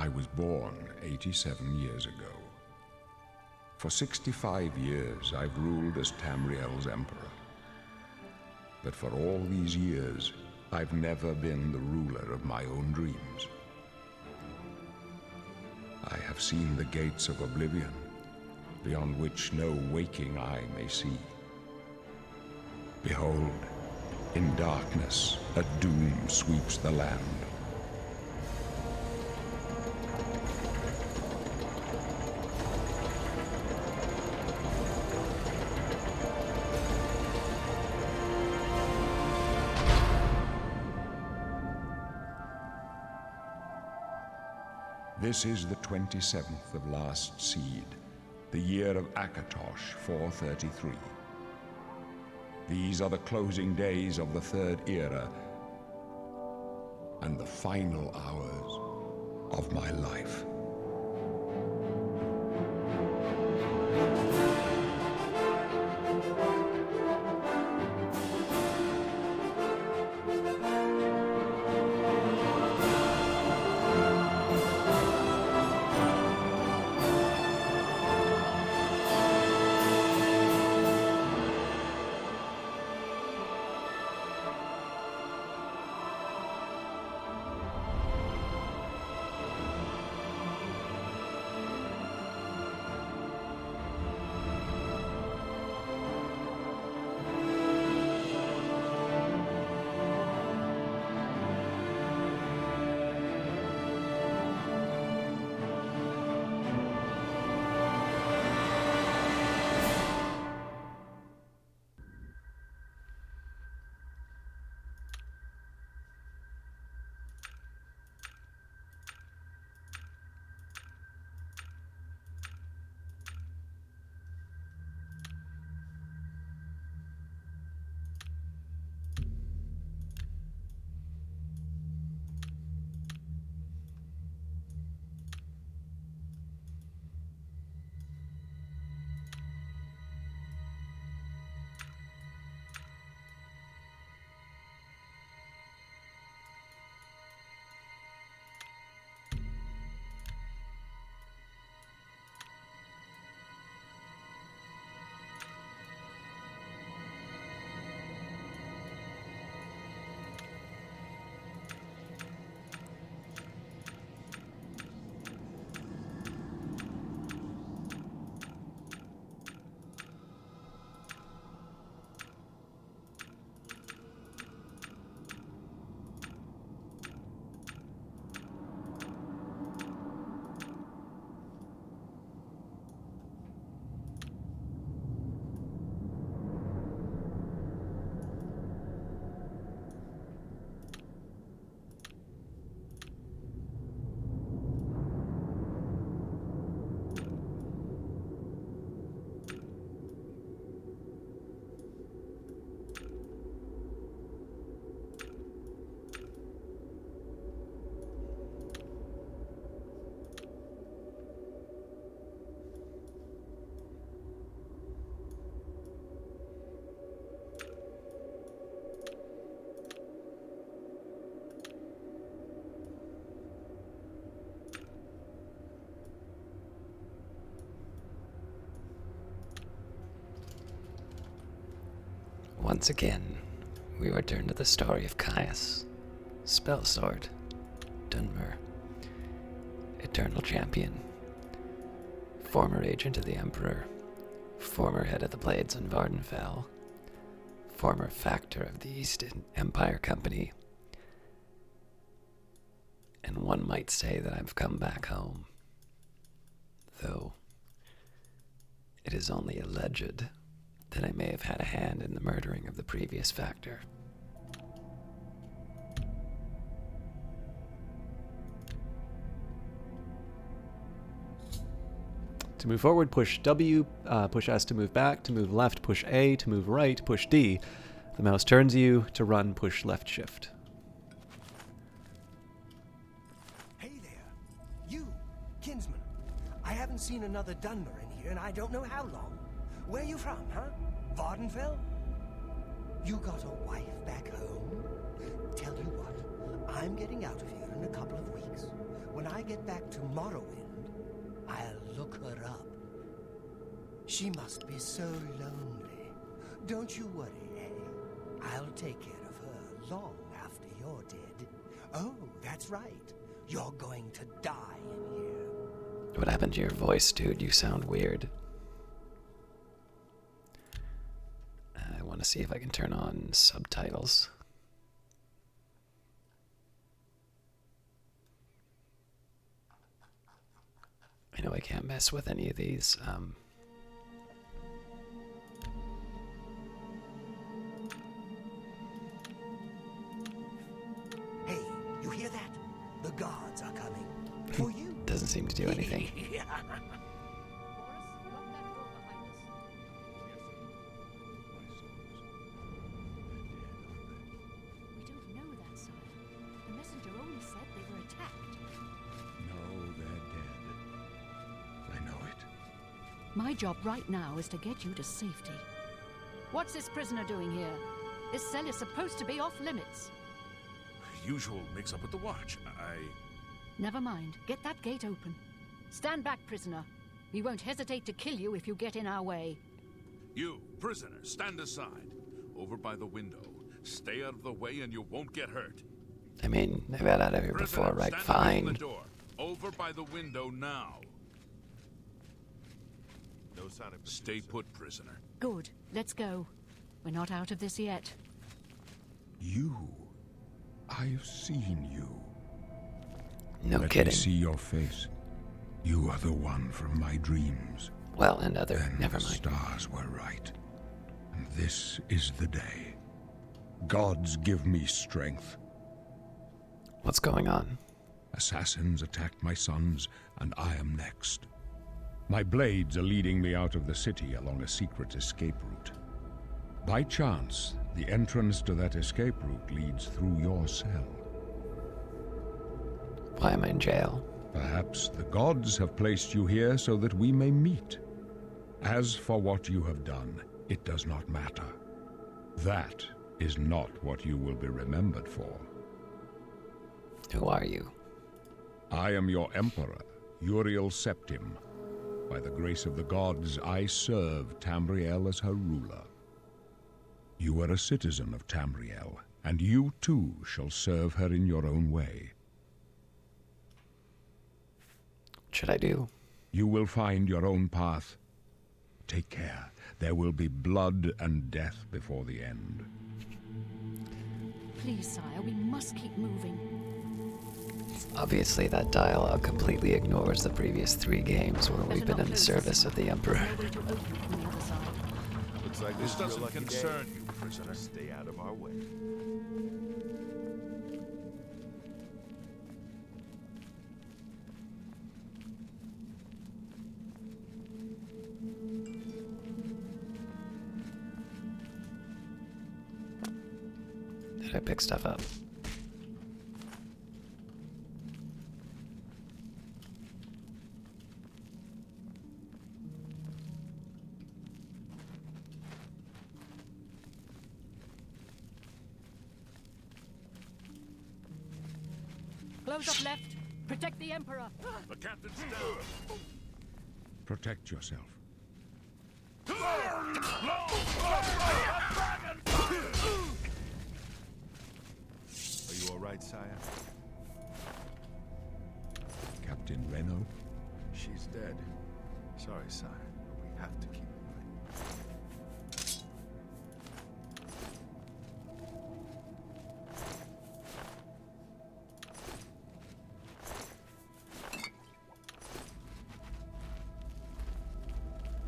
I was born 87 years ago. For 65 years, I've ruled as Tamriel's emperor. But for all these years, I've never been the ruler of my own dreams. I have seen the gates of Oblivion, beyond which no waking eye may see. Behold, in darkness, a doom sweeps the land. This is the 27th of last seed, the year of Akatosh 433. These are the closing days of the Third Era and the final hours of my life. Once again, we return to the story of Caius, Spellsword, Dunmer, Eternal Champion, former agent of the Emperor, former head of the Blades in Vardenfell, former factor of the East Empire Company, and one might say that I've come back home, though it is only alleged that I may have had a hand in the murdering of the previous factor. To move forward, push W, push S to move back, to move left, push A, to move right, push D. The mouse turns you. To run, push left shift. Hey there, you, kinsman. I haven't seen another Dunmer in here and I don't know how long. Where you from, huh? Vardenfell? You got a wife back home? Tell you what, I'm getting out of here in a couple of weeks. when I get back to Morrowind, I'll look her up. She must be so lonely. Don't you worry, eh? I'll take care of her long after you're dead. Oh, that's right. You're going to die in here. What happened to your voice, dude? You sound weird. I want to see if I can turn on subtitles. I know I can't mess with any of these. Hey, you hear that? The guards are coming. For you. Doesn't seem to do anything. We don't know that, sire. The messenger only said they were attacked. No, they're dead. I know it. My job right now is to get you to safety. What's this prisoner doing here? This cell is supposed to be off limits. Usual mix-up with the watch. Never mind. Get that gate open. Stand back, prisoner. We won't hesitate to kill you if you get in our way. You, prisoner, stand aside. Over by the window. Stay out of the way and you won't get hurt. I mean, I've got out of here Prisoner, before, right? stand Fine. away from the door. Over by the window now. No sign of Stay put, prisoner. Good. Let's go. We're not out of this yet. You. I've seen you. No Let kidding. me see your face. You are the one from my dreams. Well, another. Then Never the mind. stars were right. And this is the day. Gods give me strength. What's going on? Assassins attacked my sons, and I am next. My blades are leading me out of the city along a secret escape route. By chance, the entrance to that escape route leads through your cell. Why am I in jail? Perhaps the gods have placed you here so that we may meet. As for what you have done, it does not matter. That is not what you will be remembered for. Who are you? I am your emperor, Uriel Septim. By the grace of the gods, I serve Tamriel as her ruler. You are a citizen of Tamriel, and you too shall serve her in your own way. What should I do? You will find your own path. Take care. There will be blood and death before the end. Please, sire, we must keep moving. Obviously, that dialogue completely ignores the previous 3 games where we've been in the service of the Emperor. No way to open from the other side. Looks like This is your doesn't lucky concern day. you, prisoner. Stay out of our way. Did I pick stuff up? Close up left. Protect the Emperor. The captain's down. Protect yourself. Are you all right, sire? Captain Reno? She's dead. Sorry, sire. We have to keep moving.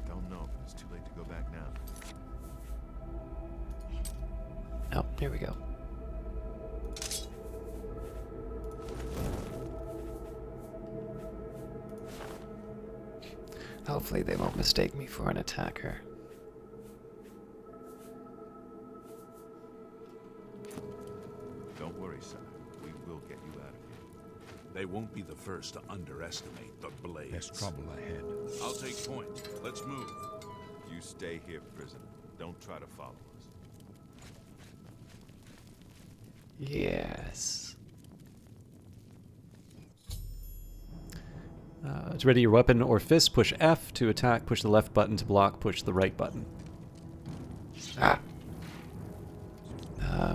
Don't know, but it's too late to go back now. Oh, here we go. Hopefully they won't mistake me for an attacker. Don't worry, sire. We will get you out of here. They won't be the first to underestimate the blades. There's trouble ahead. I'll take point. Let's move. You stay here, prisoner. Don't try to follow us. Yes. To ready your weapon or fist, push F. To attack, push the left button. To block, push the right button. Ah!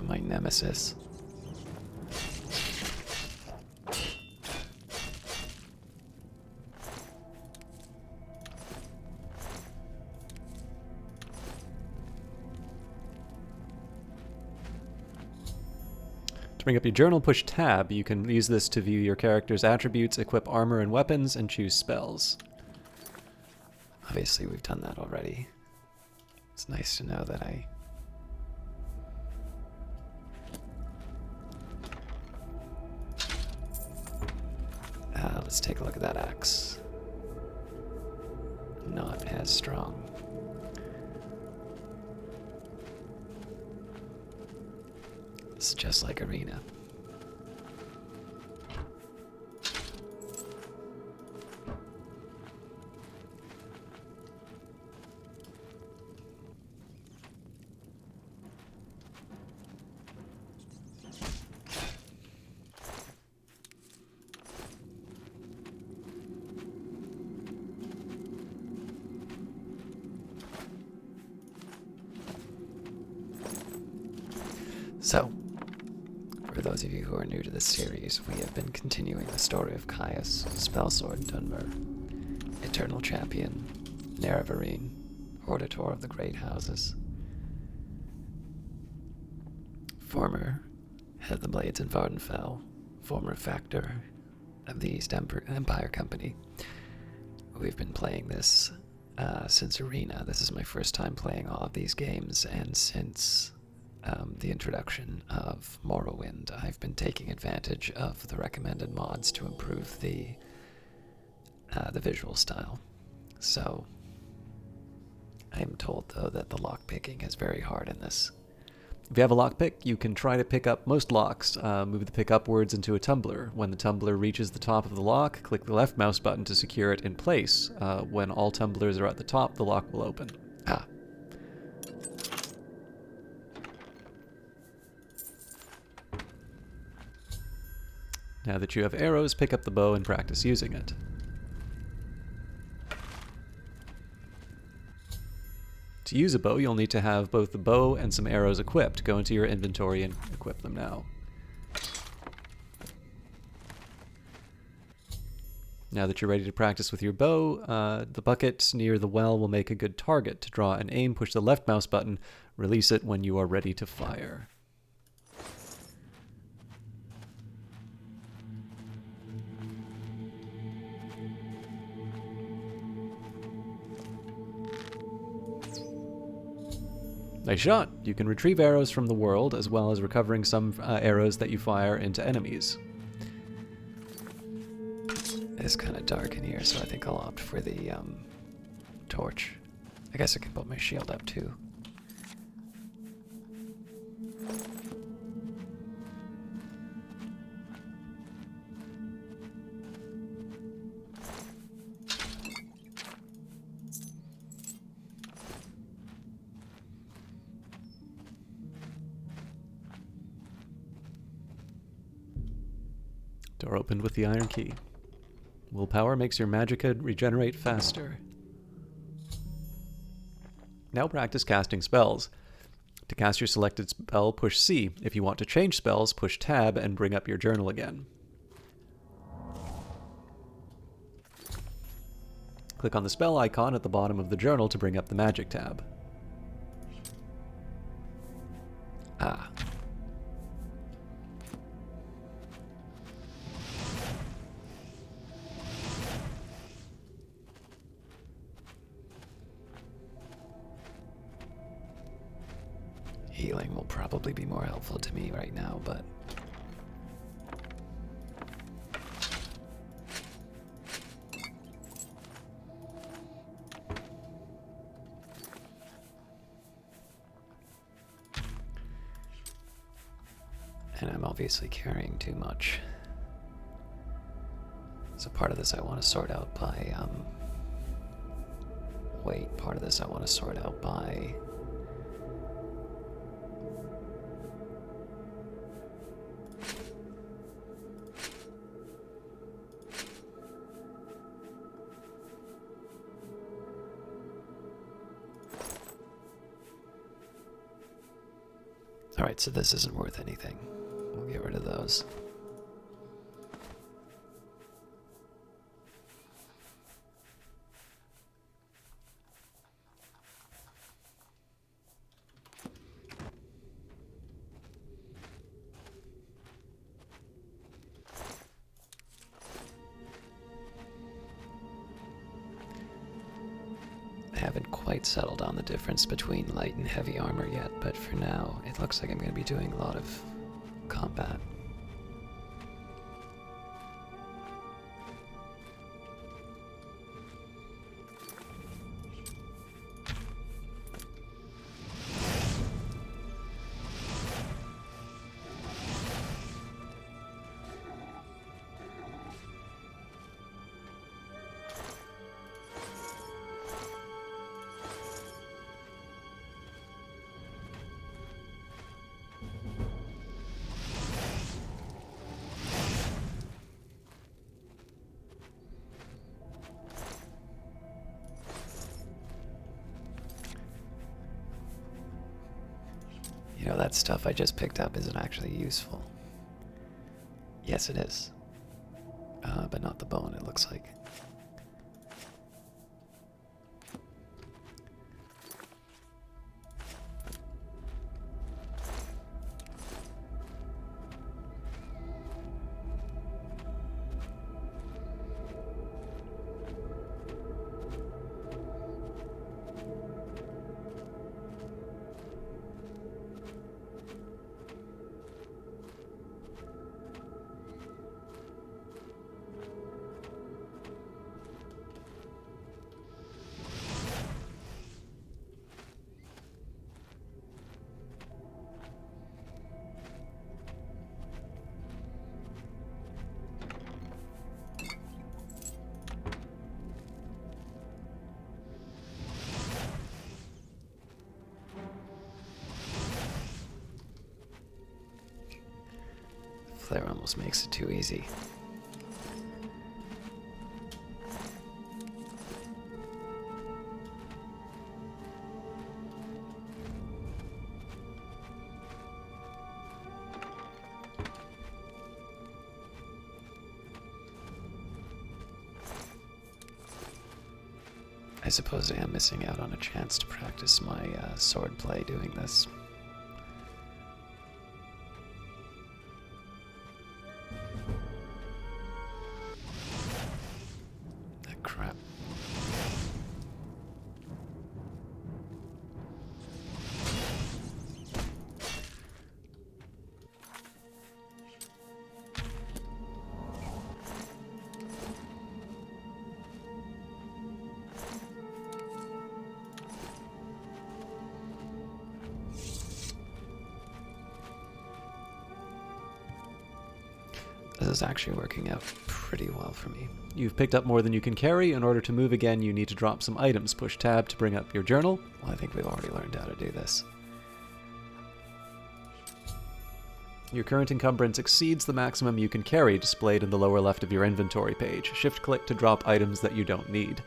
My nemesis. To bring up your journal, push Tab. You can use this to view your character's attributes, equip armor and weapons, and choose spells. Obviously, we've done that already. It's nice to know that I... let's take a look at that axe. Not as strong. It's just like Arena. So, for those of you who are new to this series, we have been continuing the story of Caius, Spellsword Dunmer, Eternal Champion, Nerevarine, Auditor of the Great Houses, former Head of the Blades in Vardenfell, former Factor of the East Empire Company. We've been playing this since Arena. This is my first time playing all of these games, and since the introduction of Morrowind, I've been taking advantage of the recommended mods to improve the visual style. So, I am told, though, that the lockpicking is very hard in this. If you have a lockpick, you can try to pick up most locks. Move the pick upwards into a tumbler. When the tumbler reaches the top of the lock, click the left mouse button to secure it in place. When all tumblers are at the top, the lock will open. Ah. Now that you have arrows, pick up the bow and practice using it. To use a bow, you'll need to have both the bow and some arrows equipped. Go into your inventory and equip them now. Now that you're ready to practice with your bow, the bucket near the well will make a good target. To draw and aim, push the left mouse button. Release it when you are ready to fire. Nice shot! You can retrieve arrows from the world, as well as recovering some arrows that you fire into enemies. It's kind of dark in here, so I think I'll opt for the torch. I guess I can put my shield up too. Door opened with the iron key. Willpower makes your magicka regenerate faster. Now practice casting spells. To cast your selected spell, push C. If you want to change spells, push Tab and bring up your journal again. Click on the spell icon at the bottom of the journal to bring up the magic tab. Ah. Healing will probably be more helpful to me right now, but... And I'm obviously carrying too much. So part of this I want to sort out by, weight. Part of this I want to sort out by... Alright, so this isn't worth anything. We'll get rid of those. I haven't quite settled on the difference between light and heavy armor yet, but for now, it looks like I'm going to be doing a lot of combat. You know, that stuff I just picked up isn't actually useful. Yes, it is. But not the bone, it looks like. Flare almost makes it too easy. I suppose I am missing out on a chance to practice my swordplay doing this. Crap. This is actually working out pretty well for me. You've picked up more than you can carry. In order to move again, you need to drop some items. Push tab to bring up your journal. Well, I think we've already learned how to do this. Your current encumbrance exceeds the maximum you can carry, displayed in the lower left of your inventory page. Shift-click to drop items that you don't need.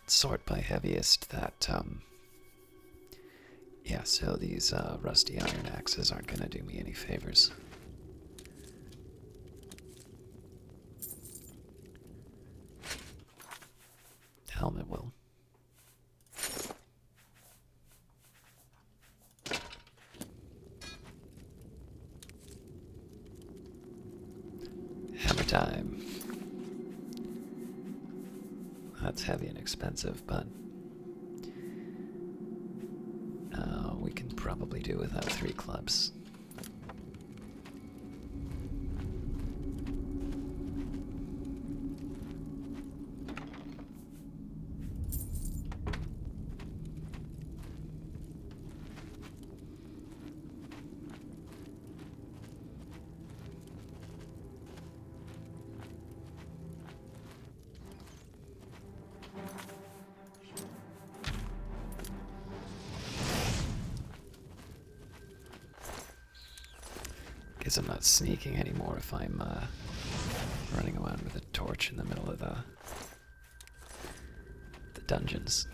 Sort by heaviest that, yeah, so these rusty iron axes aren't going to do me any favors. Helmet will. Hammer time. That's heavy and expensive, but we can probably do without 3 clubs. Guess I'm not sneaking anymore if I'm running around with a torch in the middle of the dungeons.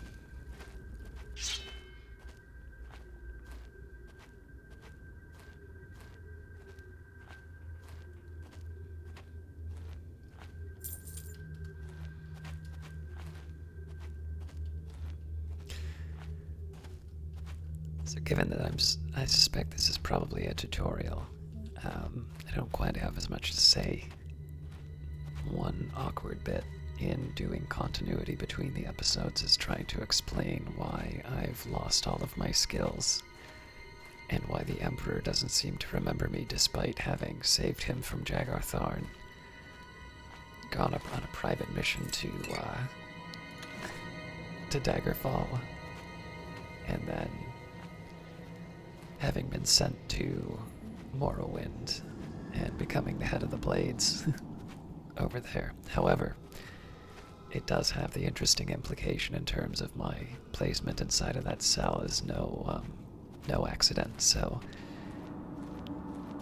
So given that I suspect this is probably a tutorial, I don't quite have as much to say. One awkward bit in doing continuity between the episodes is trying to explain why I've lost all of my skills, and why the Emperor doesn't seem to remember me despite having saved him from Jagar Tharn, gone up on a private mission to Daggerfall, and then having been sent to Morrowind and becoming the head of the Blades over there. However, it does have the interesting implication in terms of my placement inside of that cell is no accident. So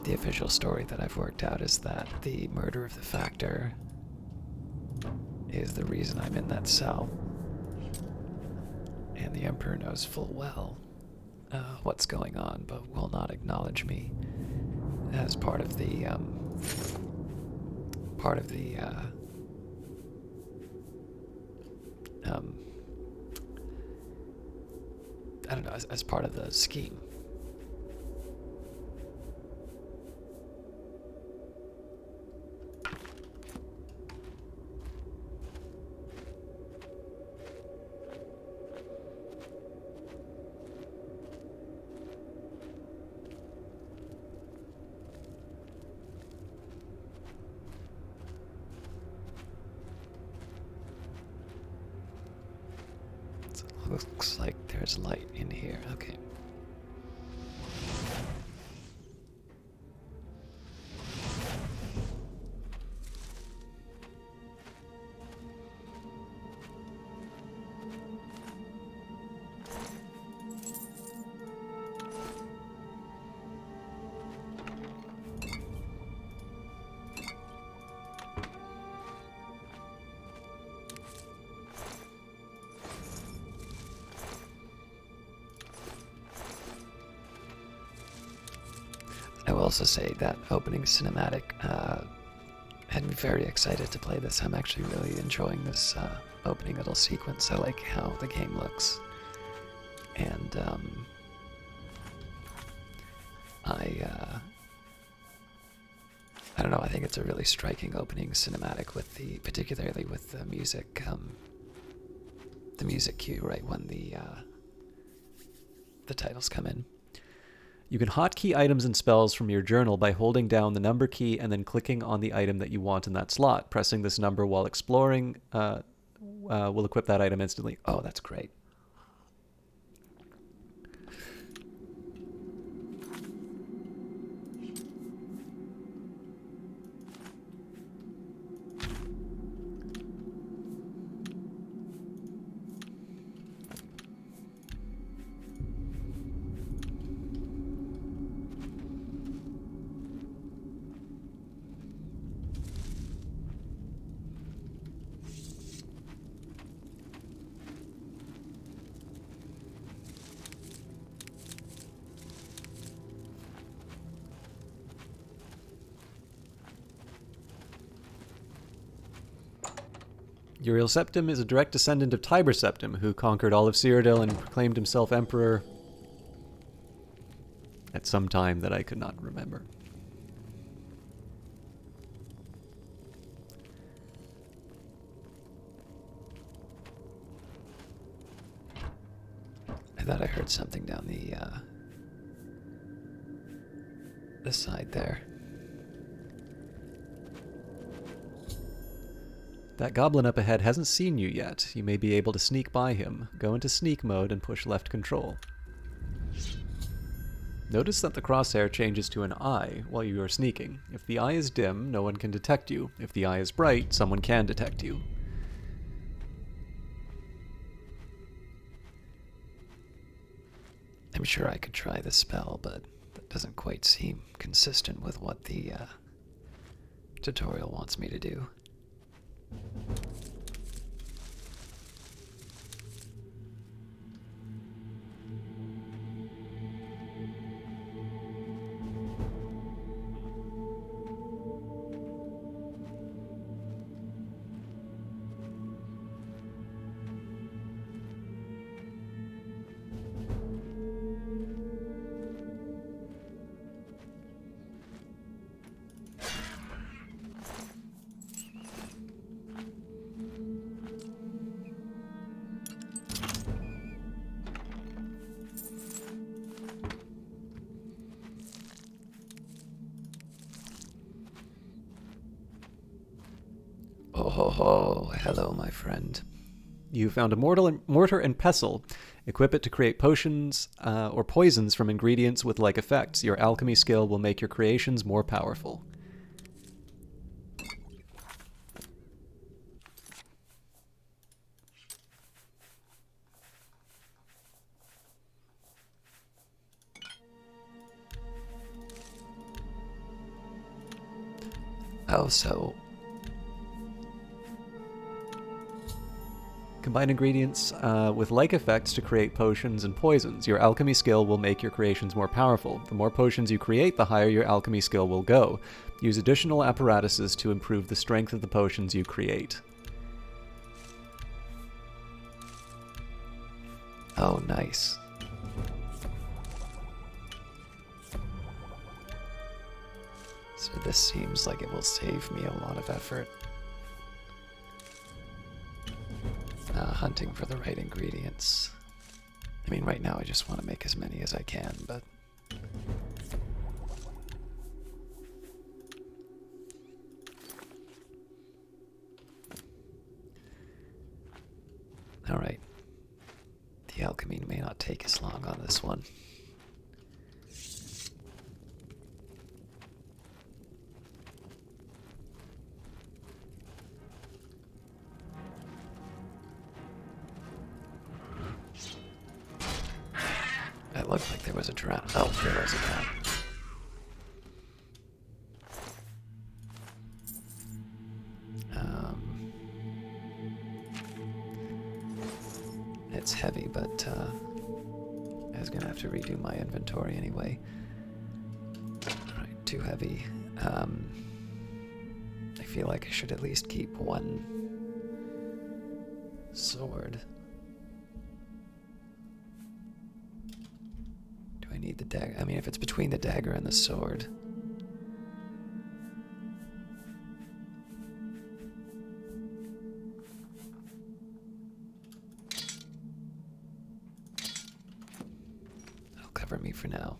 the official story that I've worked out is that the murder of the Factor is the reason I'm in that cell, and the Emperor knows full well what's going on, but will not acknowledge me as part of the I don't know, as part of the scheme. Looks like there's light in here. Okay. I will also say that opening cinematic had me very excited to play this. I'm actually really enjoying this opening little sequence. I like how the game looks. And I don't know, I think it's a really striking opening cinematic with particularly with the music cue right when the titles come in. You can hotkey items and spells from your journal by holding down the number key and then clicking on the item that you want in that slot. Pressing this number while exploring will equip that item instantly. Oh, that's great. Uriel Septim is a direct descendant of Tiber Septim, who conquered all of Cyrodiil and proclaimed himself emperor at some time that I could not remember. I thought I heard something down the side there. That goblin up ahead hasn't seen you yet. You may be able to sneak by him. Go into sneak mode and push left control. Notice that the crosshair changes to an eye while you are sneaking. If the eye is dim, no one can detect you. If the eye is bright, someone can detect you. I'm sure I could try the spell, but that doesn't quite seem consistent with what the tutorial wants me to do. Oh, hello, my friend. You found a mortar and pestle. Equip it to create potions or poisons from ingredients with like effects. Your alchemy skill will make your creations more powerful. Oh, so Combine ingredients with like effects to create potions and poisons. Your alchemy skill will make your creations more powerful. The more potions you create, the higher your alchemy skill will go. Use additional apparatuses to improve the strength of the potions you create. Oh, nice. So this seems like it will save me a lot of effort. Hunting for the right ingredients. I mean, right now I just want to make as many as I can, but... Alright. The alchemy may not take as long on this one. It looked like there was a drown. Oh, there was a drown. It's heavy, but I was gonna have to redo my inventory anyway. Alright, too heavy. I feel like I should at least keep one sword. Do I need the dagger? I mean, if it's between the dagger and the sword. That'll cover me for now.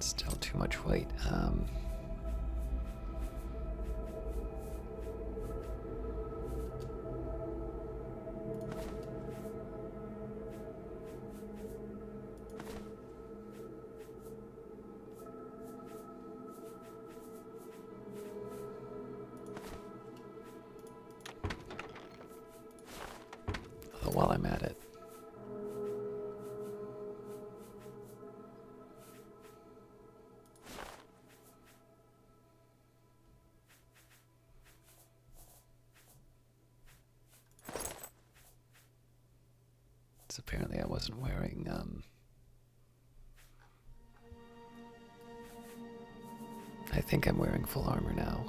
Still too much weight. While I'm at it. So apparently I wasn't wearing, I think I'm wearing full armor now.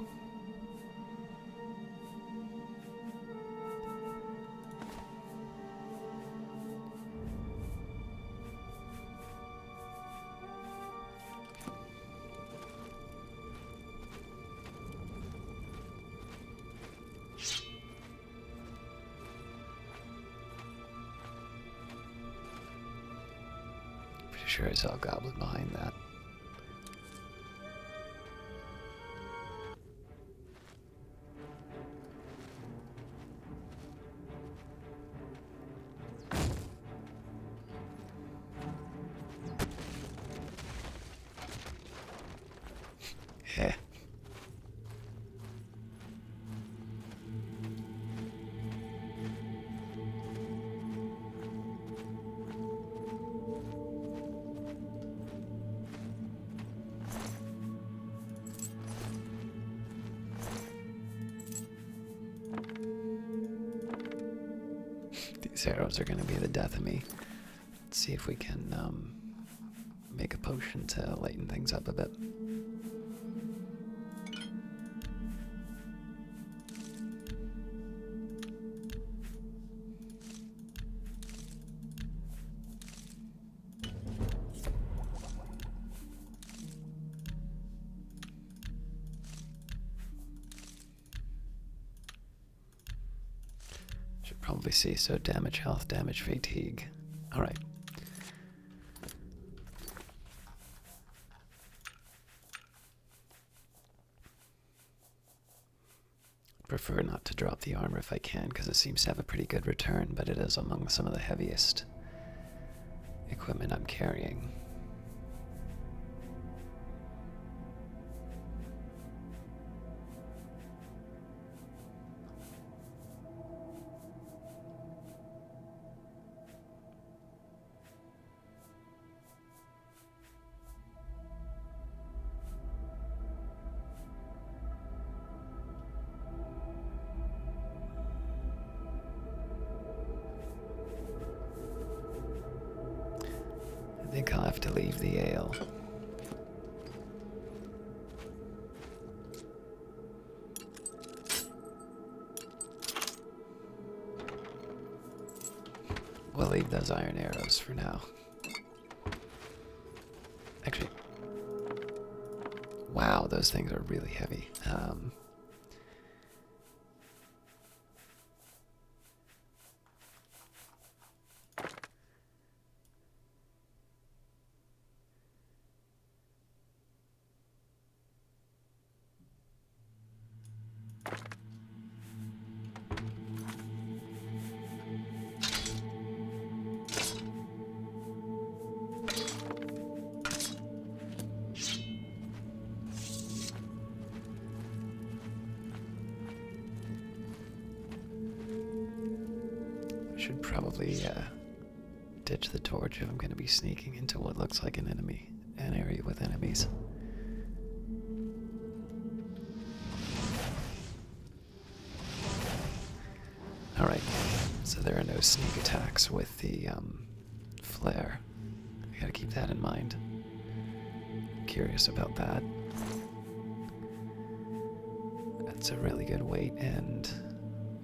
Sure I saw a goblin behind that. Yeah. These arrows are going to be the death of me. Let's see if we can make a potion to lighten things up a bit. Should probably see, so damage health, damage fatigue. Alright. Prefer not to drop the armor if I can, because it seems to have a pretty good return, but it is among some of the heaviest equipment I'm carrying. I think I'll have to leave the ale. We'll leave those iron arrows for now. Actually, wow, those things are really heavy. Should probably ditch the torch if I'm going to be sneaking into what looks like an area with enemies. Alright, so there are no sneak attacks with the flare. I gotta keep that in mind. Curious about that. That's a really good weight, and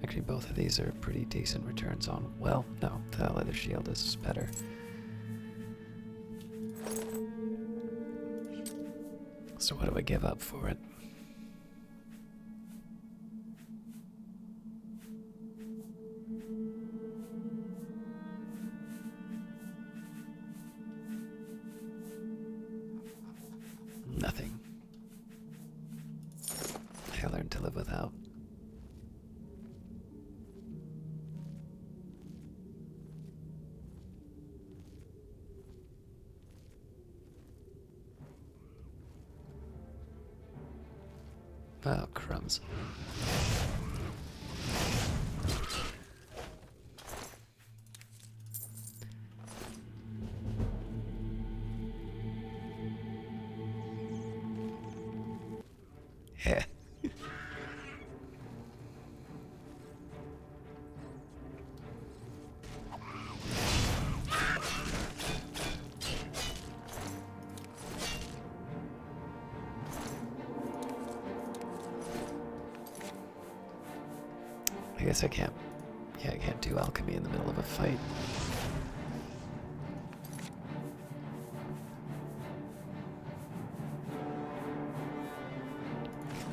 actually both of these are pretty decent returns on, well, no, the leather shield is better. So what do I give up for it? Nothing. I learned to live without. Oh, crumbs. Yeah. I guess I can't. Yeah, I can't do alchemy in the middle of a fight.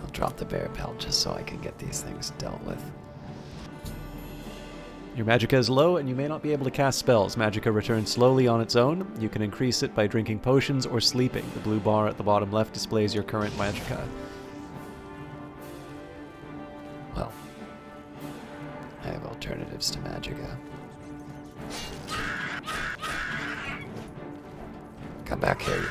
I'll drop the bear pelt just so I can get these things dealt with. Your magicka is low, and you may not be able to cast spells. Magicka returns slowly on its own. You can increase it by drinking potions or sleeping. The blue bar at the bottom left displays your current magicka. Well, I have alternatives to magicka. Come back here.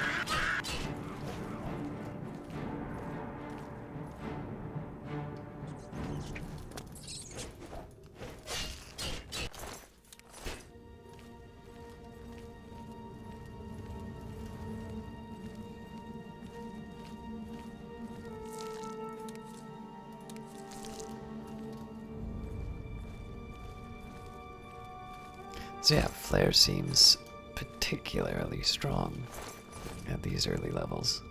So yeah, flare seems particularly strong at these early levels.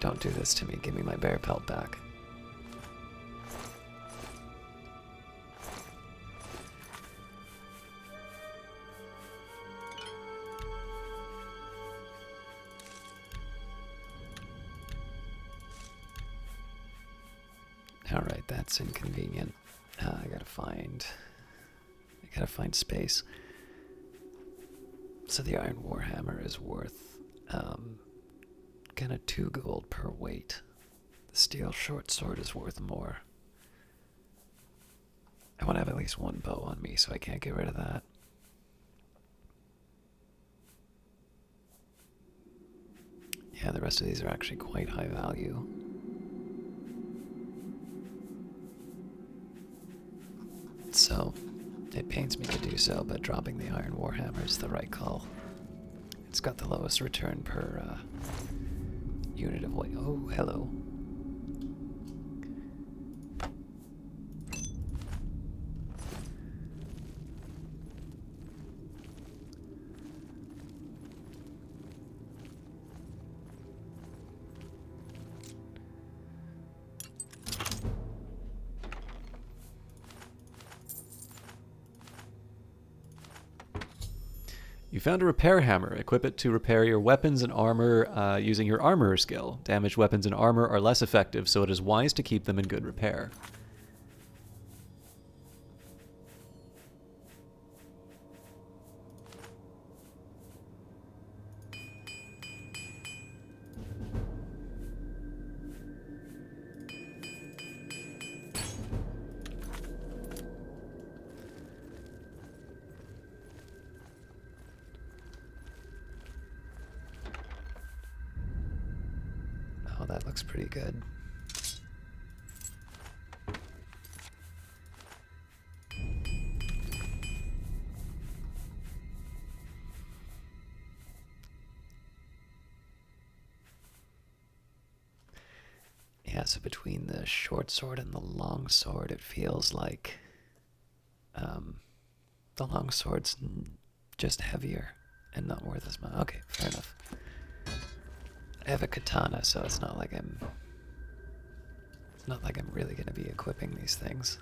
Don't do this to me, give me my bear pelt back. Alright, that's inconvenient. I gotta find space. So the Iron Warhammer is worth kind of 2 gold per weight. The steel short sword is worth more. I want to have at least 1 bow on me, so I can't get rid of that. Yeah, the rest of these are actually quite high value. So, it pains me to do so, but dropping the Iron Warhammer is the right call. It's got the lowest return per unit of weight. Oh, hello. You found a repair hammer. Equip it to repair your weapons and armor using your armorer skill. Damaged weapons and armor are less effective, so it is wise to keep them in good repair. Oh, that looks pretty good. Yeah, so between the short sword and the long sword, it feels like the long sword's just heavier and not worth as much. Okay, fair enough. I have a katana, so it's not like I'm really going to be equipping these things.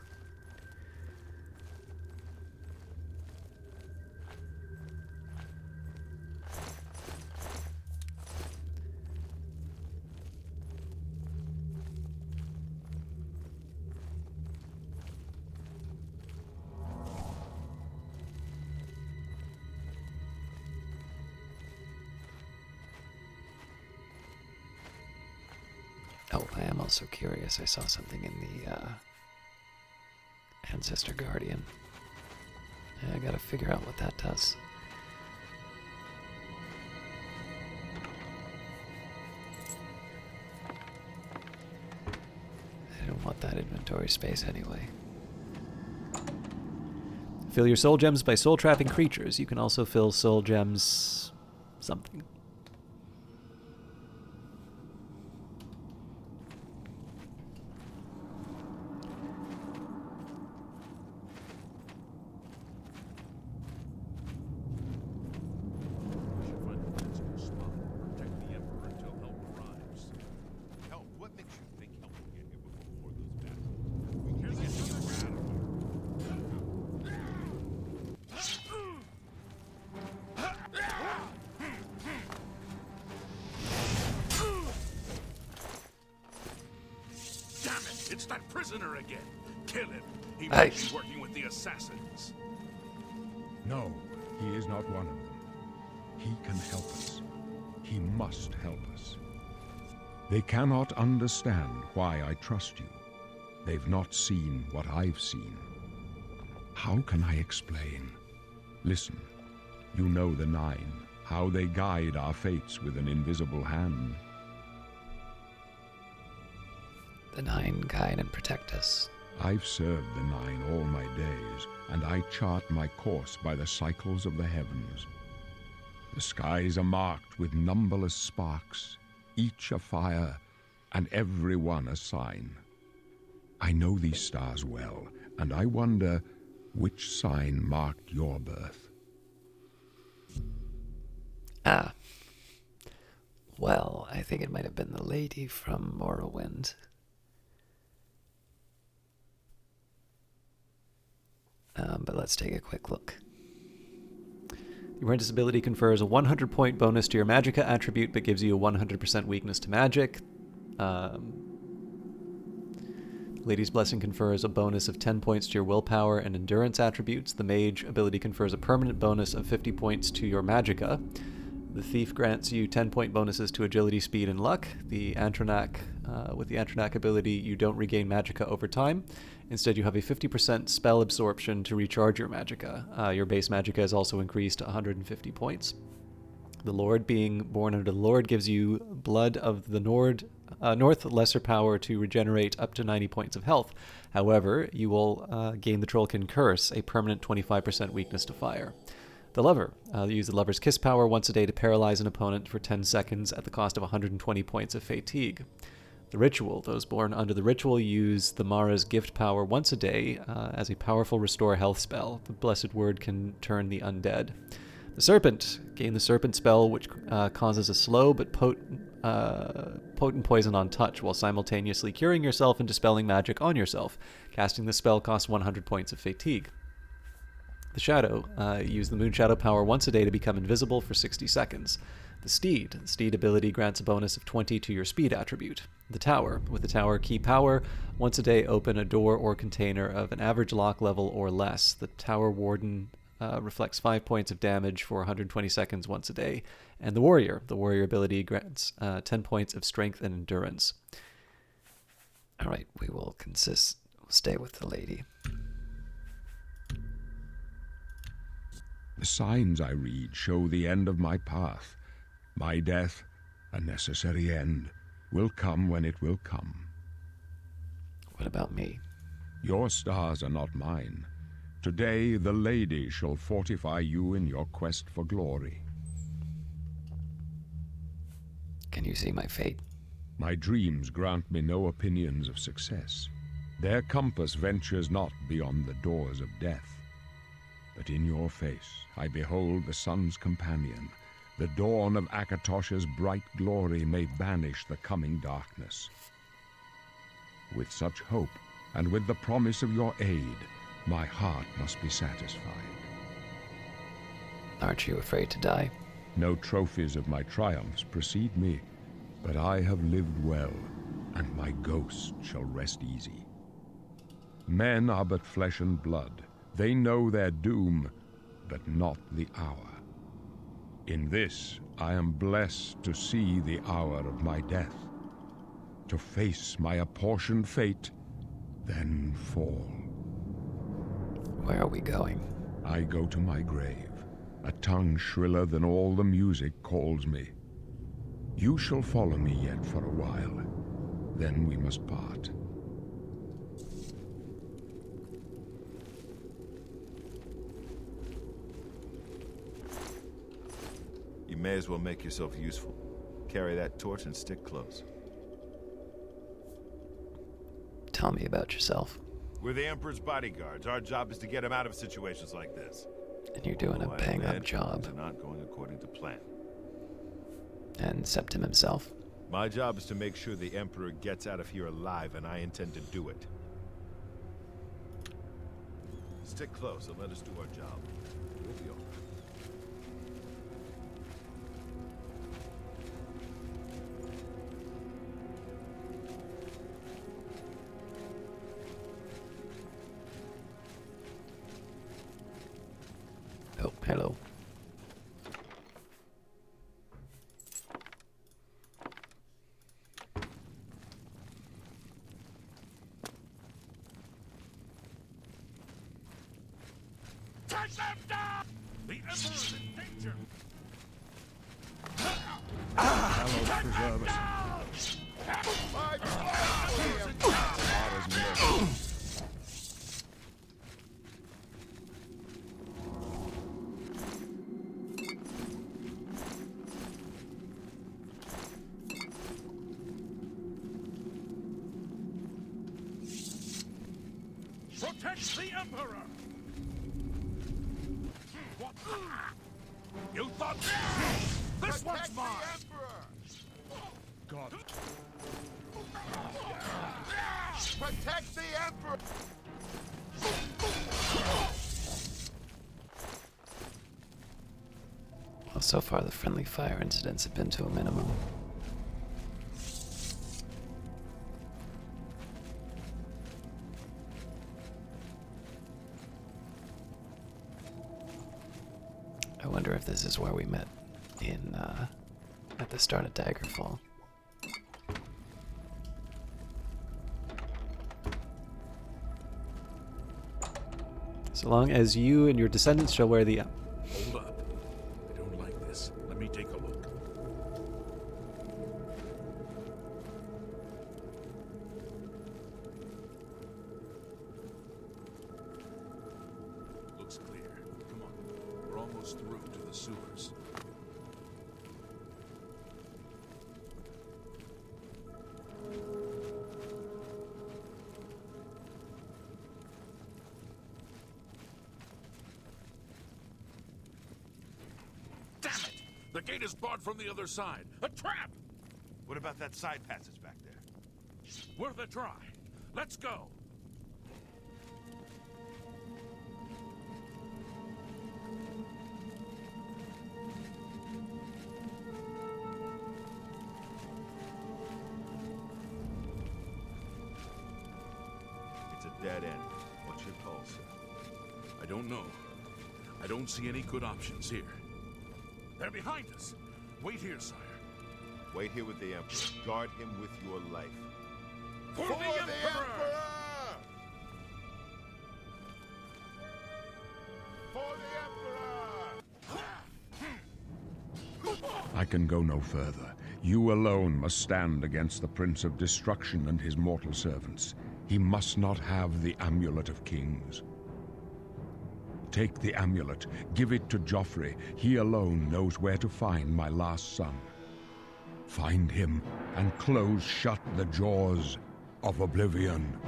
Oh, I am also curious. I saw something in the Ancestor Guardian. I gotta figure out what that does. I don't want that inventory space anyway. Fill your soul gems by soul trapping creatures. You can also fill soul gems something. It's that prisoner again. Kill him. He might be working with the assassins. No, he is not one of them. He can help us. He must help us. They cannot understand why I trust you. They've not seen what I've seen. How can I explain? Listen, you know the Nine, how they guide our fates with an invisible hand. The Nine guide and protect us. I've served the Nine all my days, and I chart my course by the cycles of the heavens. The skies are marked with numberless sparks, each a fire, and every one a sign. I know these stars well, and I wonder, Which sign marked your birth? Ah. Well, I think it might have been the lady from Morrowind. But let's take a quick look. Your Apprentice ability confers a 100-point bonus to your Magicka attribute, but gives you a 100% weakness to magic. Lady's Blessing confers a bonus of 10 points to your willpower and endurance attributes. The Mage ability confers a permanent bonus of 50 points to your Magicka. The Thief grants you 10-point bonuses to agility, speed, and luck. The Antronak, with the Antronak ability, you don't regain Magicka over time. Instead, you have a 50% spell absorption to recharge your Magicka. Your base Magicka is also increased to 150 points. The Lord, being born under the Lord, gives you Blood of the North lesser power to regenerate up to 90 points of health. However, you will gain the Trollkin Curse, a permanent 25% weakness to fire. The Lover. Use the Lover's Kiss power once a day to paralyze an opponent for 10 seconds at the cost of 120 points of fatigue. The Ritual. Those born under the Ritual use the Mara's Gift power once a day as a powerful restore health spell. The Blessed Word can turn the undead. The Serpent. Gain the Serpent spell, which causes a slow but potent poison on touch, while simultaneously curing yourself and dispelling magic on yourself. Casting the spell costs 100 points of fatigue. The Shadow. Use the Moon Shadow power once a day to become invisible for 60 seconds. The Steed. The Steed ability grants a bonus of 20 to your speed attribute. The Tower. With the Tower key power, once a day open a door or container of an average lock level or less. The Tower Warden reflects 5 points of damage for 120 seconds once a day. And the Warrior. The Warrior ability grants 10 points of strength and endurance. Alright, we'll stay with the lady. The signs I read show the end of my path. My death, a necessary end, will come when it will come. What about me? Your stars are not mine. Today the lady shall fortify you in your quest for glory. Can you see my fate? My dreams grant me no opinions of success. Their compass ventures not beyond the doors of death. But in your face I behold the sun's companion. The dawn of Akatosh's bright glory may banish the coming darkness. With such hope, and with the promise of your aid, my heart must be satisfied. Aren't you afraid to die? No trophies of my triumphs precede me, but I have lived well, and my ghost shall rest easy. Men are but flesh and blood. They know their doom, but not the hour. In this, I am blessed to see the hour of my death, to face my apportioned fate, then fall. Where are we going? I go to my grave. A tongue shriller than all the music calls me. You shall follow me yet for a while, then we must part. You may as well make yourself useful. Carry that torch and stick close. Tell me about yourself. We're the Emperor's bodyguards. Our job is to get him out of situations like this. And you're doing a bang-up job. Things are not going according to plan. And Septim himself. My job is to make sure the Emperor gets out of here alive, and I intend to do it. Stick close and let us do our job. We'll be all right. Oh, hello. Take them down! The Emperor is in danger! Hallows preserve us. Protect the Emperor! You thought this one's mine! God. Protect the Emperor! Well, so far the friendly fire incidents have been to a minimum. I wonder if this is where we met in, at the start of Daggerfall. So long as you and your descendants shall wear the... Hold up. I don't like this. Let me take a look. Looks clear. Come on. We're almost through to the sewers. Damn it! The gate is barred from the other side. A trap! What about that side passage back there? Worth a try. Let's go. It's a dead end. What's your call, sir? I don't know. I don't see any good options here. They're behind us. Wait here, sire. Wait here with the Emperor. Guard him with your life. For the Emperor! For the Emperor! I can go no further. You alone must stand against the Prince of Destruction and his mortal servants. He must not have the Amulet of Kings. Take the amulet, give it to Joffrey. He alone knows where to find my last son. Find him and close shut the jaws of Oblivion.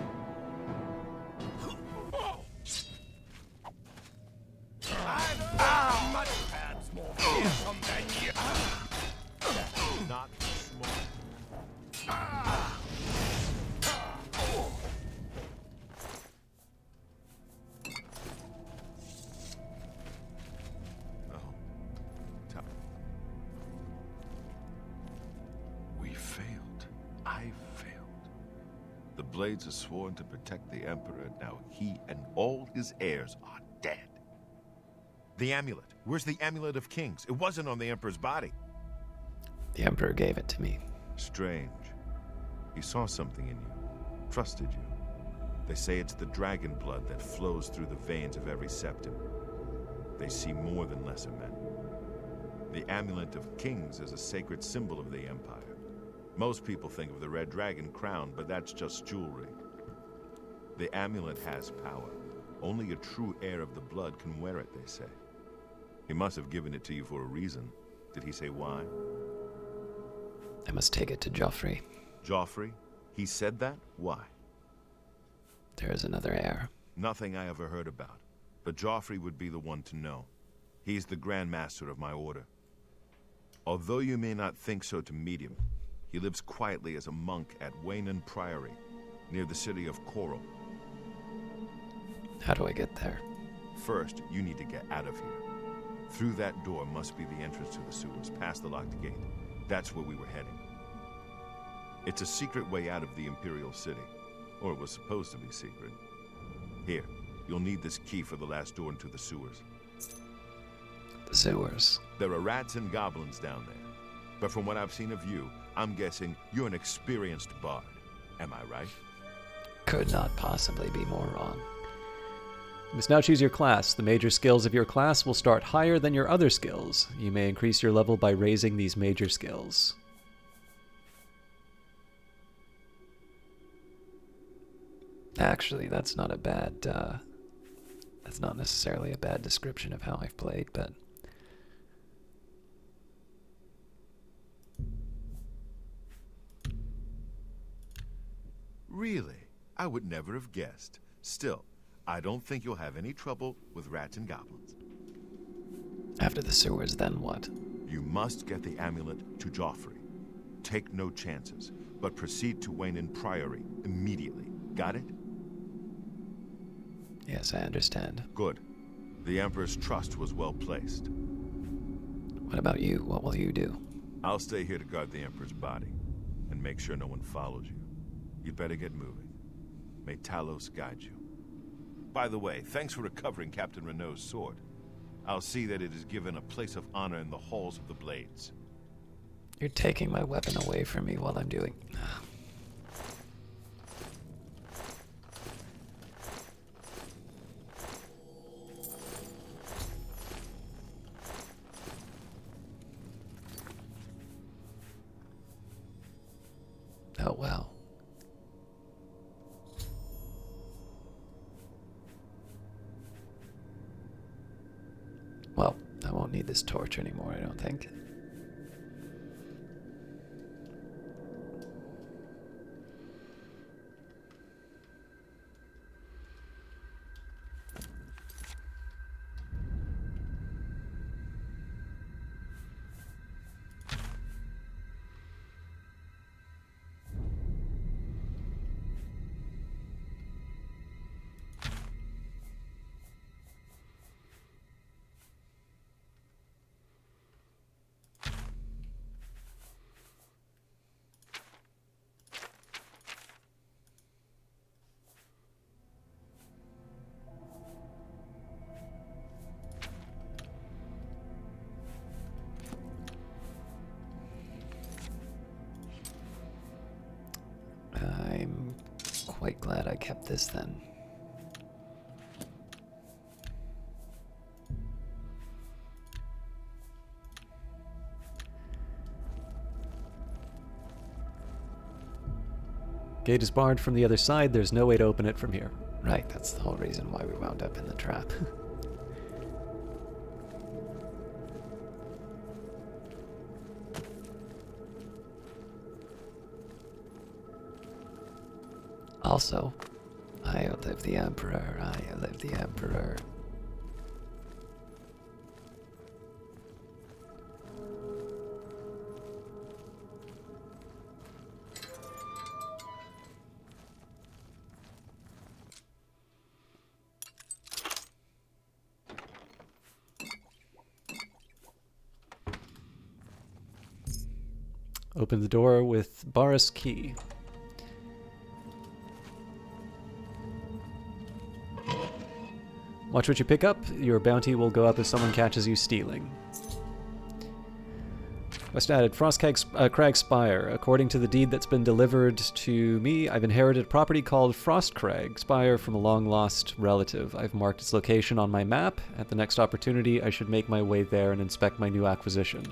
Not small. We failed. I failed. The Blades are sworn to protect the Emperor. Now he and all his heirs are dead. The amulet. Where's the Amulet of Kings? It wasn't on the Emperor's body. The Emperor gave it to me. Strange. He saw something in you. Trusted you. They say it's the dragon blood that flows through the veins of every septim. They see more than lesser men. The Amulet of Kings is a sacred symbol of the Empire. Most people think of the red dragon crown, but that's just jewelry. The amulet has power. Only a true heir of the blood can wear it, they say. He must have given it to you for a reason. Did he say why? I must take it to Joffrey. Joffrey? He said that? Why? There is another heir. Nothing I ever heard about. But Joffrey would be the one to know. He's the Grand Master of my order. Although you may not think so to meet him, he lives quietly as a monk at Waynon Priory, near the city of Coral. How do I get there? First, you need to get out of here. Through that door must be the entrance to the sewers, past the locked gate. That's where we were heading. It's a secret way out of the Imperial City. Or it was supposed to be secret. Here, you'll need this key for the last door into the sewers. The sewers. There are rats and goblins down there. But from what I've seen of you, I'm guessing you're an experienced bard. Am I right? Could not possibly be more wrong. You must now choose your class. The major skills of your class will start higher than your other skills. You may increase your level by raising these major skills. Actually, that's not a bad, that's not necessarily a bad description of how I've played, but... Really? I would never have guessed. Still, I don't think you'll have any trouble with rats and goblins. After the sewers, then what? You must get the amulet to Joffrey. Take no chances, but proceed to Wayne Priory immediately. Got it? Yes, I understand. Good. The Emperor's trust was well placed. What about you? What will you do? I'll stay here to guard the Emperor's body, and make sure no one follows you. You'd better get moving. May Talos guide you. By the way, thanks for recovering Captain Renault's sword. I'll see that it is given a place of honor in the halls of the Blades. You're taking my weapon away from me while I'm doing... Oh, wow. Well, I won't need this torch anymore, I don't think. I'm quite glad I kept this then. Gate is barred from the other side. There's no way to open it from here. Right, that's the whole reason why we wound up in the trap. Also, I outlive the Emperor, I outlive the Emperor. Open the door with Barris key. Watch what you pick up. Your bounty will go up if someone catches you stealing. Quest added, Crag Spire. According to the deed that's been delivered to me, I've inherited a property called Frostcrag Spire from a long-lost relative. I've marked its location on my map. At the next opportunity, I should make my way there and inspect my new acquisition.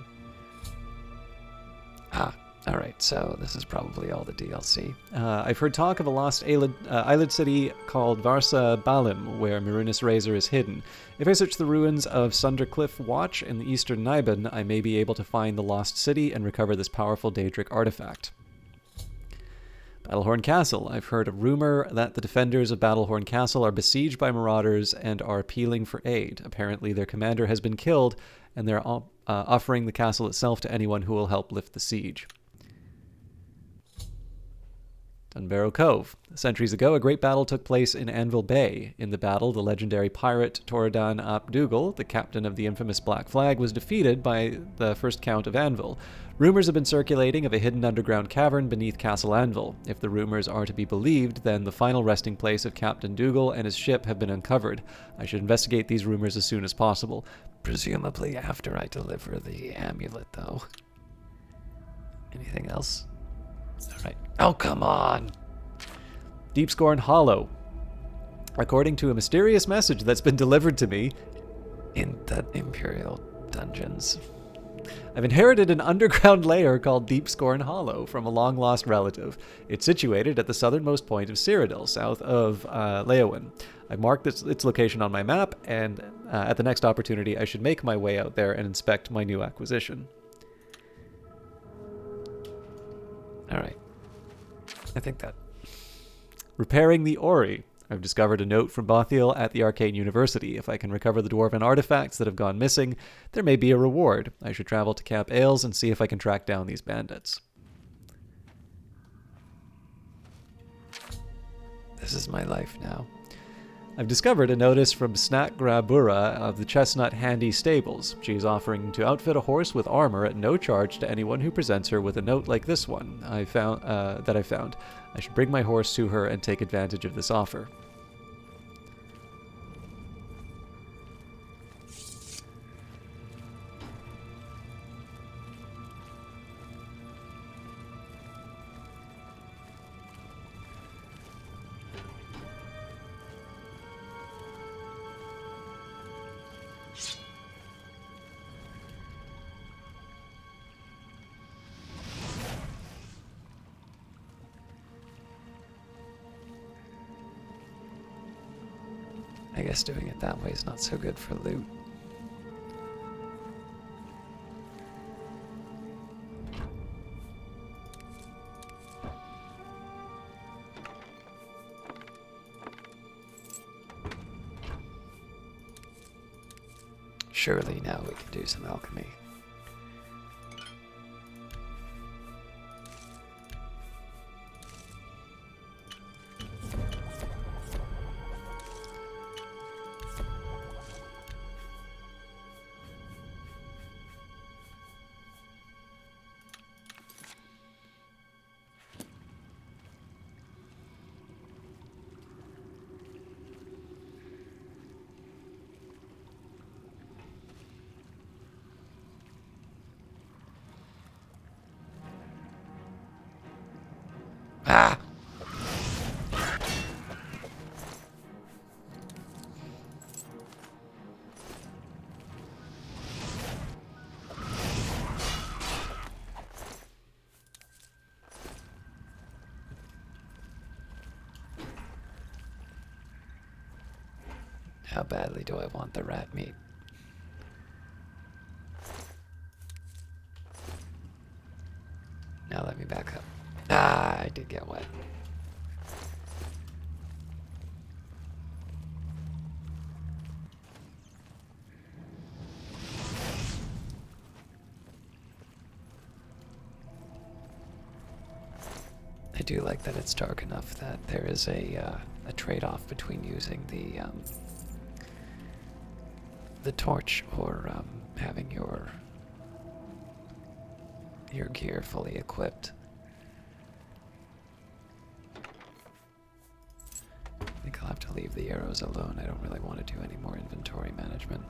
Ah, alright, so this is probably all the DLC. I've heard talk of a lost island city called Varsa Balim, where Marunis Razor is hidden. If I search the ruins of Sundercliff Watch in the eastern Niben, I may be able to find the lost city and recover this powerful Daedric artifact. Battlehorn Castle. I've heard a rumor that the defenders of Battlehorn Castle are besieged by marauders and are appealing for aid. Apparently their commander has been killed, and they're offering the castle itself to anyone who will help lift the siege. Dunbarrow Cove. Centuries ago, a great battle took place in Anvil Bay. In the battle, the legendary pirate Toradan ap Dougal, the captain of the infamous Black Flag, was defeated by the first Count of Anvil. Rumors have been circulating of a hidden underground cavern beneath Castle Anvil. If the rumors are to be believed, then the final resting place of Captain Dougal and his ship have been uncovered. I should investigate these rumors as soon as possible. Presumably after I deliver the amulet, though. Anything else? Alright. Oh, come on! Deepscorn Hollow. According to a mysterious message that's been delivered to me in the Imperial dungeons, I've inherited an underground lair called Deepscorn Hollow from a long-lost relative. It's situated at the southernmost point of Cyrodiil, south of Leowyn. I've marked its location on my map, and at the next opportunity I should make my way out there and inspect my new acquisition. Alright. I think that... Repairing the Ori. I've discovered a note from Bothiel at the Arcane University. If I can recover the dwarven artifacts that have gone missing, there may be a reward. I should travel to Camp Ailes and see if I can track down these bandits. This is my life now. I've discovered a notice from Snack Grabura of the Chestnut Handy Stables. She is offering to outfit a horse with armor at no charge to anyone who presents her with a note like this one I found. I should bring my horse to her and take advantage of this offer. I guess doing it that way is not so good for loot. Surely now we can do some alchemy. Ah! How badly do I want the rat meat? Now let me back up. Ah, I did get wet. I do like that it's dark enough that there is a trade-off between using the torch or having your gear fully equipped. I think I'll have to leave the arrows alone. I don't really want to do any more inventory management.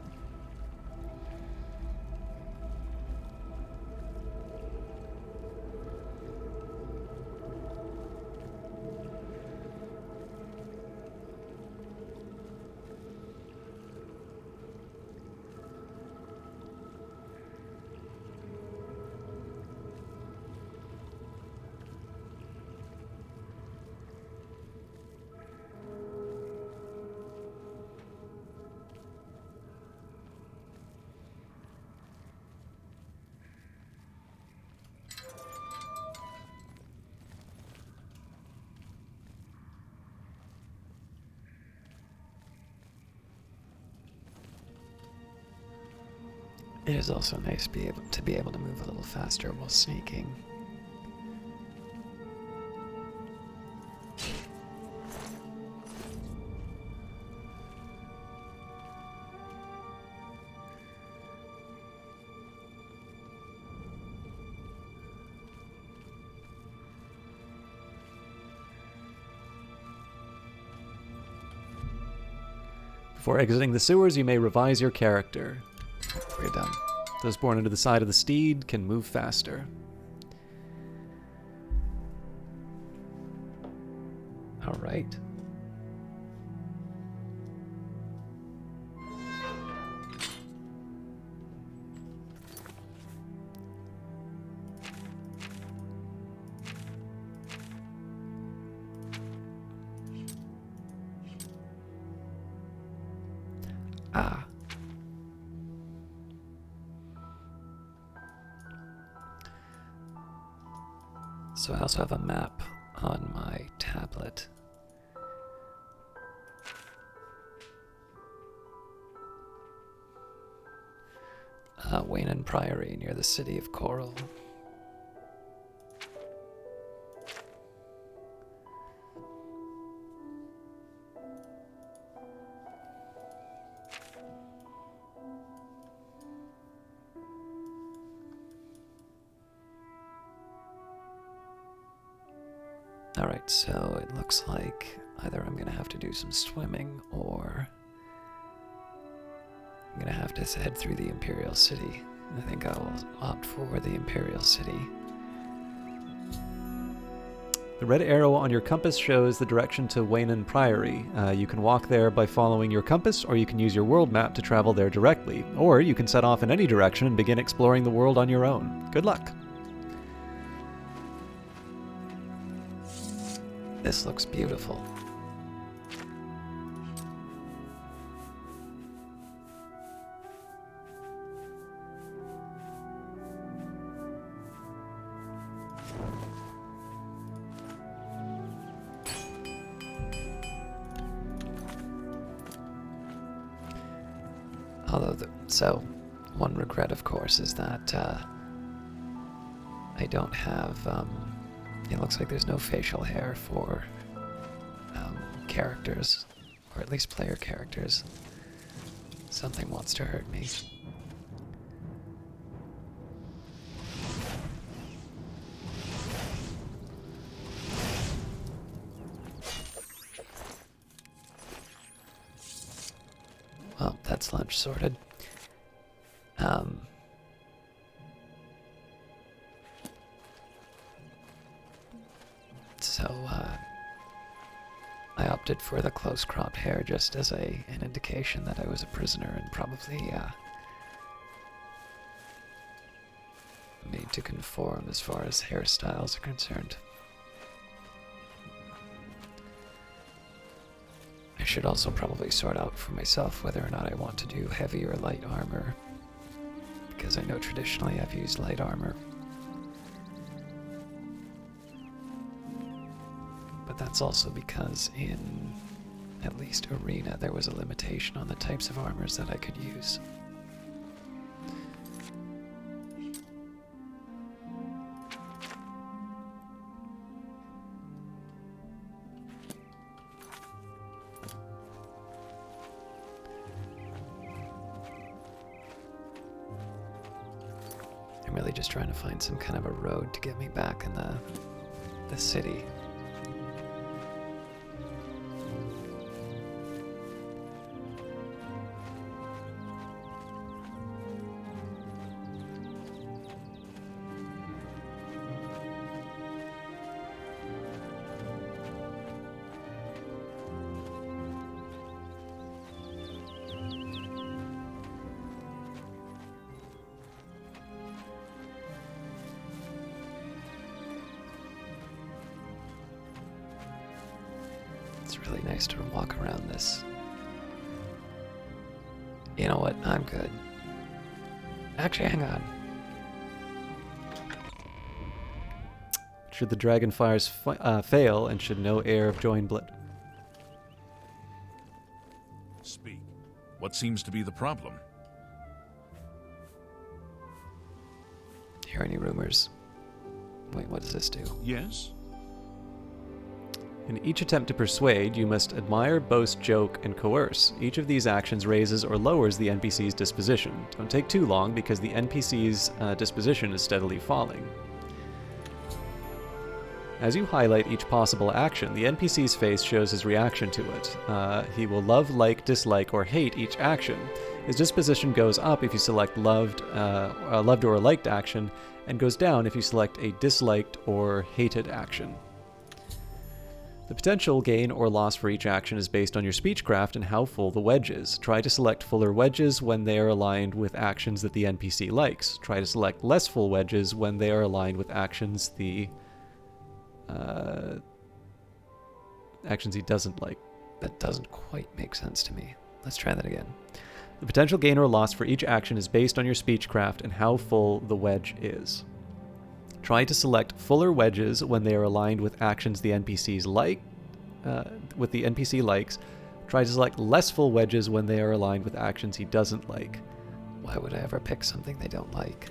It is also nice to be able to move a little faster while sneaking. Before exiting the sewers, you may revise your character. We're done. Those born under the side of the steed can move faster. All right. Ah. So I also have a map on my tablet. Raiment Priory near the city of Coral. Alright, so it looks like either I'm going to have to do some swimming or I'm going to have to head through the Imperial City. I think I'll opt for the Imperial City. The red arrow on your compass shows the direction to Raiment Priory. You can walk there by following your compass, or you can use your world map to travel there directly. Or you can set off in any direction and begin exploring the world on your own. Good luck! This looks beautiful. So, one regret, of course, is that I don't have, it looks like there's no facial hair for characters, or at least player characters. Something wants to hurt me. Well, that's lunch sorted. I opted for the close-cropped hair just as an indication that I was a prisoner and probably made to conform as far as hairstyles are concerned. I should also probably sort out for myself whether or not I want to do heavy or light armor, because I know traditionally I've used light armor. But that's also because in at least Arena there was a limitation on the types of armors that I could use. I'm really just trying to find some kind of a road to get me back in the city. It's really nice to walk around this. You know what? I'm good. Actually, hang on. Should the dragon fires fail, and should no heir of join blood... Speak. What seems to be the problem? Hear any rumors? Wait, what does this do? Yes? In each attempt to persuade, you must admire, boast, joke, and coerce. Each of these actions raises or lowers the NPC's disposition. Don't take too long, because the NPC's disposition is steadily falling. As you highlight each possible action, the NPC's face shows his reaction to it. He will love, like, dislike, or hate each action. His disposition goes up if you select loved or liked action, and goes down if you select a disliked or hated action. The potential gain or loss for each action is based on your speechcraft and how full the wedge is. Try to select fuller wedges when they are aligned with actions that the NPC likes. Try to select less full wedges when they are aligned with actions actions he doesn't like. That doesn't quite make sense to me. Let's try that again. The potential gain or loss for each action is based on your speechcraft and how full the wedge is. Try to select fuller wedges when they are aligned with actions the NPCs like, with the NPC likes. Try to select less full wedges when they are aligned with actions he doesn't like. Why would I ever pick something they don't like?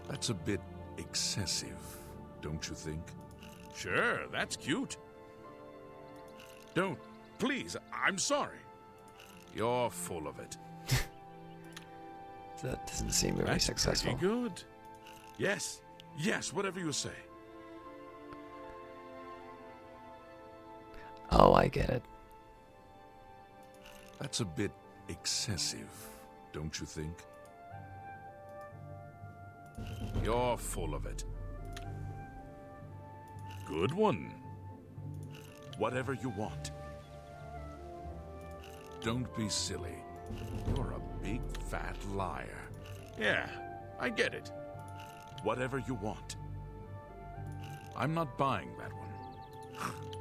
That's a bit excessive, don't you think? Sure, that's cute. Don't. Please, I'm sorry. You're full of it. That doesn't seem very That's successful. pretty good. Yes, yes, whatever you say. Oh, I get it. That's a bit excessive, don't you think? You're full of it. Good one. Whatever you want. Don't be silly. You're a big fat liar. Yeah, I get it. Whatever you want. I'm not buying that one.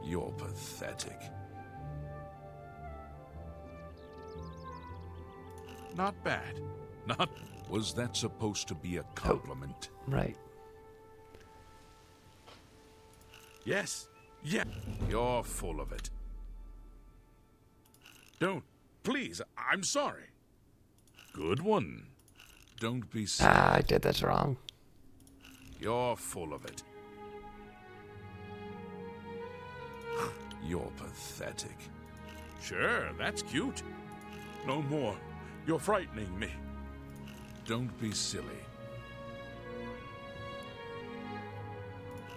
You're pathetic. Not bad. Not... Was that supposed to be a compliment? Right. Yes. Yeah. You're full of it. Don't. Please, I'm sorry. Good one. Don't be silly. Ah, I did this wrong. You're full of it. You're pathetic. Sure, that's cute. No more. You're frightening me. Don't be silly.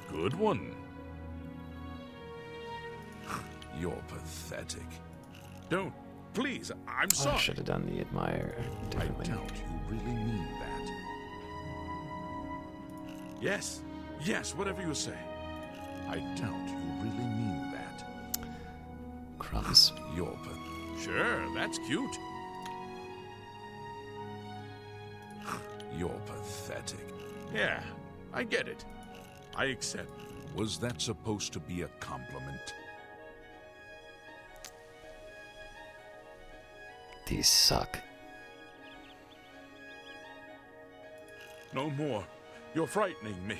Good one. You're pathetic. Don't. Please, I'm I sorry. should have done the admire I differently. doubt you really mean that. Yes, yes, whatever you say. I doubt you really mean that. Crumbs. You're Sure, that's cute. You're pathetic. Yeah, I get it. I accept. Was that supposed to be a compliment? These suck. No more. You're frightening me.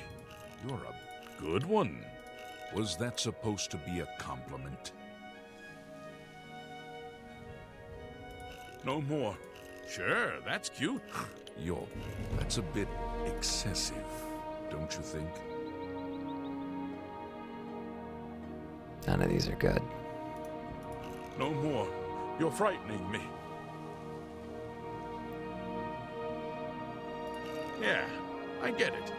You're a good one. Was that supposed to be a compliment? No more. Sure, that's cute. That's a bit excessive, don't you think? None of these are good. No more. You're frightening me. Yeah, I get it.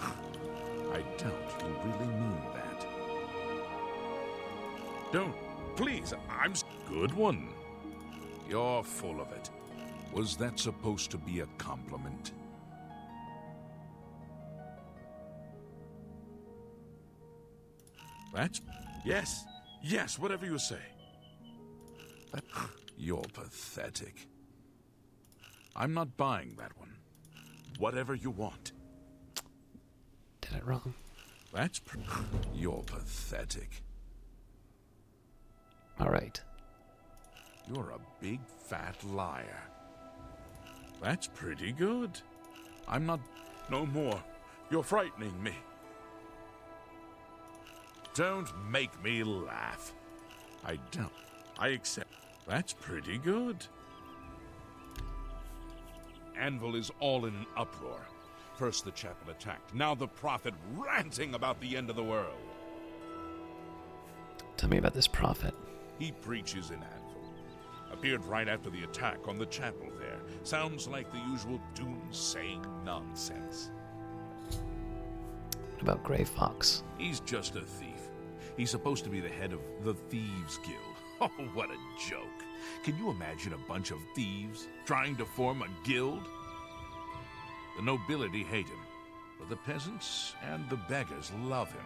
I doubt you really mean that. Don't. Please, I'm... Good one. You're full of it. Was that supposed to be a compliment? That's... Yes. Yes, whatever you say. You're pathetic. I'm not buying that one. Whatever you want. Did it wrong. You're pathetic. All right. You're a big fat liar. That's pretty good. I'm not... No more. You're frightening me. Don't make me laugh. I don't. I accept. That's pretty good. Anvil is all in an uproar. First the chapel attacked, now the prophet ranting about the end of the world. Tell me about this prophet. He preaches in Anvil. Appeared right after the attack on the chapel there. Sounds like the usual doomsaying nonsense. What about Grey Fox? He's just a thief. He's supposed to be the head of the Thieves Guild. Oh, what a joke. Can you imagine a bunch of thieves trying to form a guild? The nobility hate him, but the peasants and the beggars love him,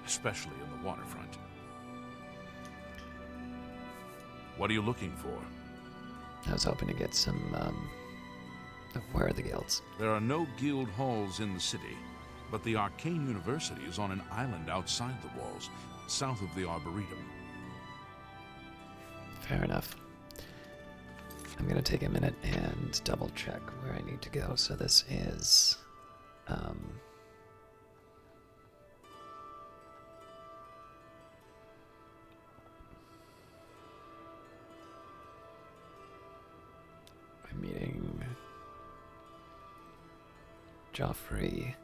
especially in the waterfront. What are you looking for? I was hoping to get some, of where are the guilds? There are no guild halls in the city, but the Arcane University is on an island outside the walls, south of the Arboretum. Fair enough. I'm going to take a minute and double check where I need to go. So this is I'm meeting Joffrey.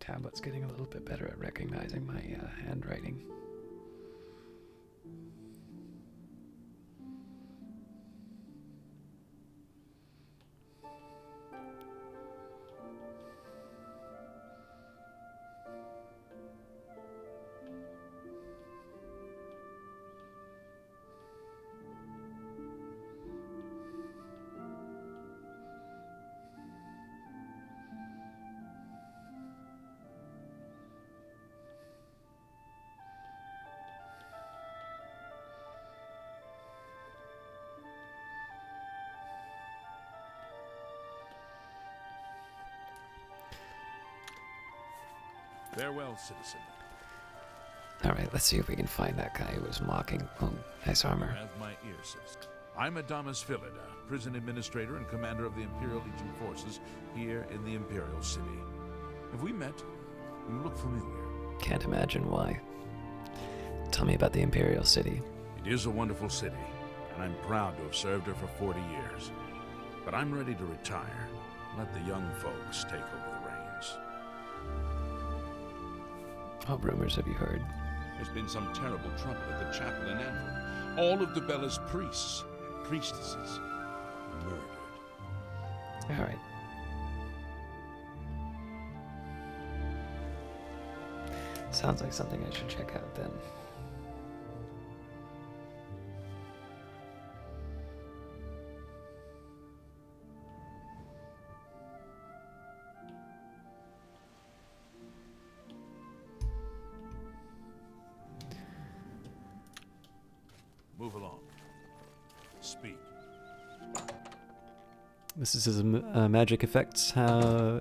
Tablet's getting a little bit better at recognizing my handwriting. Farewell, citizen. Alright, let's see if we can find that guy who was mocking. Oh, nice armor. Have my ear, citizen. I'm Adamus Philida, prison administrator and commander of the Imperial Legion forces here in the Imperial City. Have we met? You look familiar. Can't imagine why. Tell me about the Imperial City. It is a wonderful city, and I'm proud to have served her for 40 years. But I'm ready to retire. Let the young folks take over the reins. What rumors have you heard? There's been some terrible trouble at the chapel in Anvil. All of Debella's priests and priestesses murdered. Alright. Sounds like something I should check out then. Move along. Speak. This is his magic effects. No.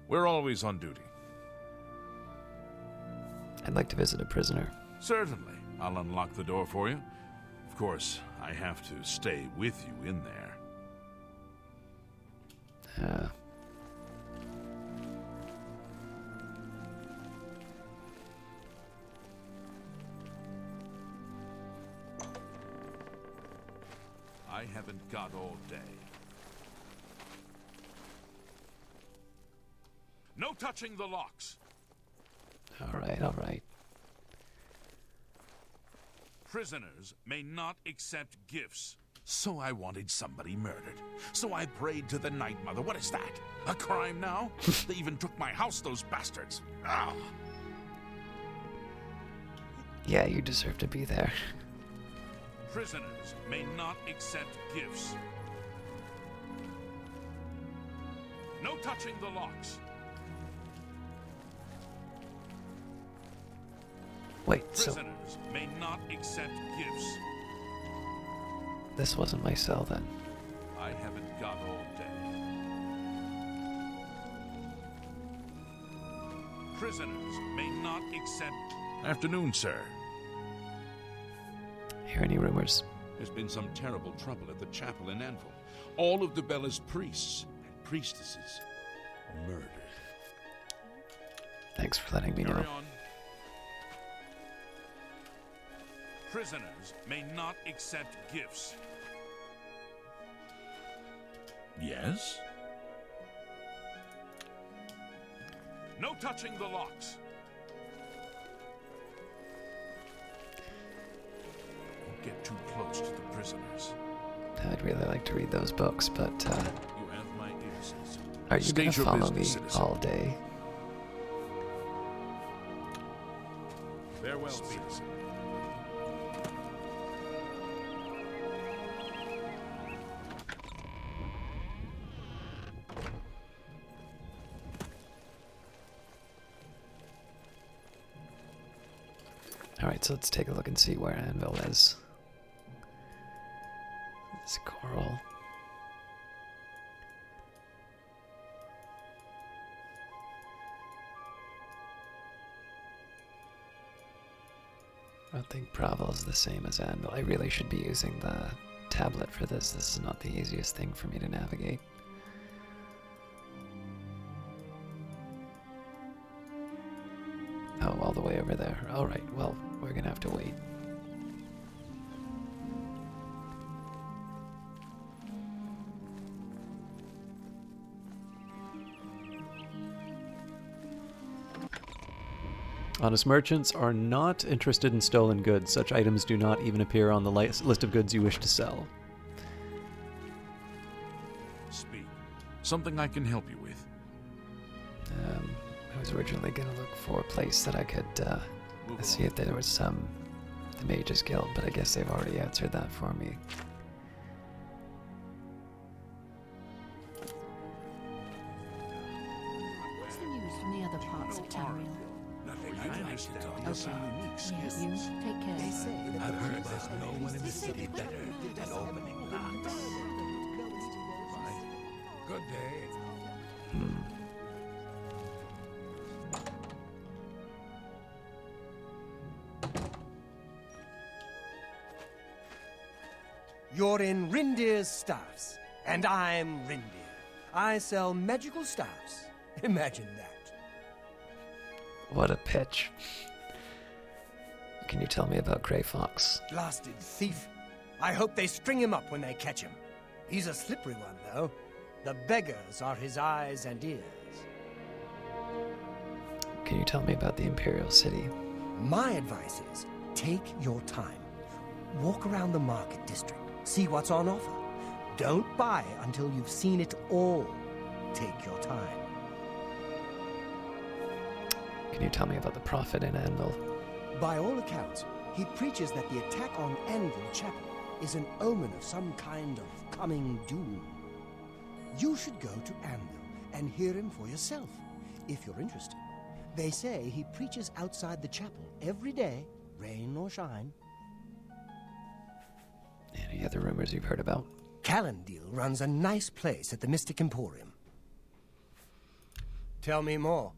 We're always on duty. I'd like to visit a prisoner. Certainly. I'll unlock the door for you. Of course, I have to stay with you in there. I haven't got all day. No touching the locks. Alright, alright. Prisoners may not accept gifts. So I wanted somebody murdered. So I prayed to the Night Mother. What is that? A crime now? They even took my house, those bastards. Ah. Yeah, you deserve to be there. Prisoners may not accept gifts. No touching the locks. Wait, so Prisoners may not accept gifts. this wasn't my cell then. I haven't got all day. Prisoners may not accept... Afternoon, sir. Hear any rumors? There's been some terrible trouble at the chapel in Anvil. All of Debella's priests and priestesses murdered. Thanks for letting me know. Carry on. Prisoners may not accept gifts. Yes? No touching the locks. Don't get too close to the prisoners. I'd really like to read those books, but You have my ear, citizen. are you State gonna your follow me business, citizen. all day? Farewell, citizen. Alright, so let's take a look and see where Anvil is. This coral. I don't think Bravo is the same as Anvil. I really should be using the tablet for this. This is not the easiest thing for me to navigate. Oh, all the way over there. Alright, well, we're gonna have to wait. Honest merchants are not interested in stolen goods. Such items do not even appear on the list of goods you wish to sell. Speak. Something I can help you with. I was originally going to look for a place that I could see if there was the Mages Guild, but I guess they've already answered that for me. What's the news from the other parts of Tamriel? Nothing I understand. Okay. Yeah, you take care. They say that I've the heard people there's are no always one in the the city same. better at opening locks. Good day. You're in Rindir's Staffs, and I'm Rindir. I sell magical staffs. Imagine that. What a pitch. Can you tell me about Grey Fox? Blasted thief. I hope they string him up when they catch him. He's a slippery one, though. The beggars are his eyes and ears. Can you tell me about the Imperial City? My advice is, take your time. Walk around the market district. See what's on offer. Don't buy until you've seen it all. Take your time. Can you tell me about the Prophet in Anvil? By all accounts, he preaches that the attack on Anvil Chapel is an omen of some kind of coming doom. You should go to Anvil and hear him for yourself, if you're interested. They say he preaches outside the chapel every day, rain or shine. Any other rumors you've heard about? Calendil runs a nice place at the Mystic Emporium. Tell me more.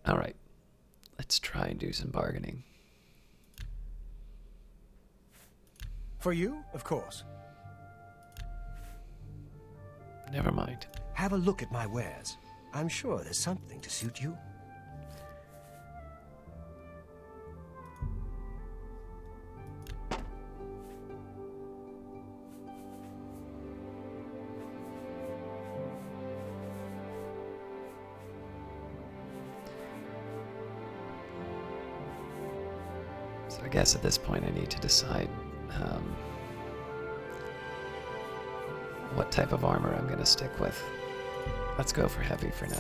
Alright, let's try and do some bargaining. For you, of course. Never mind. Have a look at my wares. I'm sure there's something to suit you. So I guess at this point I need to decide what type of armor I'm going to stick with. Let's go for heavy for now.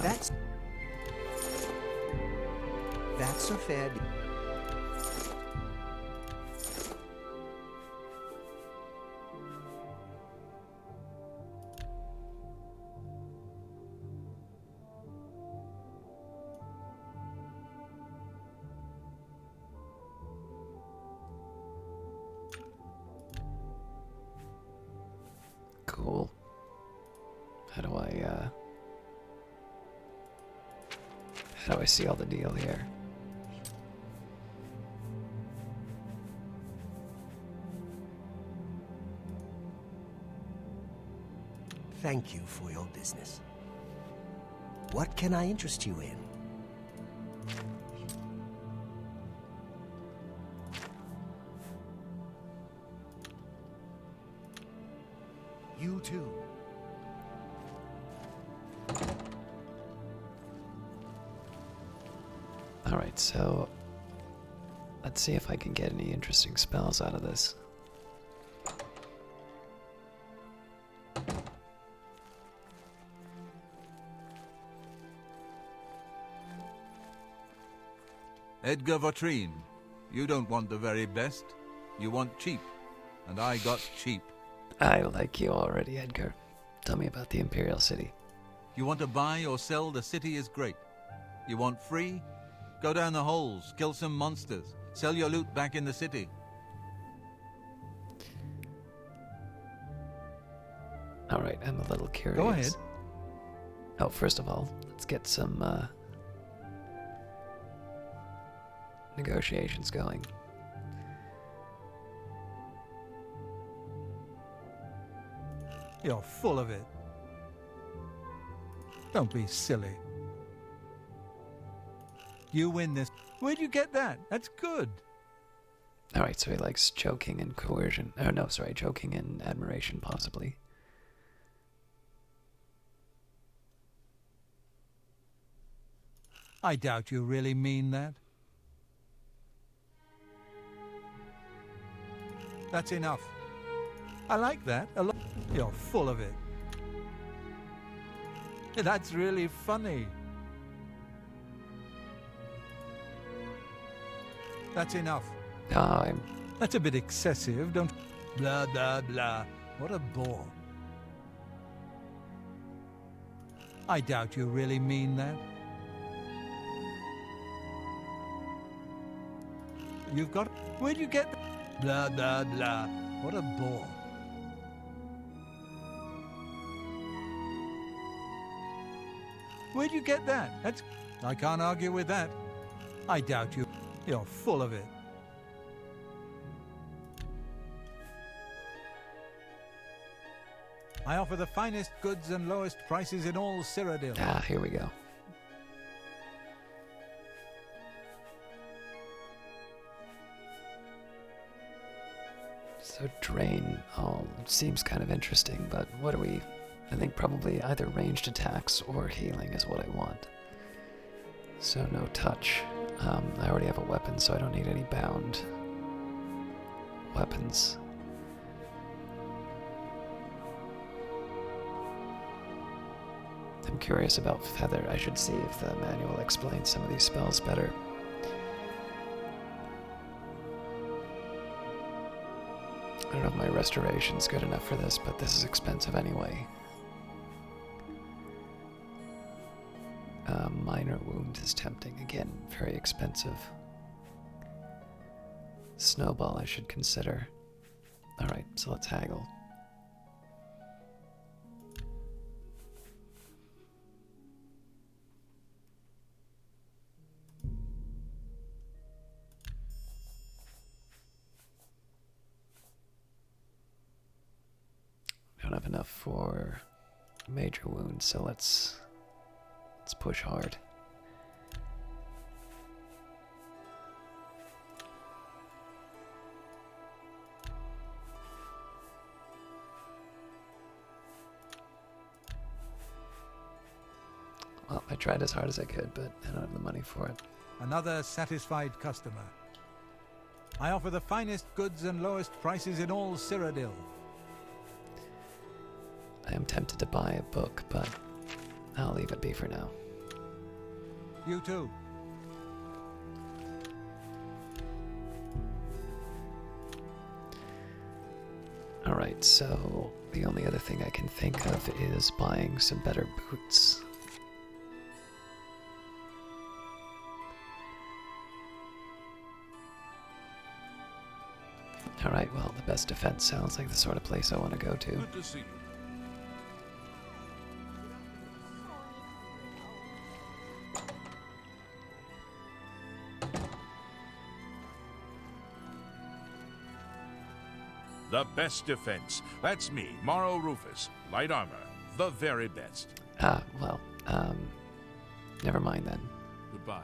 That's a fair deal. Cool. How do I seal the deal here? Thank you for your business. What can I interest you in? You too. Alright, so let's see if I can get any interesting spells out of this. Edgar Vautrin, you don't want the very best. You want cheap. And I got cheap. I like you already, Edgar. Tell me about the Imperial City. You want to buy or sell, the city is great. You want free? Go down the holes, kill some monsters, sell your loot back in the city. Alright, I'm a little curious. Go ahead. Oh, first of all, let's get some negotiations going. You're full of it. Don't be silly. You win this. Where'd you get that? That's good. Alright, so he likes joking and coercion. Oh, no, sorry, joking and admiration, possibly. I doubt you really mean that. That's enough. I like that a lot. You're full of it. That's really funny. That's enough. That's a bit excessive, don't... Blah, blah, blah. What a bore. I doubt you really mean that. You've got... Where'd you get... Blah, blah, blah. What a bore. Where'd you get that? That's... I can't argue with that. I doubt you. You're full of it. I offer the finest goods and lowest prices in all Cyrodiil. Ah, here we go. So drain, seems kind of interesting, but what do we... I think probably either ranged attacks or healing is what I want. So no touch. I already have a weapon, so I don't need any bound weapons. I'm curious about Feather. I should see if the manual explains some of these spells better. I don't know if my restoration's good enough for this, but this is expensive anyway. Minor wound is tempting. Again, very expensive. Snowball I should consider. Alright, so let's haggle. I don't have enough for major wounds, so let's push hard. Well, I tried as hard as I could, but I don't have the money for it. Another satisfied customer. I offer the finest goods and lowest prices in all Cyrodiil. I am tempted to buy a book, but I'll leave it be for now. You too. Alright, so the only other thing I can think of is buying some better boots. Alright, well, the best defense sounds like the sort of place I want to go to. Good to see you. The best defense. That's me, Morrow Rufus. Light armor. The very best. Ah, well, never mind then. Goodbye.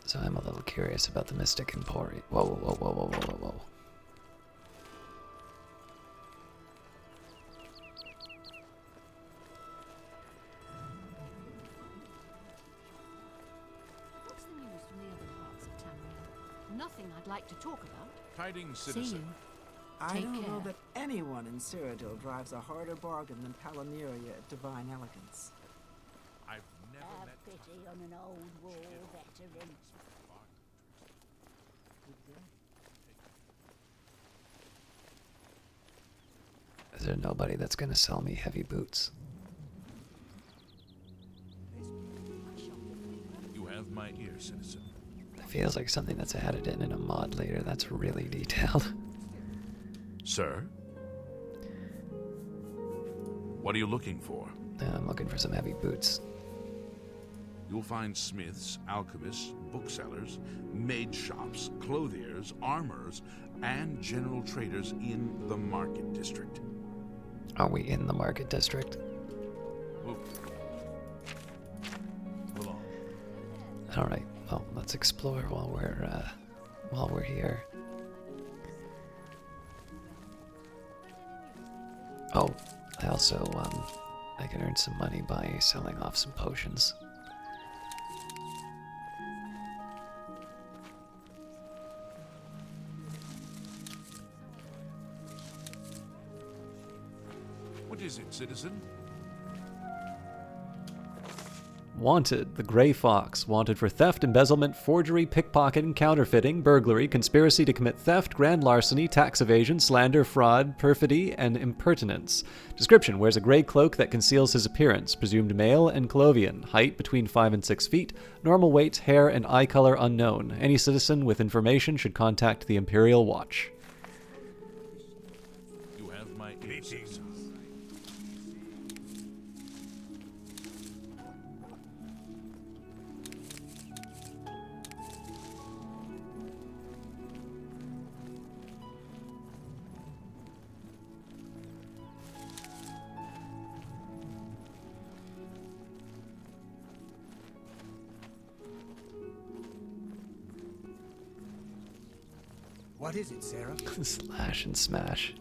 So I'm a little curious about the Mystic Emporium. Whoa, whoa, whoa, whoa, whoa, whoa, whoa, whoa. What's the news from the other parts of Tamriel? Nothing I'd like to talk about. Tidings, See citizen. you. I Take don't know care. that anyone in Cyrodiil drives a harder bargain than Palamuria at Divine Elegance. I've never met Pity on an old war veteran. Is there nobody that's gonna sell me heavy boots? You have my ear, citizen. It feels like something that's added in a mod later that's really detailed. Sir? What are you looking for? I'm looking for some heavy boots. You'll find smiths, alchemists, booksellers, maid shops, clothiers, armorers, and general traders in the market district. Are we in the market district? Hold on. All right. Well, let's explore while we're here. Oh, I also I can earn some money by selling off some potions. What is it, citizen? Wanted, the Grey Fox. Wanted for theft, embezzlement, forgery, pickpocketing, counterfeiting, burglary, conspiracy to commit theft, grand larceny, tax evasion, slander, fraud, perfidy, and impertinence. Description: wears a gray cloak that conceals his appearance. Presumed male and Clovian. Height between 5 and 6 feet. Normal weight, hair, and eye color unknown. Any citizen with information should contact the Imperial Watch. You have my ear, citizen. What is it, Sarah? Slash and smash.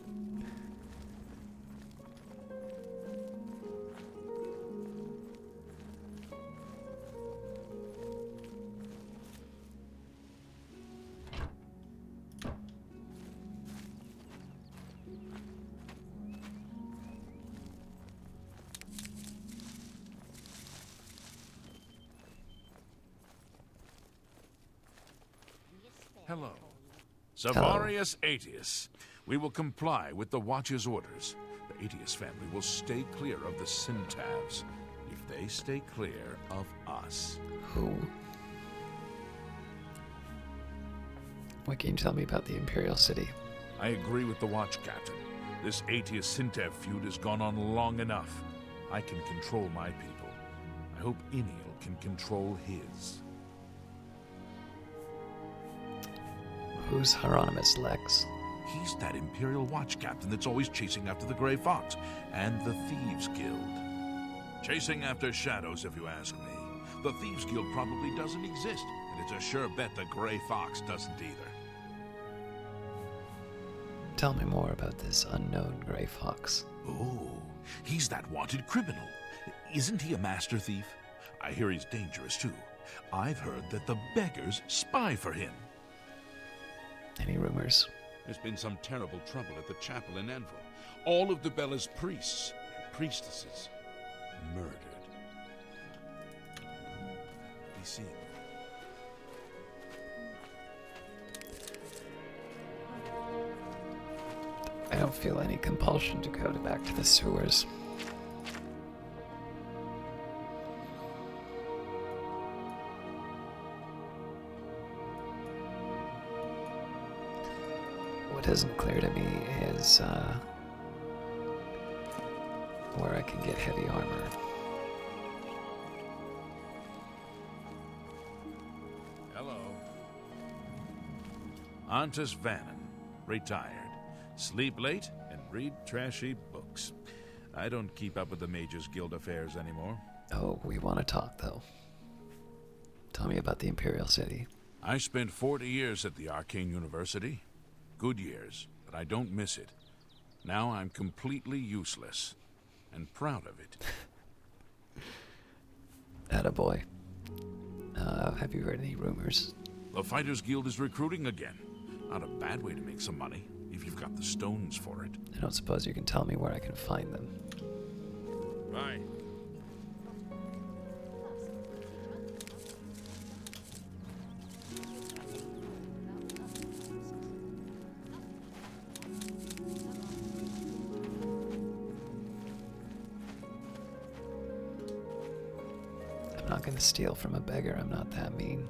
Hello. Savarius Aetius. We will comply with the Watch's orders. The Aetius family will stay clear of the Syntavs if they stay clear of us. Who? What can you tell me about the Imperial City? I agree with the Watch Captain. This Aetius Syntav feud has gone on long enough. I can control my people. I hope Iniel can control his. Who's Hieronymus Lex? He's that Imperial Watch Captain that's always chasing after the Grey Fox and the Thieves Guild. Chasing after shadows, if you ask me. The Thieves Guild probably doesn't exist, and it's a sure bet the Grey Fox doesn't either. Tell me more about this unknown Grey Fox. Oh, he's that wanted criminal. Isn't he a master thief? I hear he's dangerous, too. I've heard that the beggars spy for him. Any rumors? There's been some terrible trouble at the chapel in Anvil. All of Debella's priests and priestesses murdered. Be seeing you. I don't feel any compulsion to go back to the sewers. What isn't clear to me is where I can get heavy armor. Hello. Antus Vannon, retired. Sleep late and read trashy books. I don't keep up with the Mages Guild affairs anymore. Oh, we want to talk, though. Tell me about the Imperial City. I spent 40 years at the Arcane University. Good years, but I don't miss it. Now I'm completely useless, and proud of it. Attaboy. Have you heard any rumors? The Fighters Guild is recruiting again. Not a bad way to make some money. if you've got the stones for it. I don't suppose you can tell me where I can find them. Right. I'm not gonna steal from a beggar, I'm not that mean.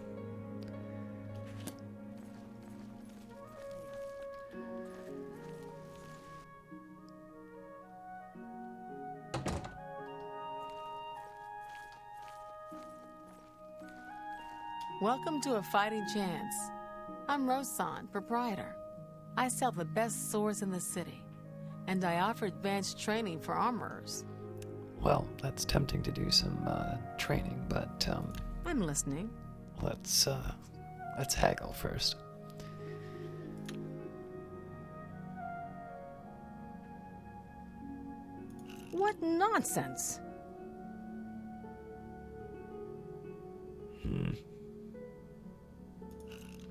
Welcome to A Fighting Chance. I'm Rosan, proprietor. I sell the best swords in the city, and I offer advanced training for armorers. Well, that's tempting to do some training, but I'm listening. let's haggle first. What nonsense!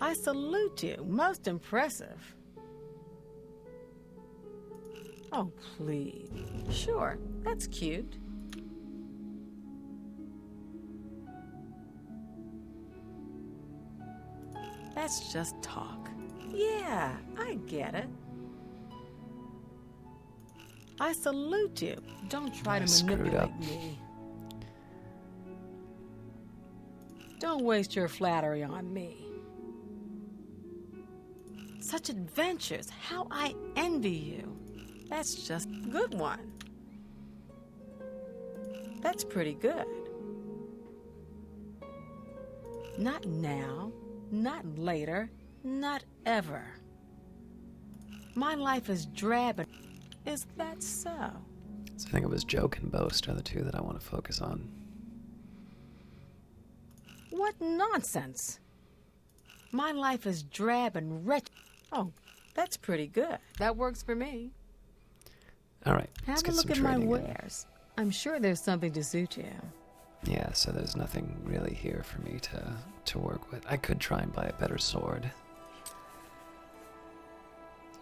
I salute you. Most impressive. Oh, please. Sure, that's cute. That's just talk. Yeah, I get it. I salute you. Don't try to manipulate me. Don't waste your flattery on me. Such adventures. How I envy you. That's just a good one. That's pretty good. Not now, not later, not ever. My life is drab and... Is that so? So I think it was joke and boast are the two that I want to focus on. What nonsense! My life is drab and wretched. Oh, that's pretty good. That works for me. All right, Have a look at my wares. I'm sure there's something to suit you. Yeah, so there's nothing really here for me to work with. I could try and buy a better sword.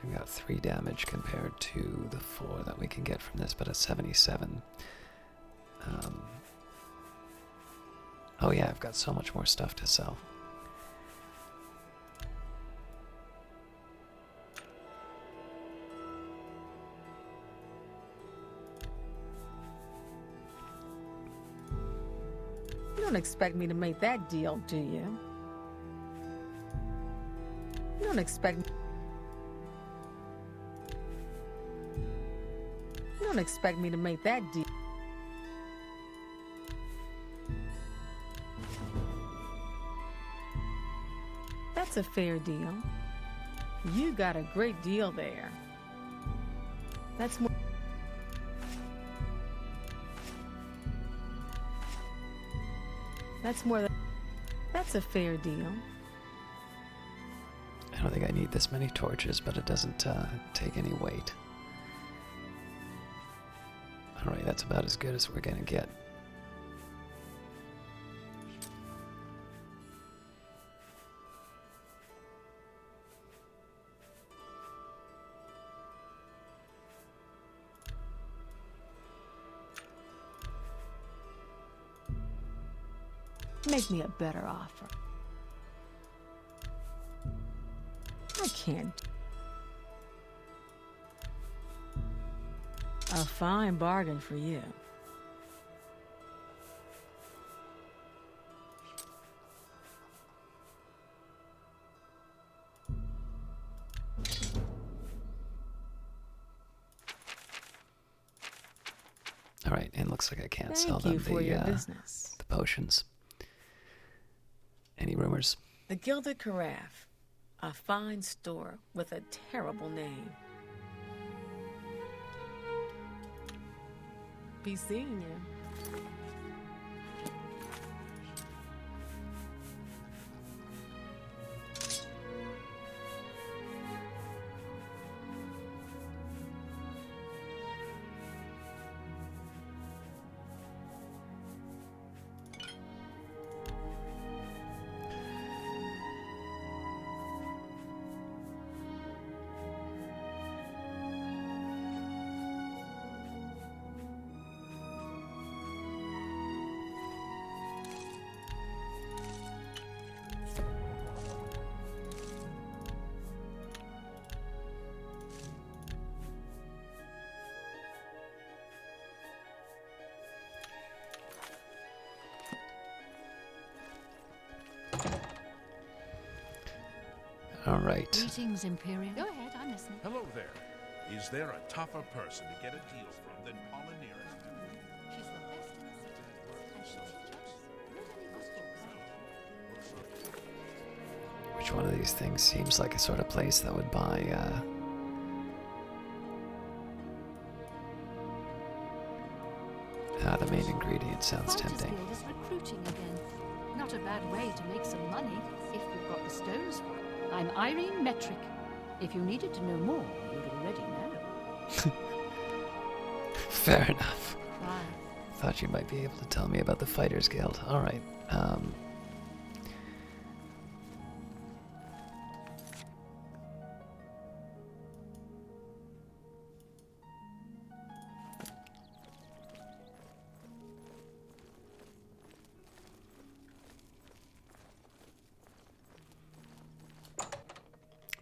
We've got 3 damage compared to the 4 that we can get from this, but a 77. Oh yeah, I've got so much more stuff to sell. You don't expect me to make that deal, do you? You don't expect... You don't expect me to make that deal. That's a fair deal. You got a great deal there. That's more... That's more than... That's a fair deal. I don't think I need this many torches, but it doesn't take any weight. Alright, that's about as good as we're gonna get. Make me a better offer. I can't. A fine bargain for you. All right, and looks like I can't Thank sell them you for your business. The potions. Any rumors? The Gilded Carafe, a fine store with a terrible name. Be seeing you. All right. Greetings, Imperial. Go ahead, I'm listening. Hello there. Is there a tougher person to get a deal from than Polynera? She's the best in the city, and she'll teach us many things. Which one of these things seems like a sort of place that would buy, the main ingredient sounds tempting. Guild is recruiting again. Not a bad way to make some money, if you've got the stones. I'm Irene Metric. If you needed to know more, you'd already know. Fair enough. Why? Thought you might be able to tell me about the Fighters Guild. All right.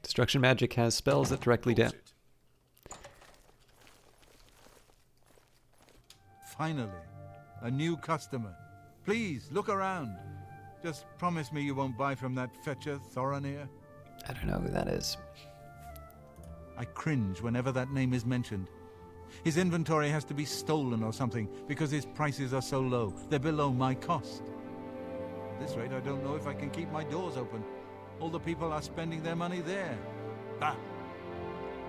Destruction magic has spells that directly damage. Finally, a new customer. Please, look around. Just promise me you won't buy from that fetcher, Thoronir. I don't know who that is. I cringe whenever that name is mentioned. His inventory has to be stolen or something because his prices are so low. They're below my cost. At this rate, I don't know if I can keep my doors open. All the people are spending their money there. Ah!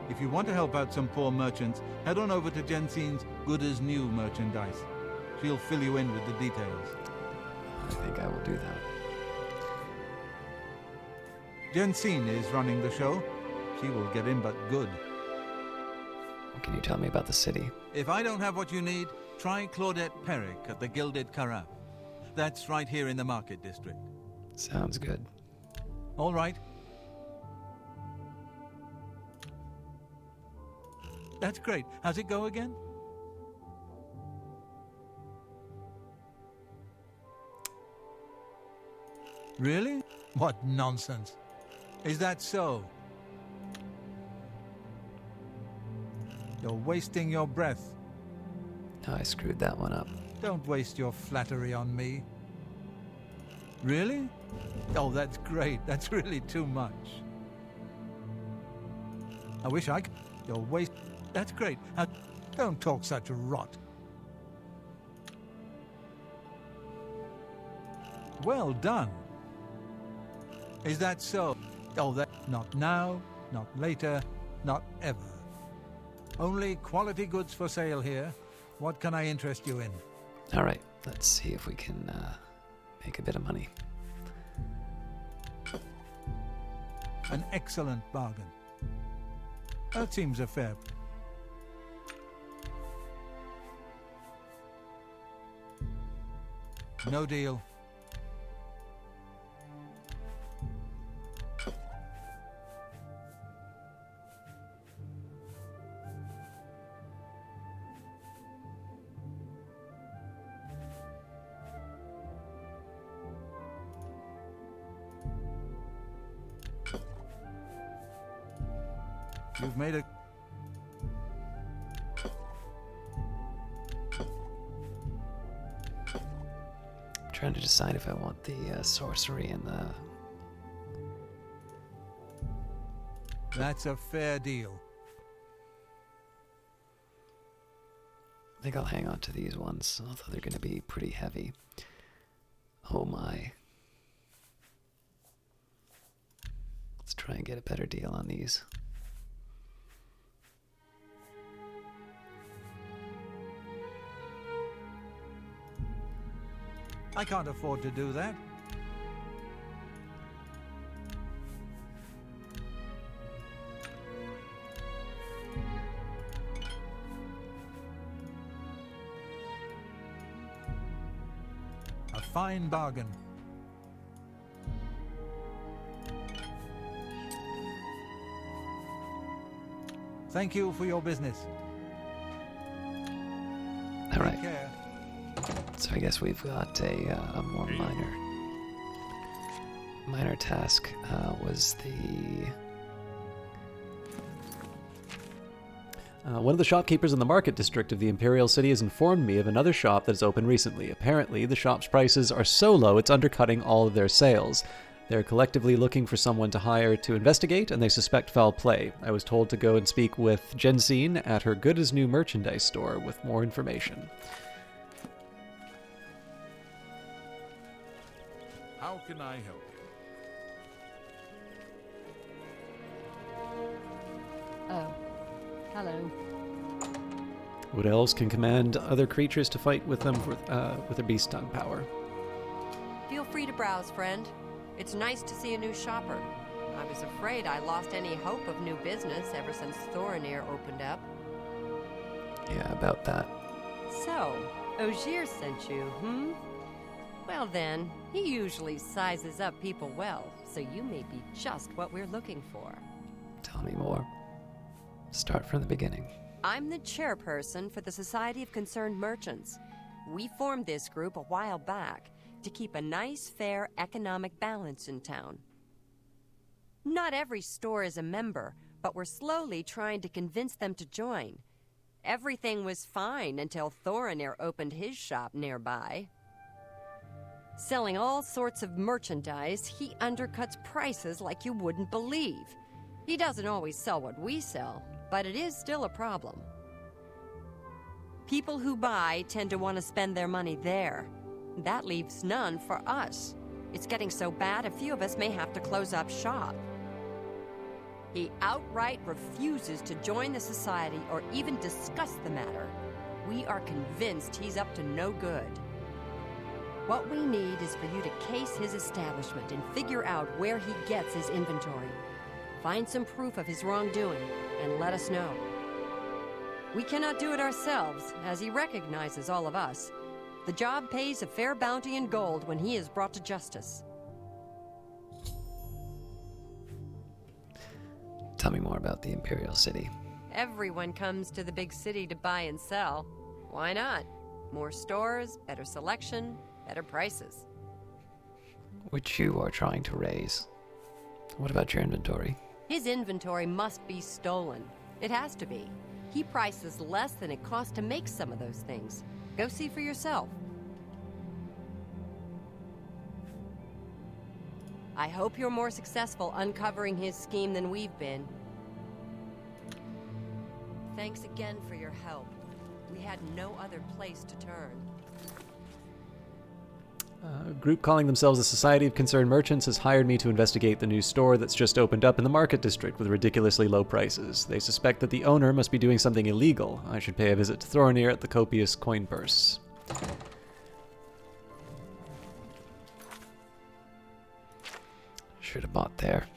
If you want to help out some poor merchants, head on over to Jensine's Good as New merchandise. She'll fill you in with the details. I think I will do that. Jensine is running the show. She will get in but good. Can you tell me about the city? If I don't have what you need, try Claudette Perrick at the Gilded Carafe. That's right here in the Market District. Sounds good. All right. That's great. How's it go again? Really? What nonsense. Is that so? You're wasting your breath. I screwed that one up. Don't waste your flattery on me. Really? Oh, that's great. That's really too much. I wish I could. You're waste. That's great. Don't talk such rot. Well done. Is that so? Oh, that not now, not later, not ever. Only quality goods for sale here. What can I interest you in? All right, let's see if we can make a bit of money. An excellent bargain. That seems a fair. No deal. You've made a... I'm trying to decide if I want the sorcery and the... That's a fair deal. I think I'll hang on to these ones, although they're going to be pretty heavy. Oh my. Let's try and get a better deal on these. I can't afford to do that. A fine bargain. Thank you for your business. All right. Take care. So I guess we've got a more minor task. Was the one of the shopkeepers in the market district of the Imperial City has informed me of another shop that has opened recently. Apparently, the shop's prices are so low it's undercutting all of their sales. They're collectively looking for someone to hire to investigate, and they suspect foul play. I was told to go and speak with Jensine at her good-as-new merchandise store with more information. How can I help you? Oh, hello. Wood elves can command other creatures to fight with them with their beast tongue power. Feel free to browse, friend. It's nice to see a new shopper. I was afraid I lost any hope of new business ever since Thorinir opened up. Yeah, about that. So, Ogier sent you, hmm? Well then, he usually sizes up people well, so you may be just what we're looking for. Tell me more. Start from the beginning. I'm the chairperson for the Society of Concerned Merchants. We formed this group a while back to keep a nice, fair economic balance in town. Not every store is a member, but we're slowly trying to convince them to join. Everything was fine until Thorinir opened his shop nearby. Selling all sorts of merchandise, he undercuts prices like you wouldn't believe. He doesn't always sell what we sell, but it is still a problem. People who buy tend to want to spend their money there. That leaves none for us. It's getting so bad a few of us may have to close up shop. He outright refuses to join the society or even discuss the matter. We are convinced he's up to no good. What we need is for you to case his establishment and figure out where he gets his inventory. Find some proof of his wrongdoing and let us know. We cannot do it ourselves, as he recognizes all of us. The job pays a fair bounty in gold when he is brought to justice. Tell me more about the Imperial City. Everyone comes to the big city to buy and sell. Why not? More stores, better selection, better prices. Which you are trying to raise. What about your inventory? His inventory must be stolen. It has to be. He prices less than it costs to make some of those things. Go see for yourself. I hope you're more successful uncovering his scheme than we've been. Thanks again for your help. We had no other place to turn. A group calling themselves the Society of Concerned Merchants has hired me to investigate the new store that's just opened up in the market district with ridiculously low prices. They suspect that the owner must be doing something illegal. I should pay a visit to Thorinir at the copious coin purse. Should have bought there.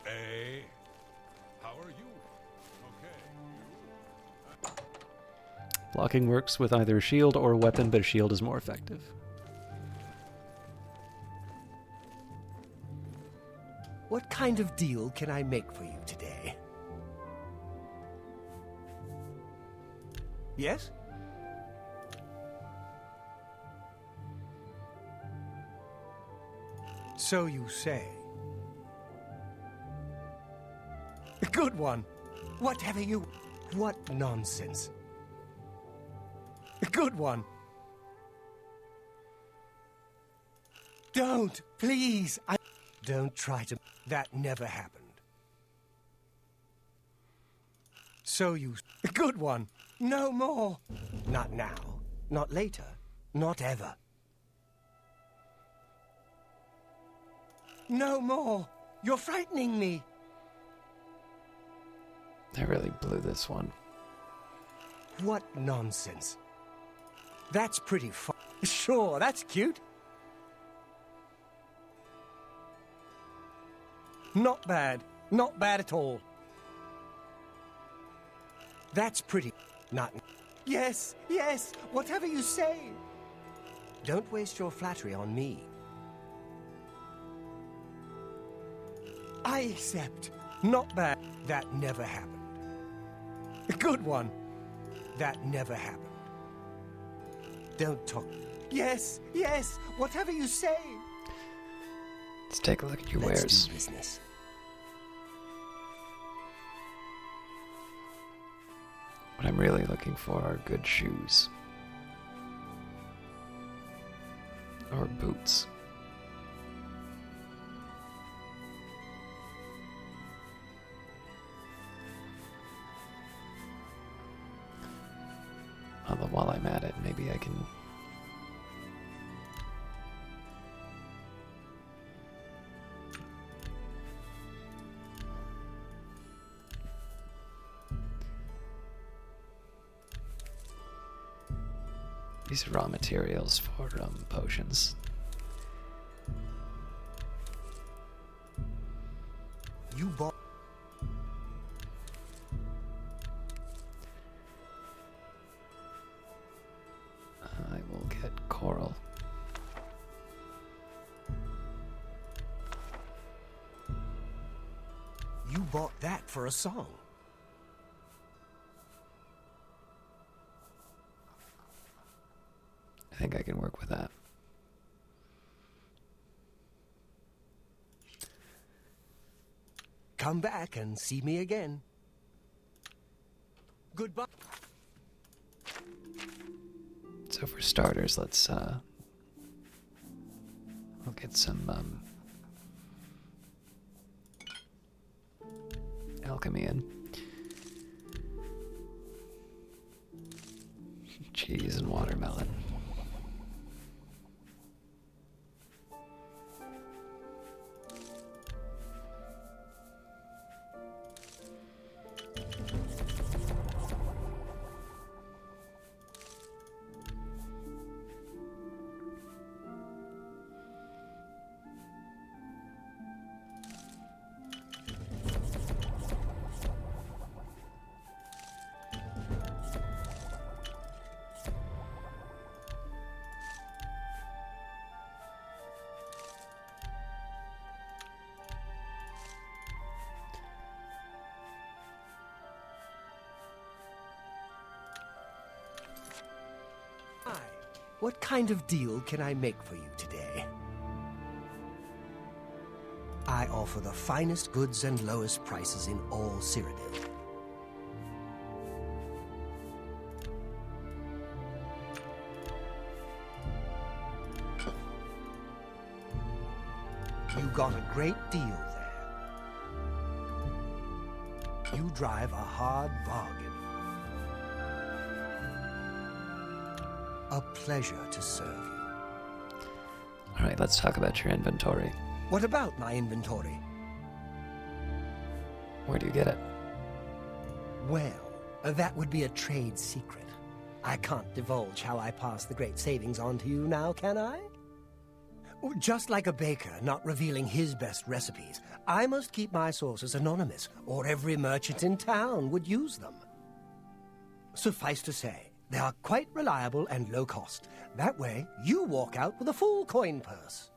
Hey, how are you? Okay. Blocking works with either a shield or a weapon, but a shield is more effective. What kind of deal can I make for you today? Yes? So you say. A good one. Whatever you... What nonsense. A good one. Don't, please. Don't try to... That never happened. So you... A good one. No more. Not now. Not later. Not ever. No more. You're frightening me. I really blew this one. What nonsense. That's pretty fun. Sure, that's cute. Not bad. Not bad at all. That's pretty... Not... Yes, yes, whatever you say. Don't waste your flattery on me. I accept. Not bad. That never happened. A good one. That never happened. Don't talk. Yes, yes, whatever you say. Let's take a look at your Let's wares. do business. What I'm really looking for are good shoes. Or boots. Although while I'm at it, maybe I can... These are raw materials for potions. You bought... I will get coral. You bought that for a song. I think I can work with that. Come back and see me again. Goodbye. So for starters, let's we'll get some alchemy in. Cheese and watermelon. What kind of deal can I make for you today? I offer the finest goods and lowest prices in all Cyrodiil. You got a great deal there. You drive a hard bargain. A pleasure to serve you. All right, let's talk about your inventory. What about my inventory? Where do you get it? Well, that would be a trade secret. I can't divulge how I pass the great savings on to you now, can I? Just like a baker not revealing his best recipes, I must keep my sources anonymous, or every merchant in town would use them. Suffice to say, they are quite reliable and low cost. That way, you walk out with a full coin purse.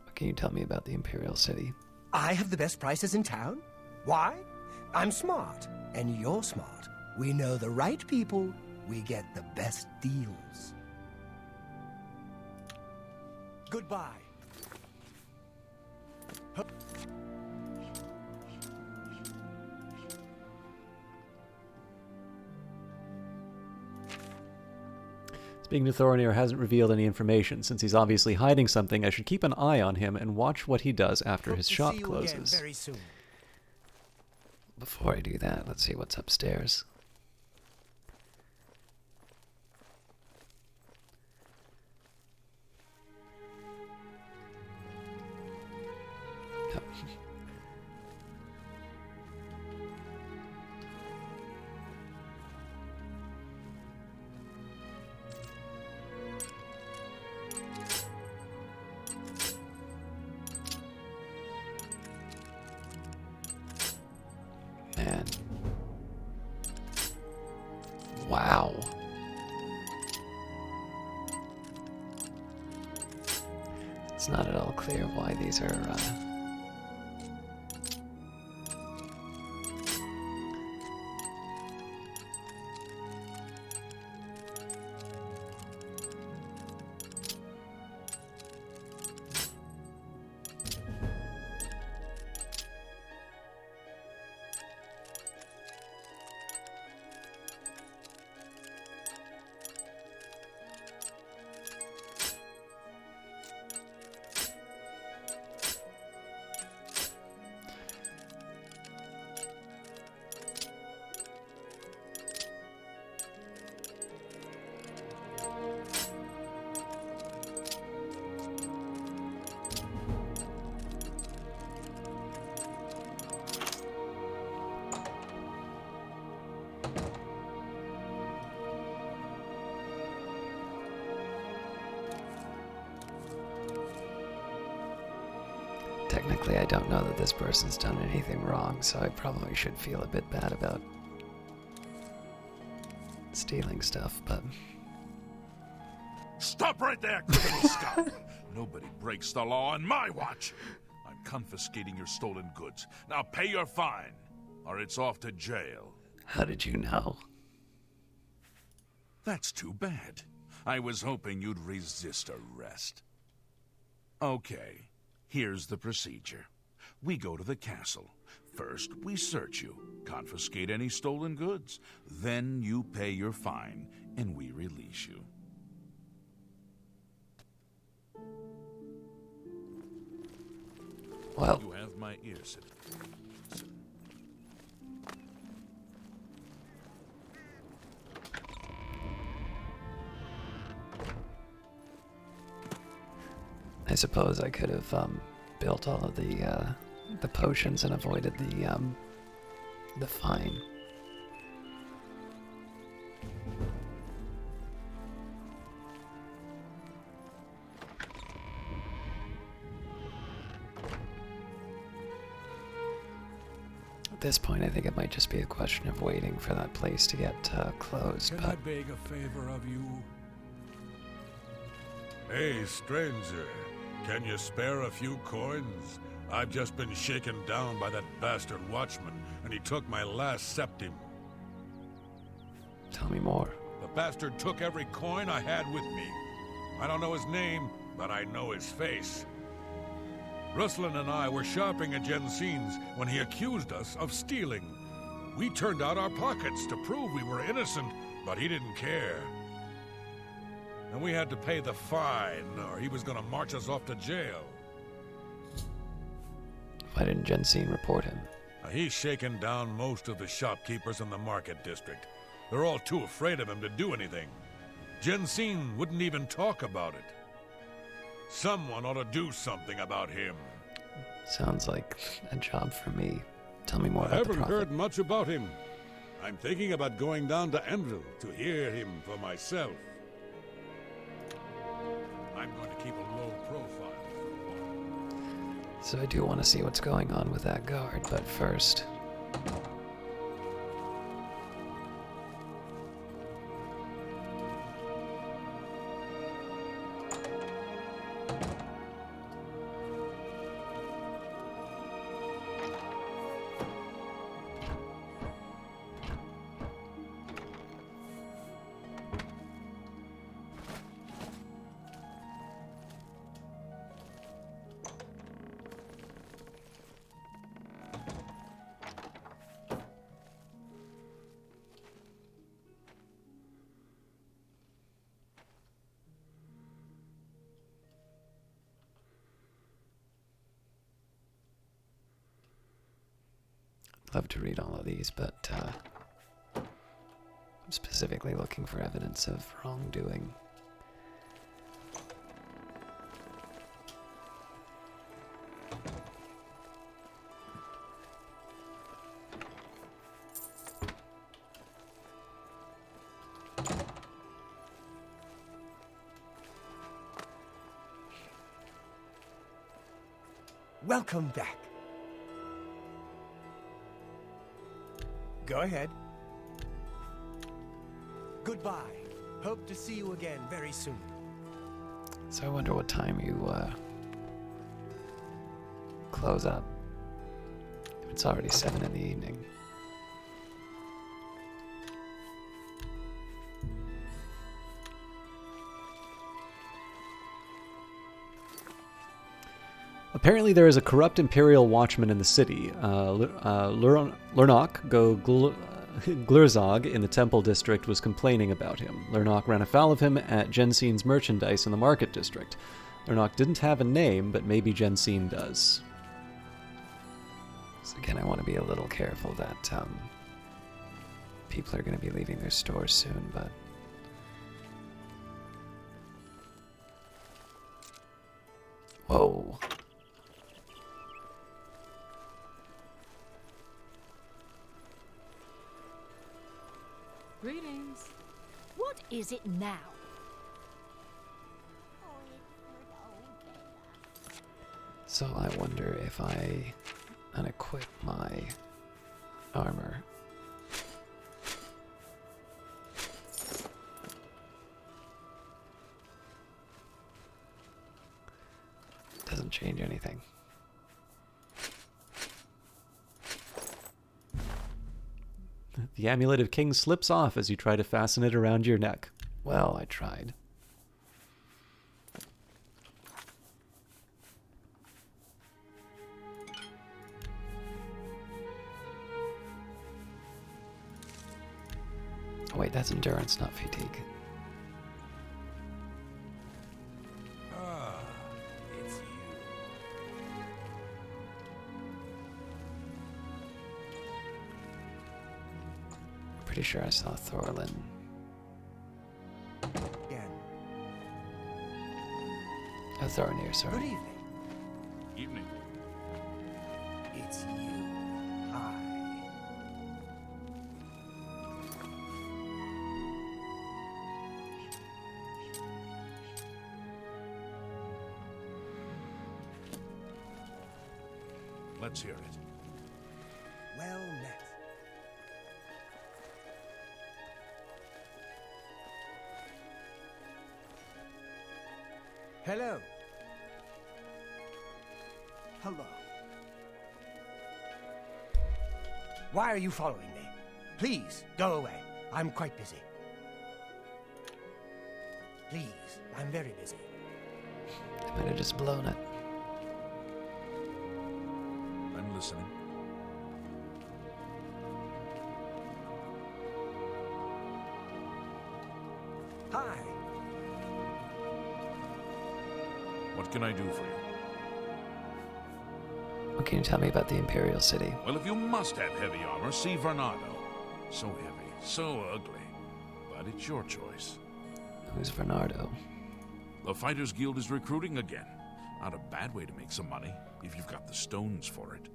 What can you tell me about the Imperial City? I have the best prices in town. Why? I'm smart, and you're smart. We know the right people, we get the best deals. Goodbye. Speaking to Thorinir hasn't revealed any information. Since he's obviously hiding something, I should keep an eye on him and watch what he does after his shop closes. Very soon. Before I do that, let's see what's upstairs. Oh. Man. Wow. It's not at all clear why these are, Technically, I don't know that this person's done anything wrong, so I probably should feel a bit bad about stealing stuff, but... Stop right there, criminal scum! Nobody breaks the law on my watch! I'm confiscating your stolen goods. Now pay your fine, or it's off to jail. How did you know? That's too bad. I was hoping you'd resist arrest. Okay, here's the procedure. We go to the castle. First, we search you, confiscate any stolen goods. Then you pay your fine, and we release you. Well, you have my ear, citizen. I suppose I could have built all of the potions and avoided the fine. At this point, I think it might just be a question of waiting for that place to get closed. Can but... I beg a favor of you? Hey, stranger. Can you spare a few coins? I've just been shaken down by that bastard watchman, and he took my last septim. Tell me more. The bastard took every coin I had with me. I don't know his name, but I know his face. Ruslan and I were shopping at Jensen's when he accused us of stealing. We turned out our pockets to prove we were innocent, but he didn't care. And we had to pay the fine, or he was gonna march us off to jail. Why didn't Jensen report him? He's shaken down most of the shopkeepers in the market district. They're all too afraid of him to do anything. Jensen wouldn't even talk about it. Someone ought to do something about him. Sounds like a job for me. Tell me more I about the haven't prophet. heard much about him. I'm thinking about going down to Enville to hear him for myself. I'm going to keep a low profile for a while. So I do want to see what's going on with that guard, but first... love to read all of these, but I'm specifically looking for evidence of wrongdoing. Welcome back. Go ahead. Goodbye. Hope to see you again very soon. So I wonder what time you close up. If it's already 7 in the evening. Apparently there is a corrupt Imperial watchman in the city. Lernok Glurzog in the Temple District was complaining about him. Lernok ran afoul of him at Jensen's merchandise in the Market District. Lernok didn't have a name, but maybe Jensen does. So again, I want to be a little careful that people are going to be leaving their stores soon, but... Whoa. Greetings. What is it now? So I wonder if I unequip my armor. Doesn't change anything. The Amulet of King slips off as you try to fasten it around your neck. Well, I tried. Oh, wait, that's endurance, not fatigue. Ah, it's you. Pretty sure I saw Thorlin. Again. Oh, Thorinir, sorry. Good evening. Evening. It's you. Hi. Let's hear it. Well met. Hello. Hello. Why are you following me? Please, go away. I'm quite busy. Please, I'm very busy. I might have just blown it. I'm listening. Hi. What can I do for you? What can you tell me about the Imperial City? Well, if you must have heavy armor, see Vernado. So heavy, so ugly. But it's your choice. Who's Vernado? The Fighters Guild is recruiting again. Not a bad way to make some money, if you've got the stones for it.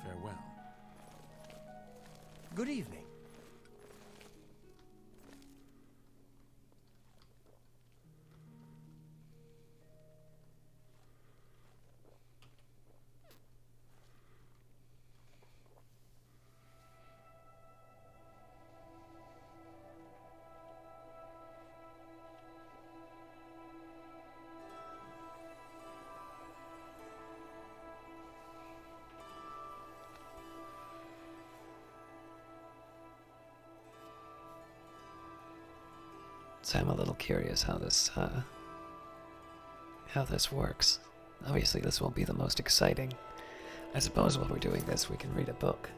Farewell. Good evening. So I'm a little curious how this works. Obviously, this won't be the most exciting. I suppose while we're doing this, we can read a book.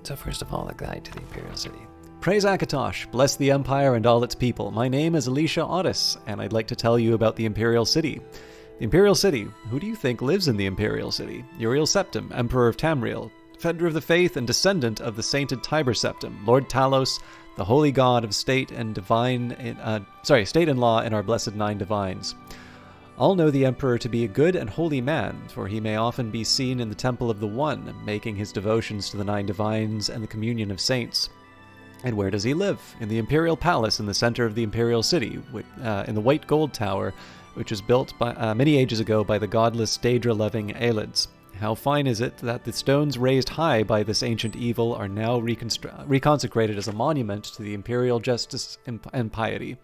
So first of all, a guide to the Imperial City. Praise Akatosh, bless the Empire and all its people. My name is Alicia Otis, and I'd like to tell you about the Imperial City. The Imperial City. Who do you think lives in the Imperial City? Uriel Septim, Emperor of Tamriel, defender of the faith and descendant of the sainted Tiber Septim, Lord Talos, the holy god of state and state and law in our blessed nine divines. All know the Emperor to be a good and holy man, for he may often be seen in the Temple of the One, making his devotions to the nine divines and the communion of saints. And where does he live? In the Imperial Palace in the center of the Imperial City, in the White Gold Tower, which was built many ages ago by the godless Daedra-loving Aelids. How fine is it that the stones raised high by this ancient evil are now reconsecrated as a monument to the imperial justice and piety.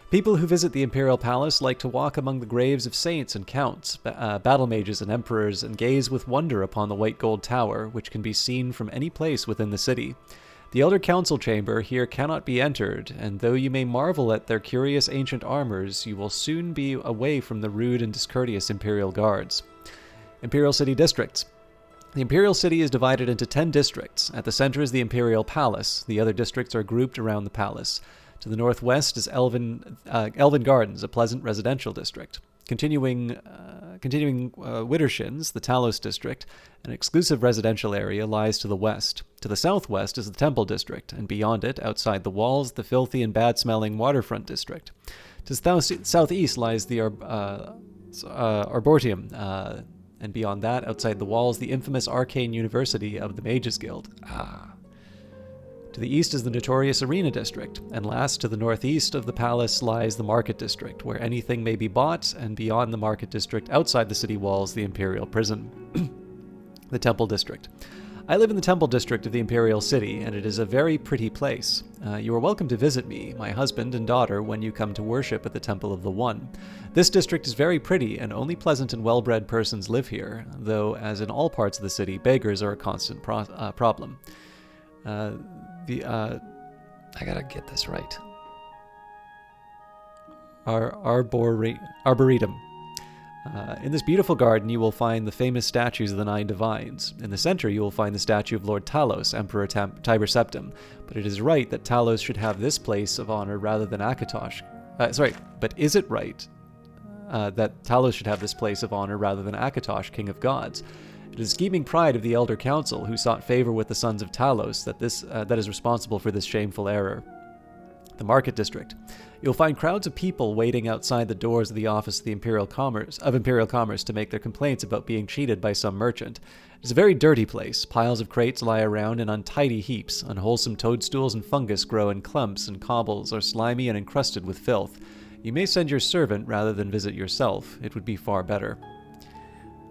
People who visit the Imperial Palace like to walk among the graves of saints and counts, battle mages and emperors, and gaze with wonder upon the White Gold Tower, which can be seen from any place within the city. The Elder Council Chamber here cannot be entered, and though you may marvel at their curious ancient armors, you will soon be away from the rude and discourteous Imperial Guards. Imperial City Districts. The Imperial City is divided into 10 districts. At the center is the Imperial Palace. The other districts are grouped around the palace. To the northwest is Elven Gardens, a pleasant residential district. Continuing Widdershins, the Talos district, an exclusive residential area, lies to the west. To the southwest is the Temple district, and beyond it, outside the walls, the filthy and bad-smelling Waterfront district. To the southeast lies the Arboretum, and beyond that, outside the walls, the infamous arcane university of the Mages Guild. To the east is the notorious Arena District, and last, to the northeast of the palace, lies the Market District, where anything may be bought, and beyond the Market District, outside the city walls, the Imperial Prison. The Temple District. I live in the Temple District of the Imperial City, and it is a very pretty place. You are welcome to visit me, my husband and daughter, when you come to worship at the Temple of the One. This district is very pretty, and only pleasant and well-bred persons live here, though, as in all parts of the city, beggars are a constant problem. I gotta get this right. Arboretum. In this beautiful garden, you will find the famous statues of the 9 divines. In the center, you will find the statue of Lord Talos, Emperor Tiber Septim. But it is right that Talos should have this place of honor rather than Akatosh. But is it right that Talos should have this place of honor rather than Akatosh, King of Gods? It is scheming pride of the Elder Council, who sought favor with the sons of Talos, that is responsible for this shameful error. The Market District. You'll find crowds of people waiting outside the doors of the office of the Imperial Commerce to make their complaints about being cheated by some merchant. It is a very dirty place. Piles of crates lie around in untidy heaps. Unwholesome toadstools and fungus grow in clumps, and cobbles are slimy and encrusted with filth. You may send your servant rather than visit yourself. It would be far better.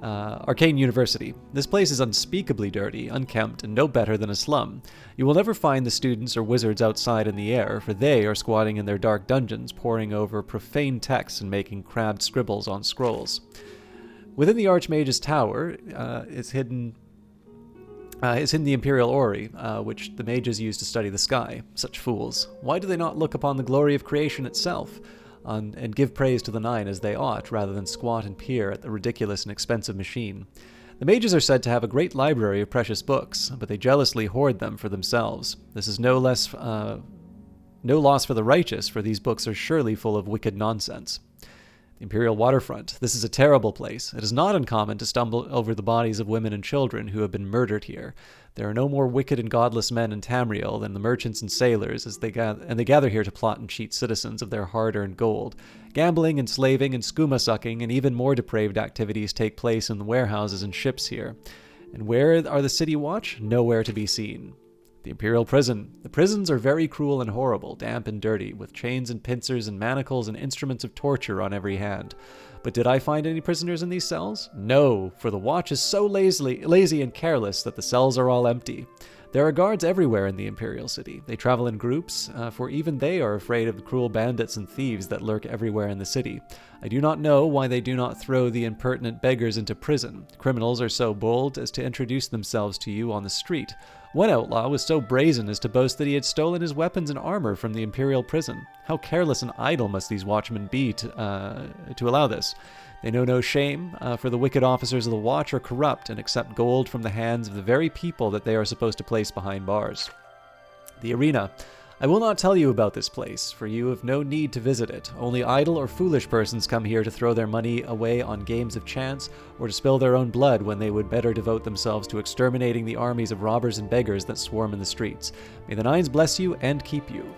Arcane University. This place is unspeakably dirty, unkempt, and no better than a slum. You will never find the students or wizards outside in the air, for they are squatting in their dark dungeons, poring over profane texts and making crabbed scribbles on scrolls. Within the Archmage's tower is hidden the Imperial Orrery, which the mages use to study the sky. Such fools. Why do they not look upon the glory of creation itself? And give praise to the 9 as they ought, rather than squat and peer at the ridiculous and expensive machine. The mages are said to have a great library of precious books, but they jealously hoard them for themselves. This is no loss for the righteous, for these books are surely full of wicked nonsense. The Imperial Waterfront. This is a terrible place. It is not uncommon to stumble over the bodies of women and children who have been murdered here. There are no more wicked and godless men in Tamriel than the merchants and sailors, they gather here to plot and cheat citizens of their hard-earned gold. Gambling, enslaving, and skooma-sucking, and even more depraved activities take place in the warehouses and ships here. And where are the City Watch? Nowhere to be seen. The Imperial Prison. The prisons are very cruel and horrible, damp and dirty, with chains and pincers and manacles and instruments of torture on every hand. But did I find any prisoners in these cells? No, for the Watch is so lazy and careless that the cells are all empty. There are guards everywhere in the Imperial City. They travel in groups, for even they are afraid of the cruel bandits and thieves that lurk everywhere in the city. I do not know why they do not throw the impertinent beggars into prison. Criminals are so bold as to introduce themselves to you on the street. One outlaw was so brazen as to boast that he had stolen his weapons and armor from the Imperial Prison. How careless and idle must these watchmen be to allow this? They know no shame, for the wicked officers of the Watch are corrupt and accept gold from the hands of the very people that they are supposed to place behind bars. The Arena. I will not tell you about this place, for you have no need to visit it. Only idle or foolish persons come here to throw their money away on games of chance, or to spill their own blood when they would better devote themselves to exterminating the armies of robbers and beggars that swarm in the streets. May the 9s bless you and keep you.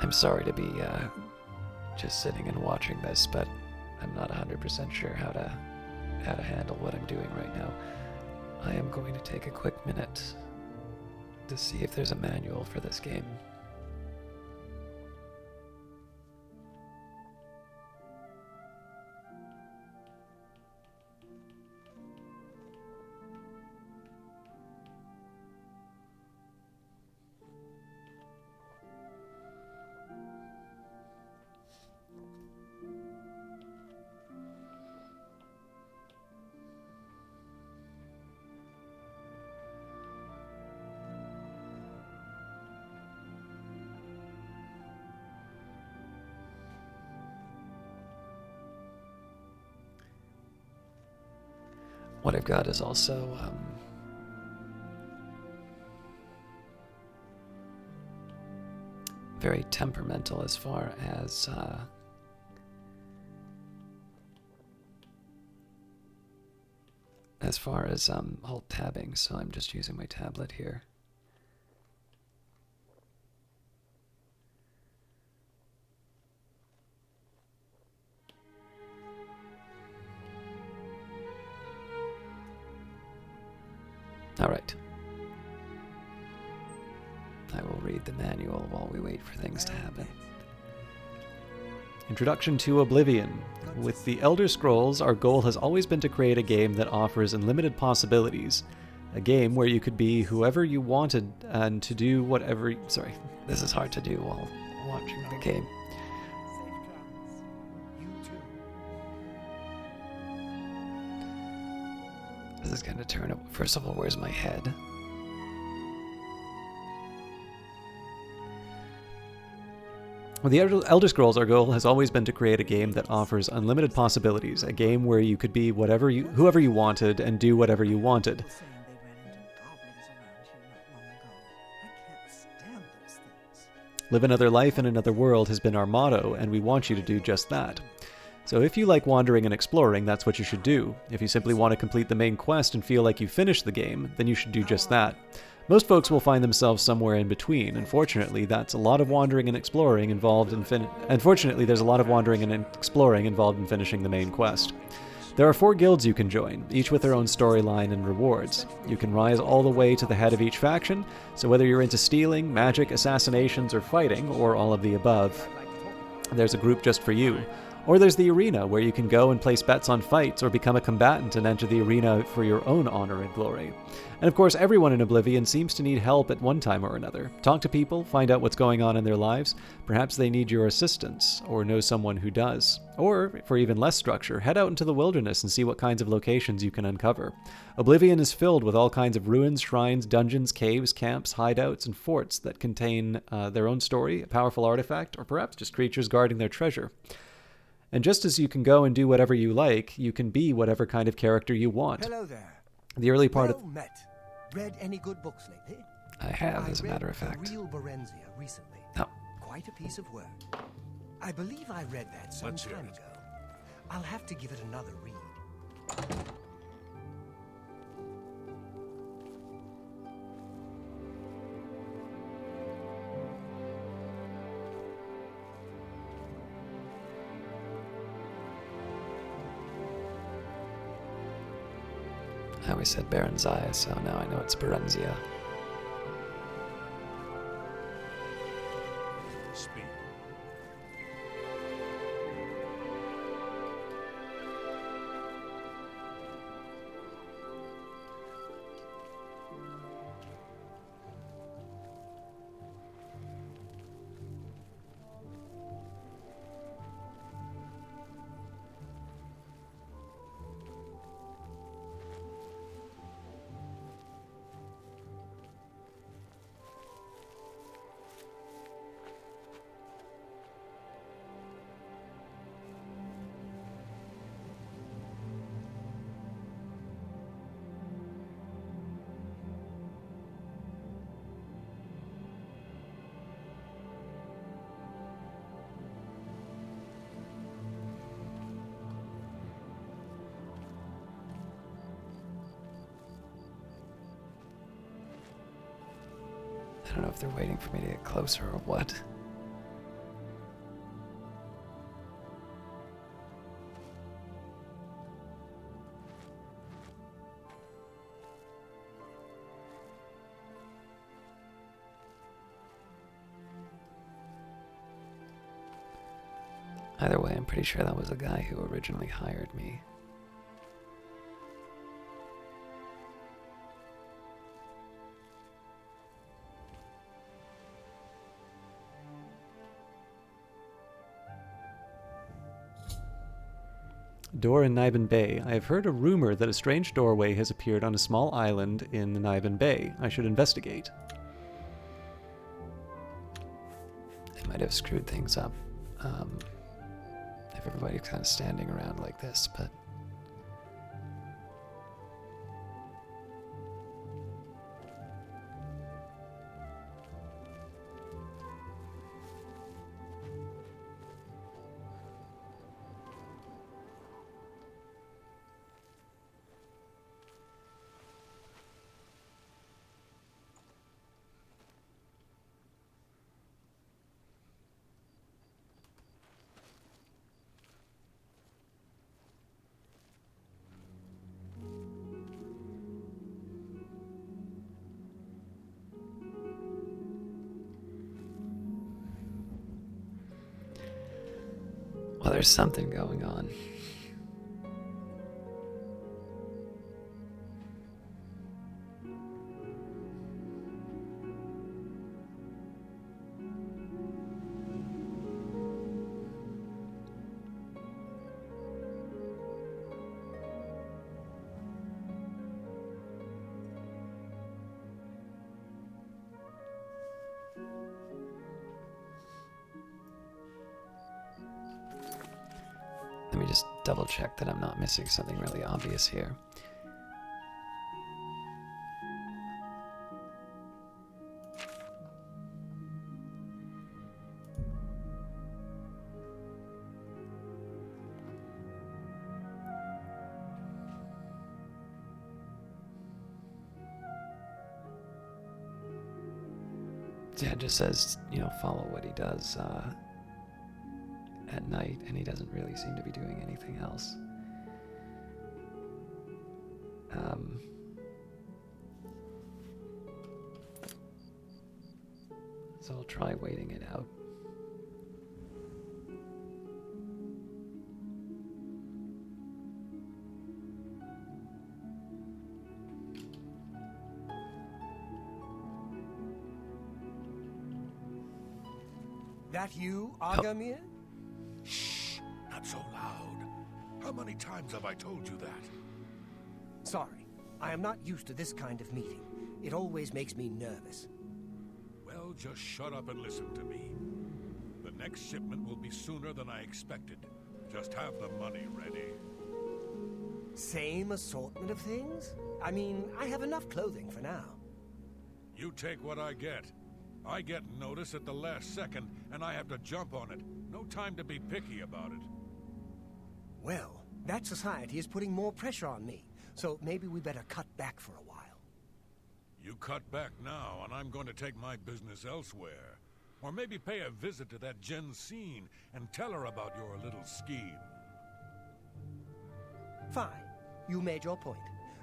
I'm sorry to be just sitting and watching this, but I'm not 100% sure how to handle what I'm doing right now. I am going to take a quick minute to see if there's a manual for this game. What I've got is also very temperamental as far as as far as alt tabbing, so I'm just using my tablet here. All right. I will read the manual while we wait for things to happen. Introduction to Oblivion. With the Elder Scrolls, our goal has always been to create a game that offers unlimited possibilities. A game where you could be whoever you wanted and to do whatever... Sorry. This is hard to do while watching the game. This is going to turn up. First of all, where's my head? With the Elder Scrolls, our goal has always been to create a game that offers unlimited possibilities. A game where you could be whoever you wanted and do whatever you wanted. Live another life in another world has been our motto, and we want you to do just that. So if you like wandering and exploring, that's what you should do. If you simply want to complete the main quest and feel like you finished the game, then you should do just that. Most folks will find themselves somewhere in between. Unfortunately, there's a lot of wandering and exploring involved in finishing the main quest. There are 4 guilds you can join, each with their own storyline and rewards. You can rise all the way to the head of each faction, so whether you're into stealing, magic, assassinations, or fighting, or all of the above, there's a group just for you. Or there's the arena, where you can go and place bets on fights, or become a combatant and enter the arena for your own honor and glory. And of course, everyone in Oblivion seems to need help at one time or another. Talk to people, find out what's going on in their lives. Perhaps they need your assistance, or know someone who does. Or, for even less structure, head out into the wilderness and see what kinds of locations you can uncover. Oblivion is filled with all kinds of ruins, shrines, dungeons, caves, camps, hideouts, and forts that contain their own story, a powerful artifact, or perhaps just creatures guarding their treasure. And just as you can go and do whatever you like, you can be whatever kind of character you want. Hello there. The early part Well met. Read any good books lately? I have, as a matter of fact. Real Berenzia recently. Oh. Quite a piece of work. I believe I read that some time ago. I'll have to give it another read. I always said Berenzia, so now I know it's Berenzia. Speak. I don't know if they're waiting for me to get closer or what. Either way, I'm pretty sure that was the guy who originally hired me. Door in Niben Bay. I have heard a rumor that a strange doorway has appeared on a small island in Niben Bay. I should investigate. They might have screwed things up. If everybody's kind of standing around like this, but... there's something going on. Let me just double check that I'm not missing something really obvious here. Yeah, it just says, you know, follow what he does at night, and he doesn't really seem to be doing anything else. So I'll try waiting it out. That you, Agamir? Shh! Not so loud. How many times have I told you that? Sorry, I am not used to this kind of meeting. It always makes me nervous. Well, just shut up and listen to me. The next shipment will be sooner than I expected. Just have the money ready. Same assortment of things? I mean, I have enough clothing for now. You take what I get. I get notice at the last second, and I have to jump on it. No time to be picky about it. Well, that society is putting more pressure on me, so maybe we better cut back for a while. You cut back now, and I'm going to take my business elsewhere. Or maybe pay a visit to that Jensine and tell her about your little scheme. Fine. You made your point.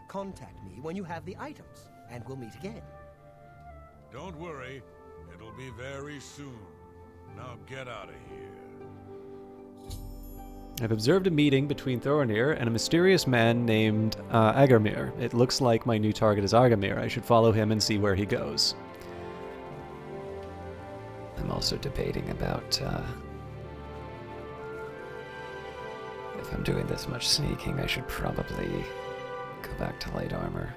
Contact me when you have the items, and we'll meet again. Don't worry. It'll be very soon. Now get out of here. I've observed a meeting between Thorinir and a mysterious man named Agarmir. It looks like my new target is Agarmir. I should follow him and see where he goes. I'm also debating about if I'm doing this much sneaking, I should probably go back to light armor.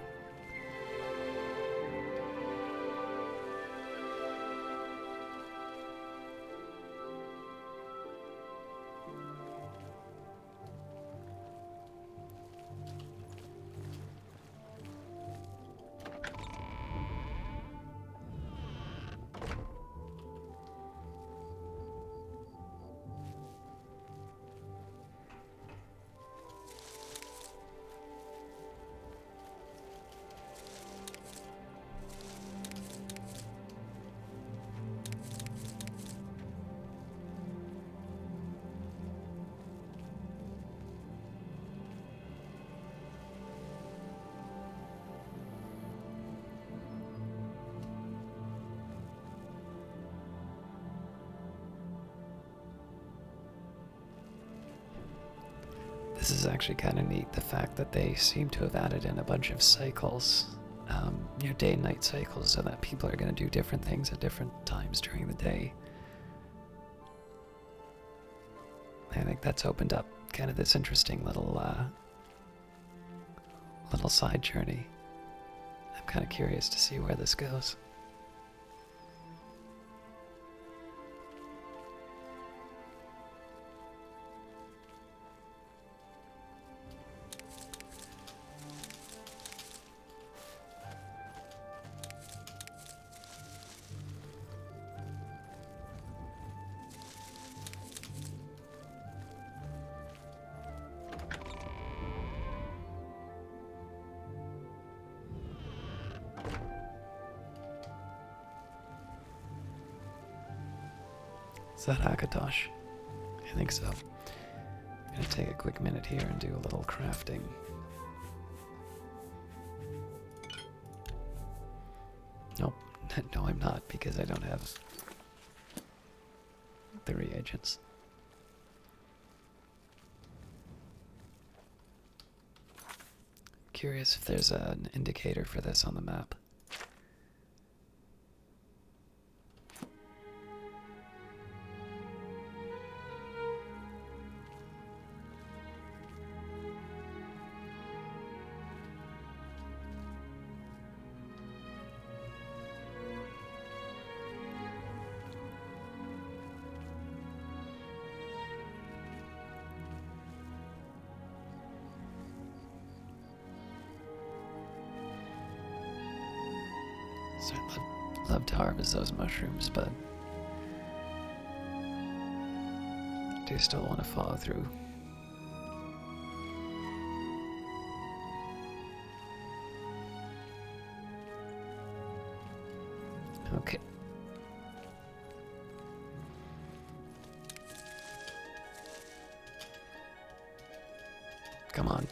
This is actually kind of neat, the fact that they seem to have added in a bunch of cycles, day and night cycles, so that people are going to do different things at different times during the day. I think that's opened up kind of this interesting little side journey. I'm kind of curious to see where this goes. Is that Akatosh? I think so. I'm gonna take a quick minute here and do a little crafting. Nope. No, I'm not, because I don't have the reagents. curious if there's an indicator for this on the map. So I'd love to harvest those mushrooms, but I do still want to follow through. Okay. Come on.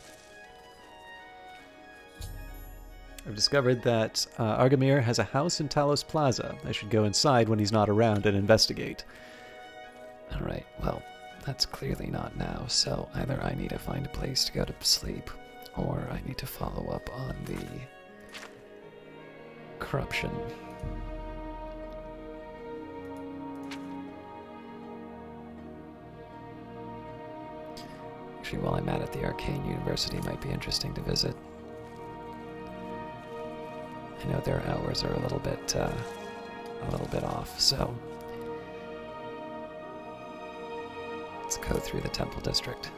I've discovered that Argamir has a house in Talos Plaza. I should go inside when he's not around and investigate. Alright, well, that's clearly not now, so either I need to find a place to go to sleep, or I need to follow up on the corruption. Actually, while I'm at the Arcane University, might be interesting to visit. I know their hours are a little bit off, so let's go through the Temple District.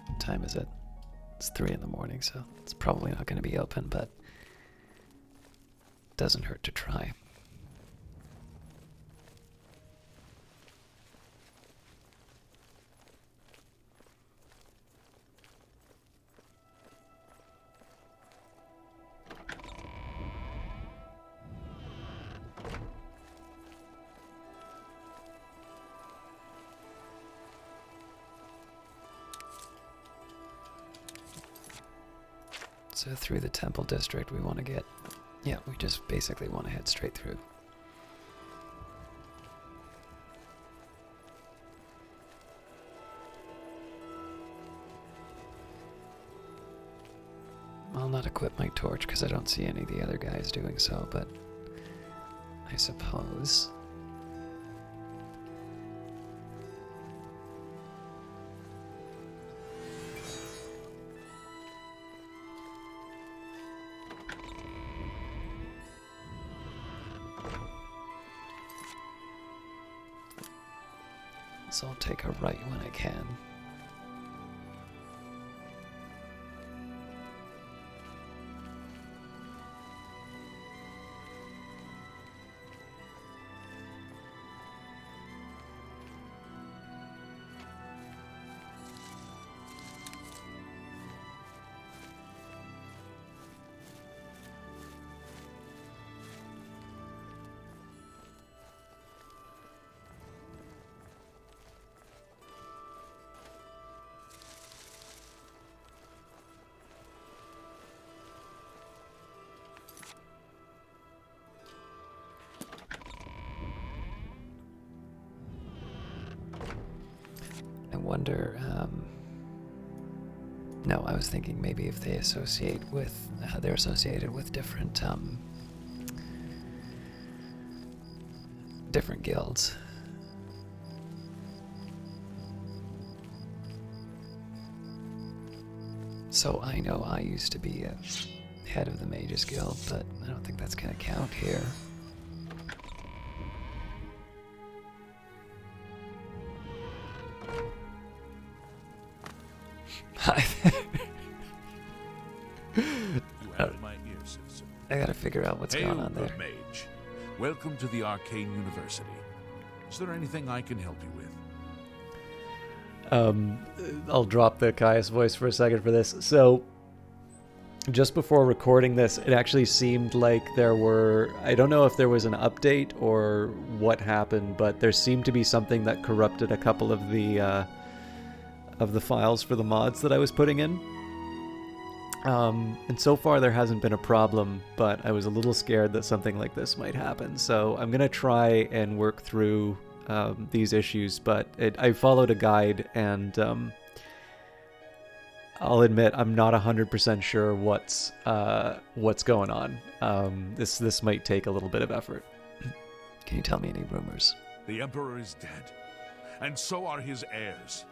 What time is it? It's 3 in the morning, so it's probably not going to be open, but it doesn't hurt to try. So through the Temple District we want to get, yeah, we just basically want to head straight through. I'll not equip my torch because I don't see any of the other guys doing so, but I suppose. So I'll take a right when I can. Wonder, no, I was thinking maybe if they associate with, they're associated with different, different guilds. So I know I used to be a head of the Mages Guild, but I don't think that's gonna count here. I gotta figure out what's going on there. Hail, good mage. Welcome to the Arcane University. Is there anything I can help you with? I'll drop the Caius voice for a second for this. So, just before recording this, it actually seemed like there were, I don't know if there was an update or what happened, but there seemed to be something that corrupted a couple of the files for the mods that I was putting in. And so far there hasn't been a problem, but I was a little scared that something like this might happen. So I'm going to try and work through these issues, but I followed a guide, and I'll admit I'm not 100% sure what's going on. This might take a little bit of effort. Can you tell me any rumors? The Emperor is dead, and so are his heirs.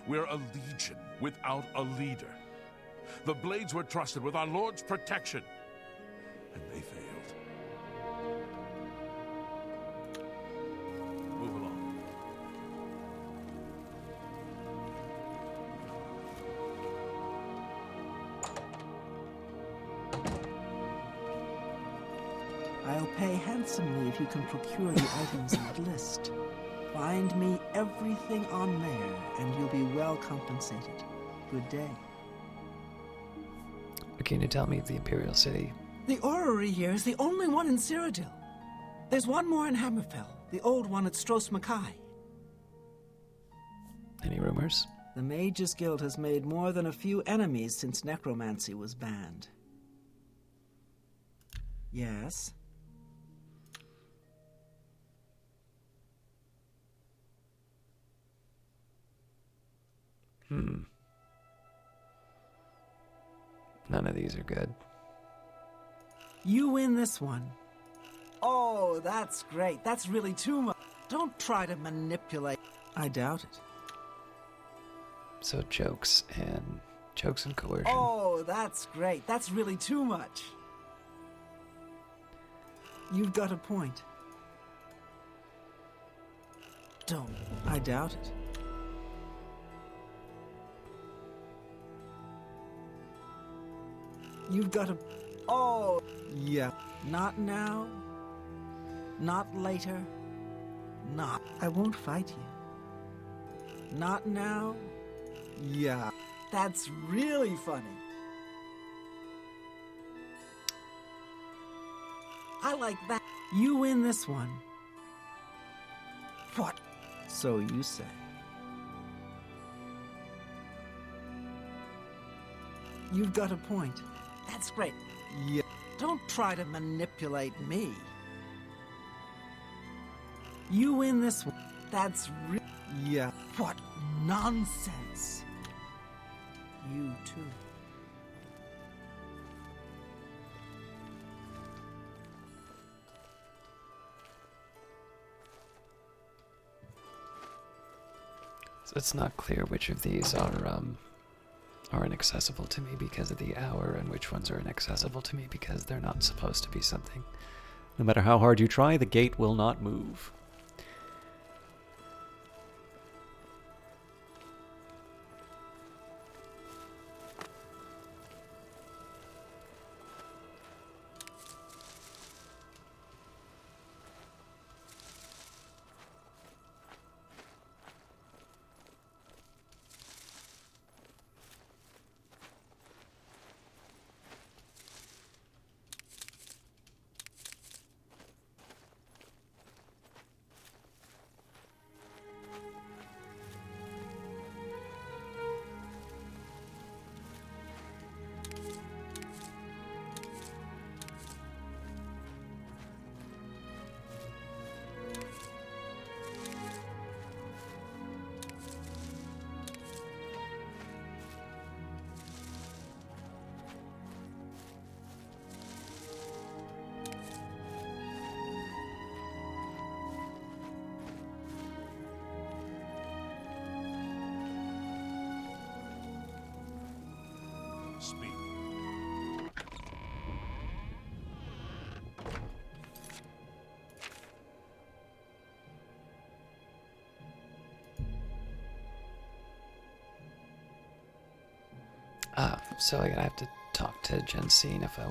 We're a legion without a leader. The Blades were trusted with our Lord's protection, and they failed. Move along. I'll pay handsomely if you can procure the items in that list. Find me everything on there, and you'll be well compensated. Good day. Can you tell me the Imperial City? The orrery here is the only one in Cyrodiil. There's one more in Hammerfell, the old one at Stros Mackay. Any rumors? The Mages Guild has made more than a few enemies since necromancy was banned. Yes? None of these are good. You win this one. Oh, that's great. That's really too much. Don't try to manipulate. I doubt it. So jokes and coercion. Oh, that's great. That's really too much. You've got a point. Don't. I doubt it. You've got a... Oh, yeah. Not now. Not later. Not... I won't fight you. Not now. Yeah. That's really funny. I like that. You win this one. What? So you say. You've got a point. That's great. Yeah. Don't try to manipulate me. You win this one. That's yeah. What nonsense. You too. So it's not clear which of these are inaccessible to me because of the hour, and which ones are inaccessible to me because they're not supposed to be something. No matter how hard you try, the gate will not move. Speak. So I have to talk to Jensine if I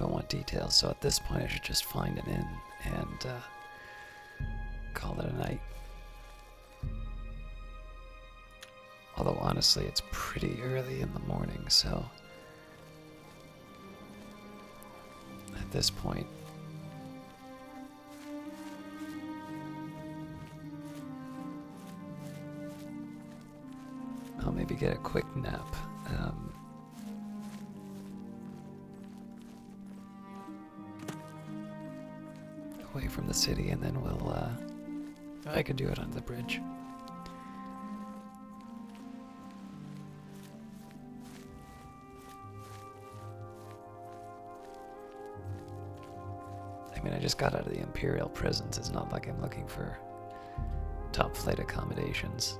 want details. So at this point, I should just find an inn and call it a night. Although honestly, it's pretty early in the morning, so at this point, I'll maybe get a quick nap. away from the city, and then we'll, I could do it on the bridge. I mean, I just got out of the Imperial Prisons. It's not like I'm looking for top flight accommodations.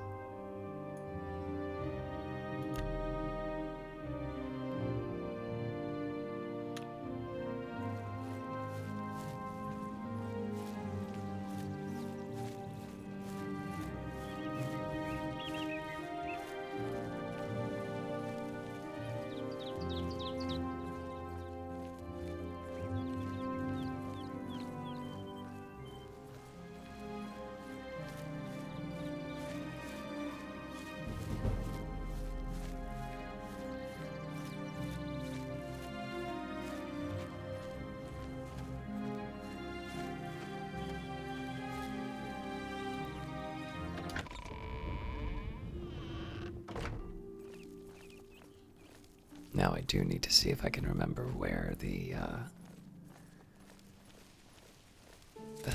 Now I do need to see if I can remember where the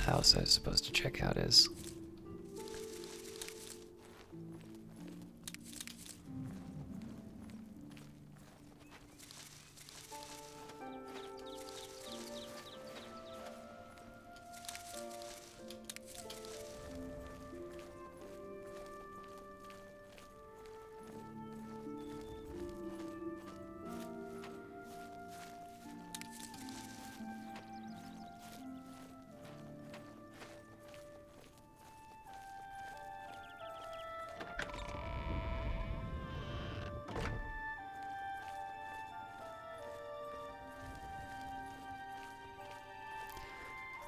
house I was supposed to check out is.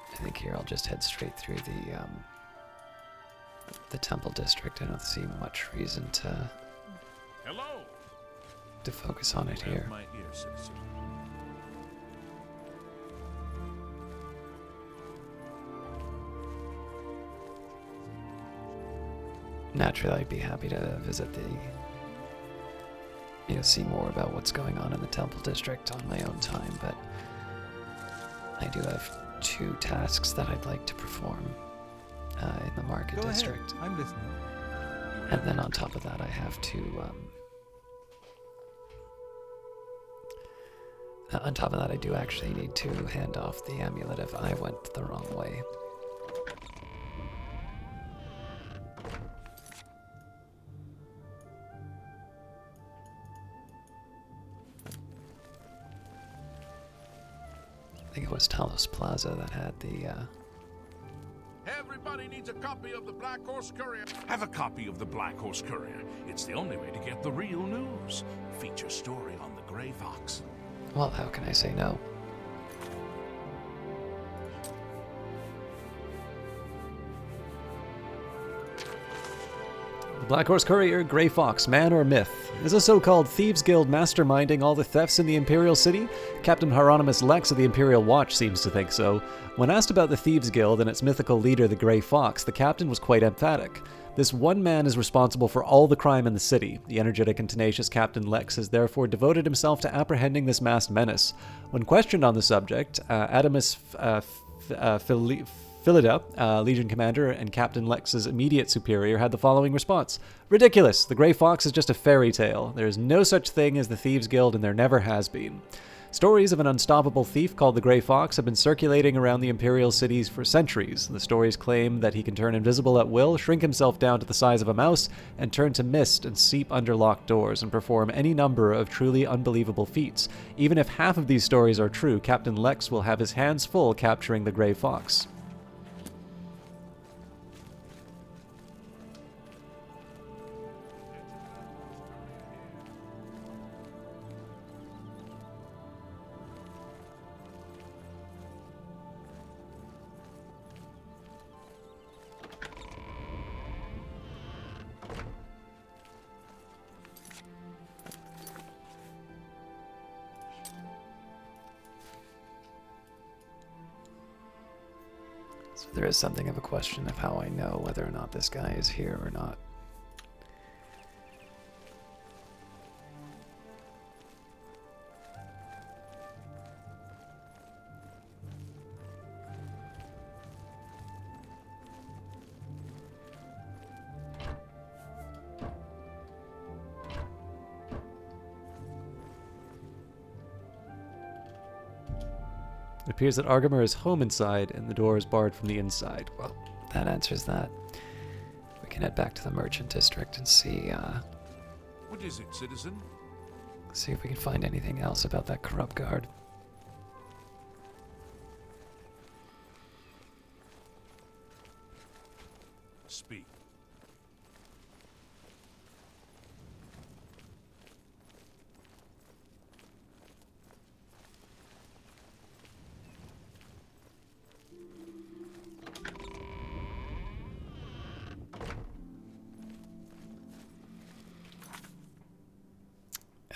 I think here I'll just head straight through the temple district. I don't see much reason to focus on it here. My ear, citizen. Naturally, I'd be happy to visit see more about what's going on in the temple district on my own time, but I do have 2 tasks that I'd like to perform in the market district. I'm listening. And then on top of that, I have to. On top of that, I do actually need to hand off the amulet if I went the wrong way. I think it was Talos Plaza that had the. Everybody needs a copy of the Black Horse Courier. Have a copy of the Black Horse Courier. It's the only way to get the real news. Feature story on the Grey Fox. Well, how can I say no? The Black Horse Courier, Grey Fox, man or myth? Is a so-called thieves guild masterminding all the thefts in the Imperial City? Captain Hieronymus Lex of the Imperial Watch seems to think so. When asked about the thieves guild and its mythical leader, the Grey Fox, the captain was quite emphatic. This one man is responsible for all the crime in the city. The energetic and tenacious Captain Lex has therefore devoted himself to apprehending this masked menace. When questioned on the subject, Adamus Philida, Legion Commander and Captain Lex's immediate superior, had the following response. Ridiculous! The Grey Fox is just a fairy tale. There is no such thing as the Thieves Guild, and there never has been. Stories of an unstoppable thief called the Grey Fox have been circulating around the Imperial cities for centuries. The stories claim that he can turn invisible at will, shrink himself down to the size of a mouse, and turn to mist and seep under locked doors, and perform any number of truly unbelievable feats. Even if half of these stories are true, Captain Lex will have his hands full capturing the Grey Fox. So there is something of a question of how I know whether or not this guy is here or not. It appears that Argamer is home inside, and the door is barred from the inside. Well, that answers that. We can head back to the merchant district and see What is it, citizen? see if we can find anything else about that corrupt guard. Speak.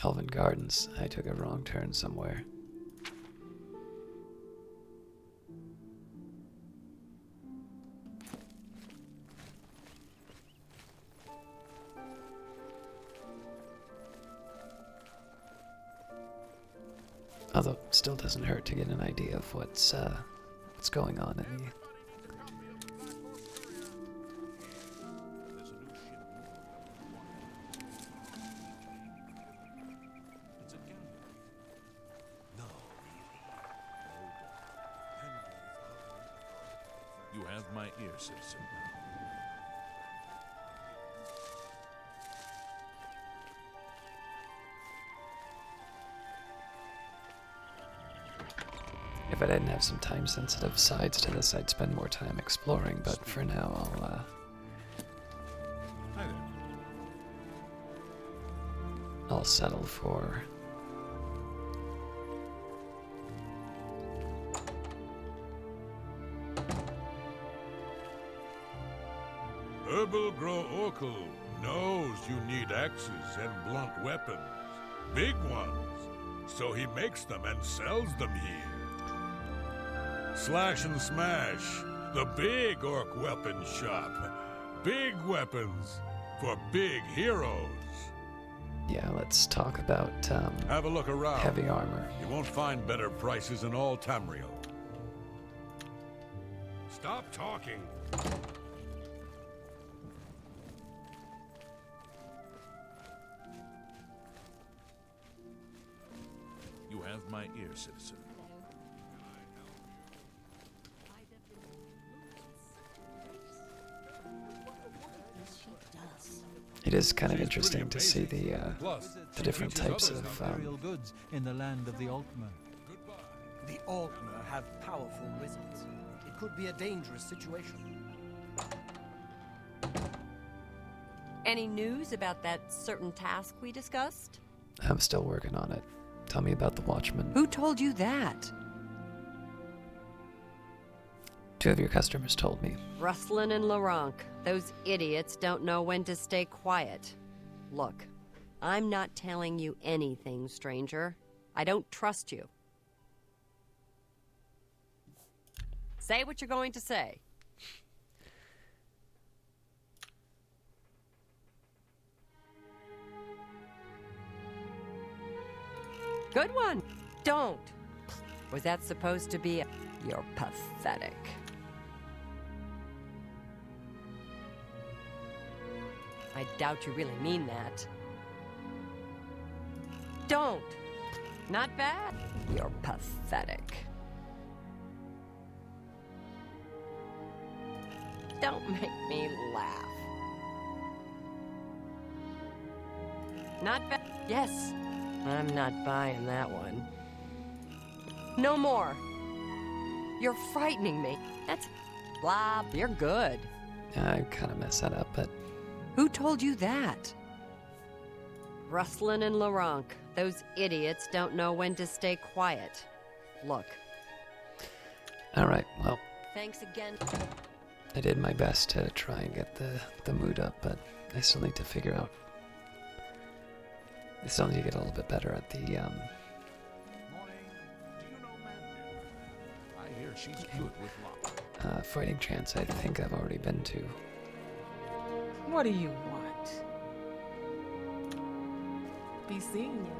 Elven Gardens. I took a wrong turn somewhere. Although, still doesn't hurt to get an idea of what's going on in the... You have my ear, citizen. If I didn't have some time-sensitive sides to this, I'd spend more time exploring, but for now, Hi there. I'll settle for... Herbal Grow Oracle knows you need axes and blunt weapons. Big ones. So he makes them and sells them here. Slash and Smash, the big orc weapon shop. Big weapons for big heroes. Yeah, let's talk about, Have a look around. heavy armor. You won't find better prices in all Tamriel. Stop talking. You have my ear, citizen. It is kind of interesting to see the different types of Imperial goods in the land of the Altmer. The Altmer have powerful wizards. It could be a dangerous situation. Any news about that certain task we discussed? I'm still working on it. Tell me about the Watchman. Who told you that? Two of your customers told me. Rustlin and Larank. Those idiots don't know when to stay quiet. Look, I'm not telling you anything, stranger. I don't trust you. Say what you're going to say. Good one. Don't. Was that supposed to be a... You're pathetic. I doubt you really mean that. Don't. Not bad. You're pathetic. Don't make me laugh. Not bad. Yes. I'm not buying that one. No more. You're frightening me. That's blah. You're good. I kind of messed that up, but... Who told you that? Rustlin and Larank. Those idiots don't know when to stay quiet. Look. Alright, well... Thanks again. I did my best to try and get the mood up, but I still need to figure out... I still need to get a little bit better at the, Morning. Do you know Mandu? I hear she's good with luck. fighting chance I think I've already been to. What do you want? Be seeing you.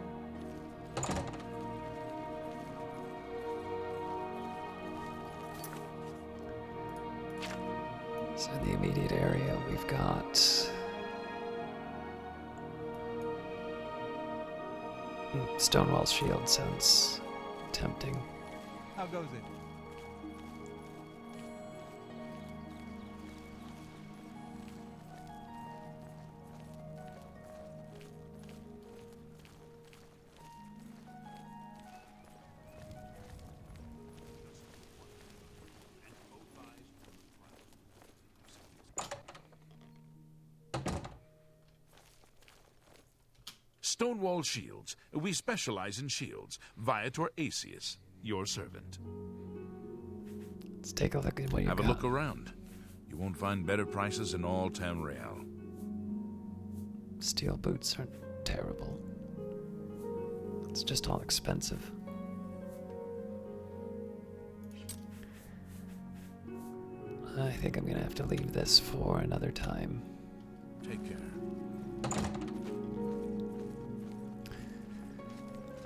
So in the immediate area we've got... Stonewall Shield sounds tempting. How goes it? Stonewall Shields. We specialize in shields. Viator Acius, your servant. Let's take a look at what you got. Have a look around. You won't find better prices in all Tamriel. Steel boots aren't terrible. It's just all expensive. I think I'm gonna have to leave this for another time. Take care.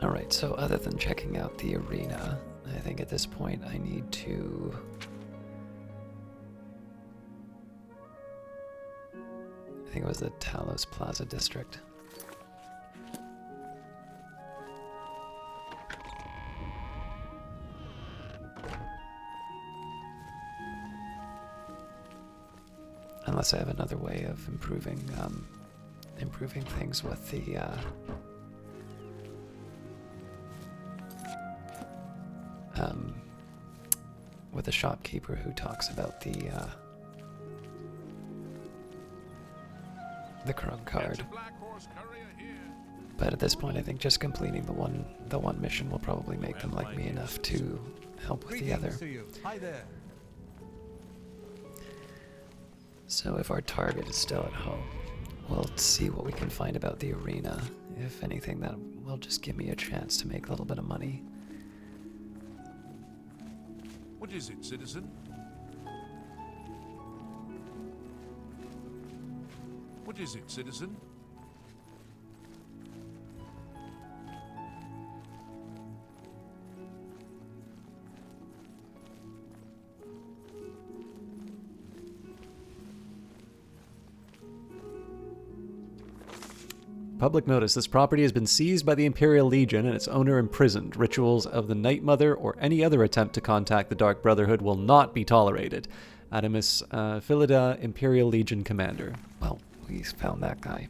Alright, so other than checking out the arena, I think at this point I need to... I think it was the Talos Plaza district. Unless I have another way of improving things with the with a shopkeeper who talks about the Krone card. But at this point, I think just completing the one mission will probably make them like me enough to help with the other. Hi there. So if our target is still at home, we'll see what we can find about the arena. If anything, that will just give me a chance to make a little bit of money. What is it, citizen? What is it, citizen? Public notice. This property has been seized by the Imperial Legion and its owner imprisoned. Rituals of the Night Mother or any other attempt to contact the Dark Brotherhood will not be tolerated. Adamus Philida, Imperial Legion Commander. Well, we found that guy.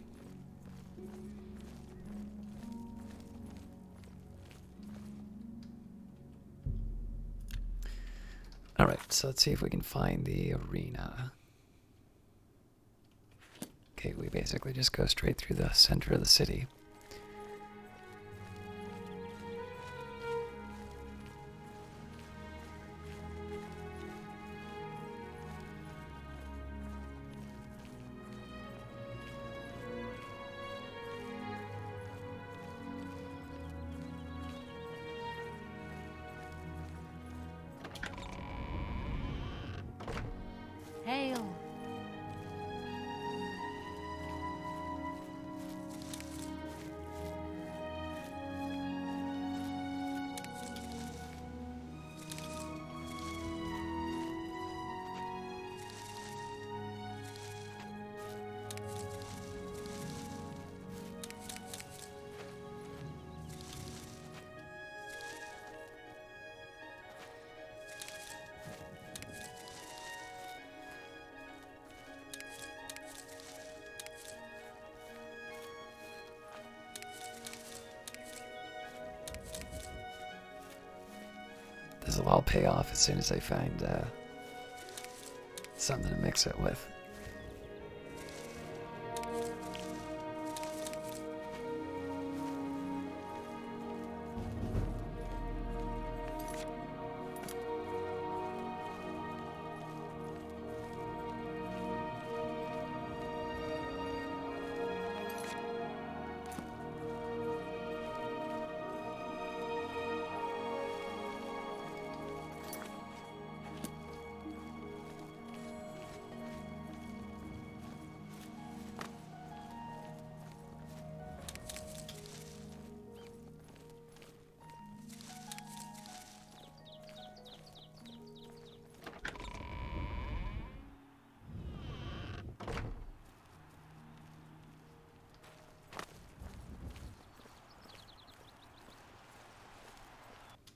Alright, so let's see if we can find the arena. Okay, we basically just go straight through the center of the city. Hail! This will all pay off as soon as I find something to mix it with.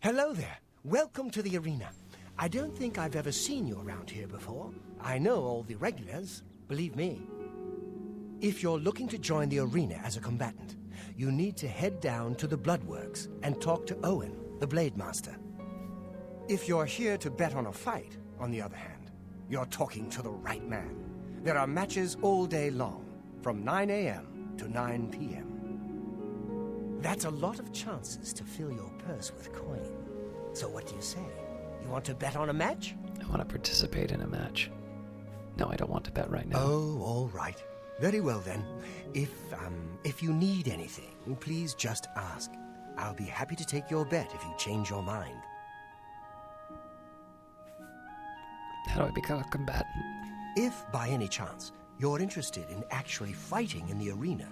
Hello there. welcome to the arena. I don't think I've ever seen you around here before. I know all the regulars, believe me. If you're looking to join the arena as a combatant, you need to head down to the Bloodworks and talk to Owen, the Blade Master. If you're here to bet on a fight, on the other hand, you're talking to the right man. There are matches all day long, from 9 a.m. to 9 p.m. That's a lot of chances to fill your purse with coin. So what do you say? You want to bet on a match? I want to participate in a match. No, I don't want to bet right now. Oh, all right. Very well then. If you need anything, please just ask. I'll be happy to take your bet if you change your mind. How do I become a combatant? If, by any chance, you're interested in actually fighting in the arena,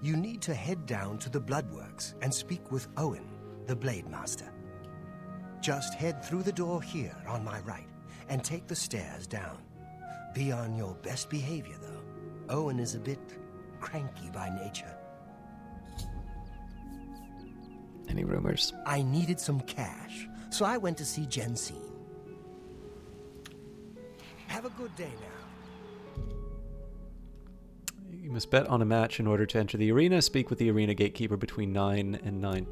you need to head down to the Bloodworks and speak with Owen, the Blade Master. Just head through the door here on my right and take the stairs down. Be on your best behavior, though. Owen is a bit cranky by nature. Any rumors? I needed some cash, so I went to see Jensine. Have a good day now. You must bet on a match in order to enter the arena. Speak with the arena gatekeeper between 9 and 9.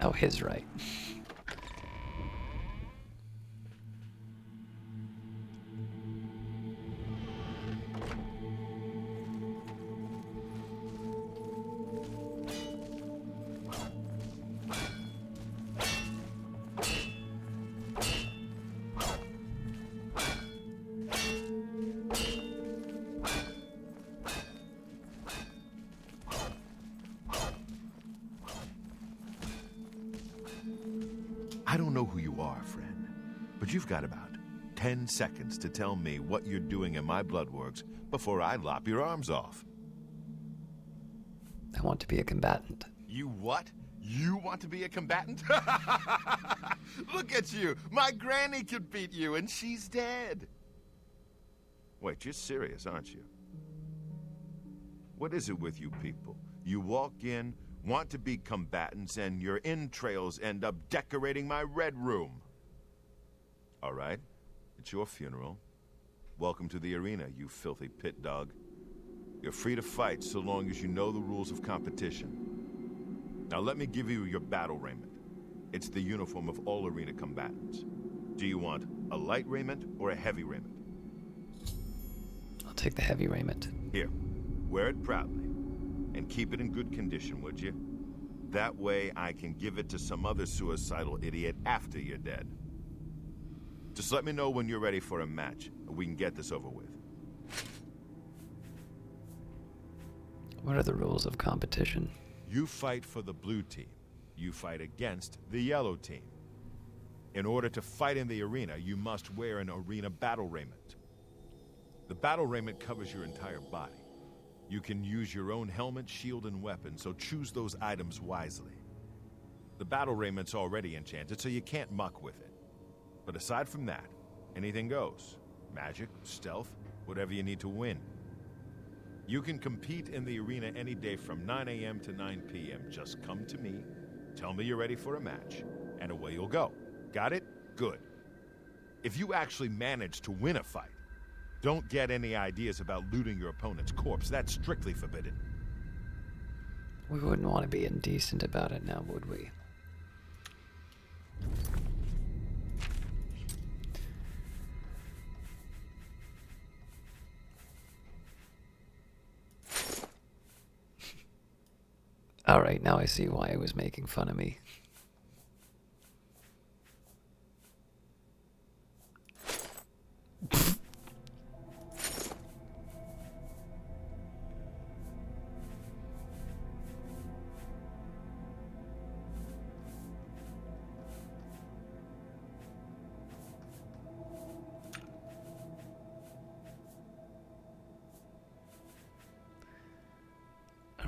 Oh, his right. I don't know who you are, friend, but you've got about 10 seconds to tell me what you're doing in my Bloodworks before I lop your arms off. I want to be a combatant. You what? You want to be a combatant? Look at you! My granny could beat you, and she's dead! Wait, you're serious, aren't you? What is it with you people? You walk in, want to be combatants, and your entrails end up decorating my red room. All right, it's your funeral. Welcome to the arena, you filthy pit dog. You're free to fight so long as you know the rules of competition. Now let me give you your battle raiment. It's the uniform of all arena combatants. Do you want a light raiment or a heavy raiment? I'll take the heavy raiment. Here, wear it proudly. And keep it in good condition, would you? That way I can give it to some other suicidal idiot after you're dead. Just let me know when you're ready for a match, and we can get this over with. What are the rules of competition? You fight for the blue team. You fight against the yellow team. In order to fight in the arena, you must wear an arena battle raiment. The battle raiment covers your entire body. You can use your own helmet, shield, and weapon, so choose those items wisely. The battle raiment's already enchanted, so you can't muck with it. But aside from that, anything goes. Magic, stealth, whatever you need to win. You can compete in the arena any day from 9 a.m. to 9 p.m. Just come to me, tell me you're ready for a match, and away you'll go. Got it? Good. If you actually manage to win a fight, don't get any ideas about looting your opponent's corpse. That's strictly forbidden. We wouldn't want to be indecent about it now, would we? Alright, now I see why he was making fun of me.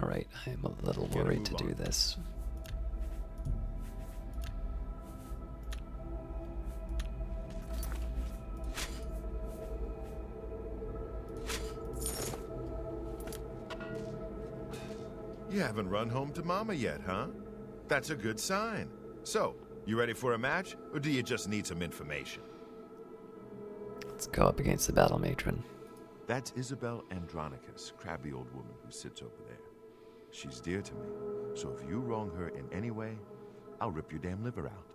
Alright, I'm a little worried to do this. You haven't run home to Mama yet, huh? That's a good sign. So, you ready for a match, or do you just need some information? Let's go up against the battle matron. That's Isabel Andronicus, crabby old woman who sits over there. She's dear to me, so if you wrong her in any way, I'll rip your damn liver out.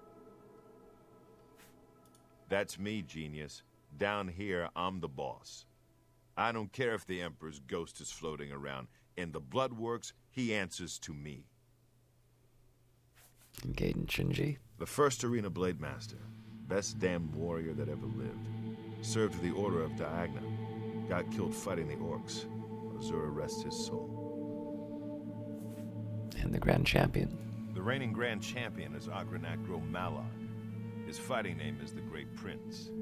That's me, genius. Down here, I'm the boss. I don't care if the Emperor's ghost is floating around. In the Bloodworks, he answers to me. Gaiden Shinji. The first Arena Blade Master. Best damn warrior that ever lived. Served the Order of Diagna. Got killed fighting the Orcs. Azura rest his soul. And the Grand Champion. The reigning Grand Champion is Agranacro Malon. His fighting name is the Great Prince.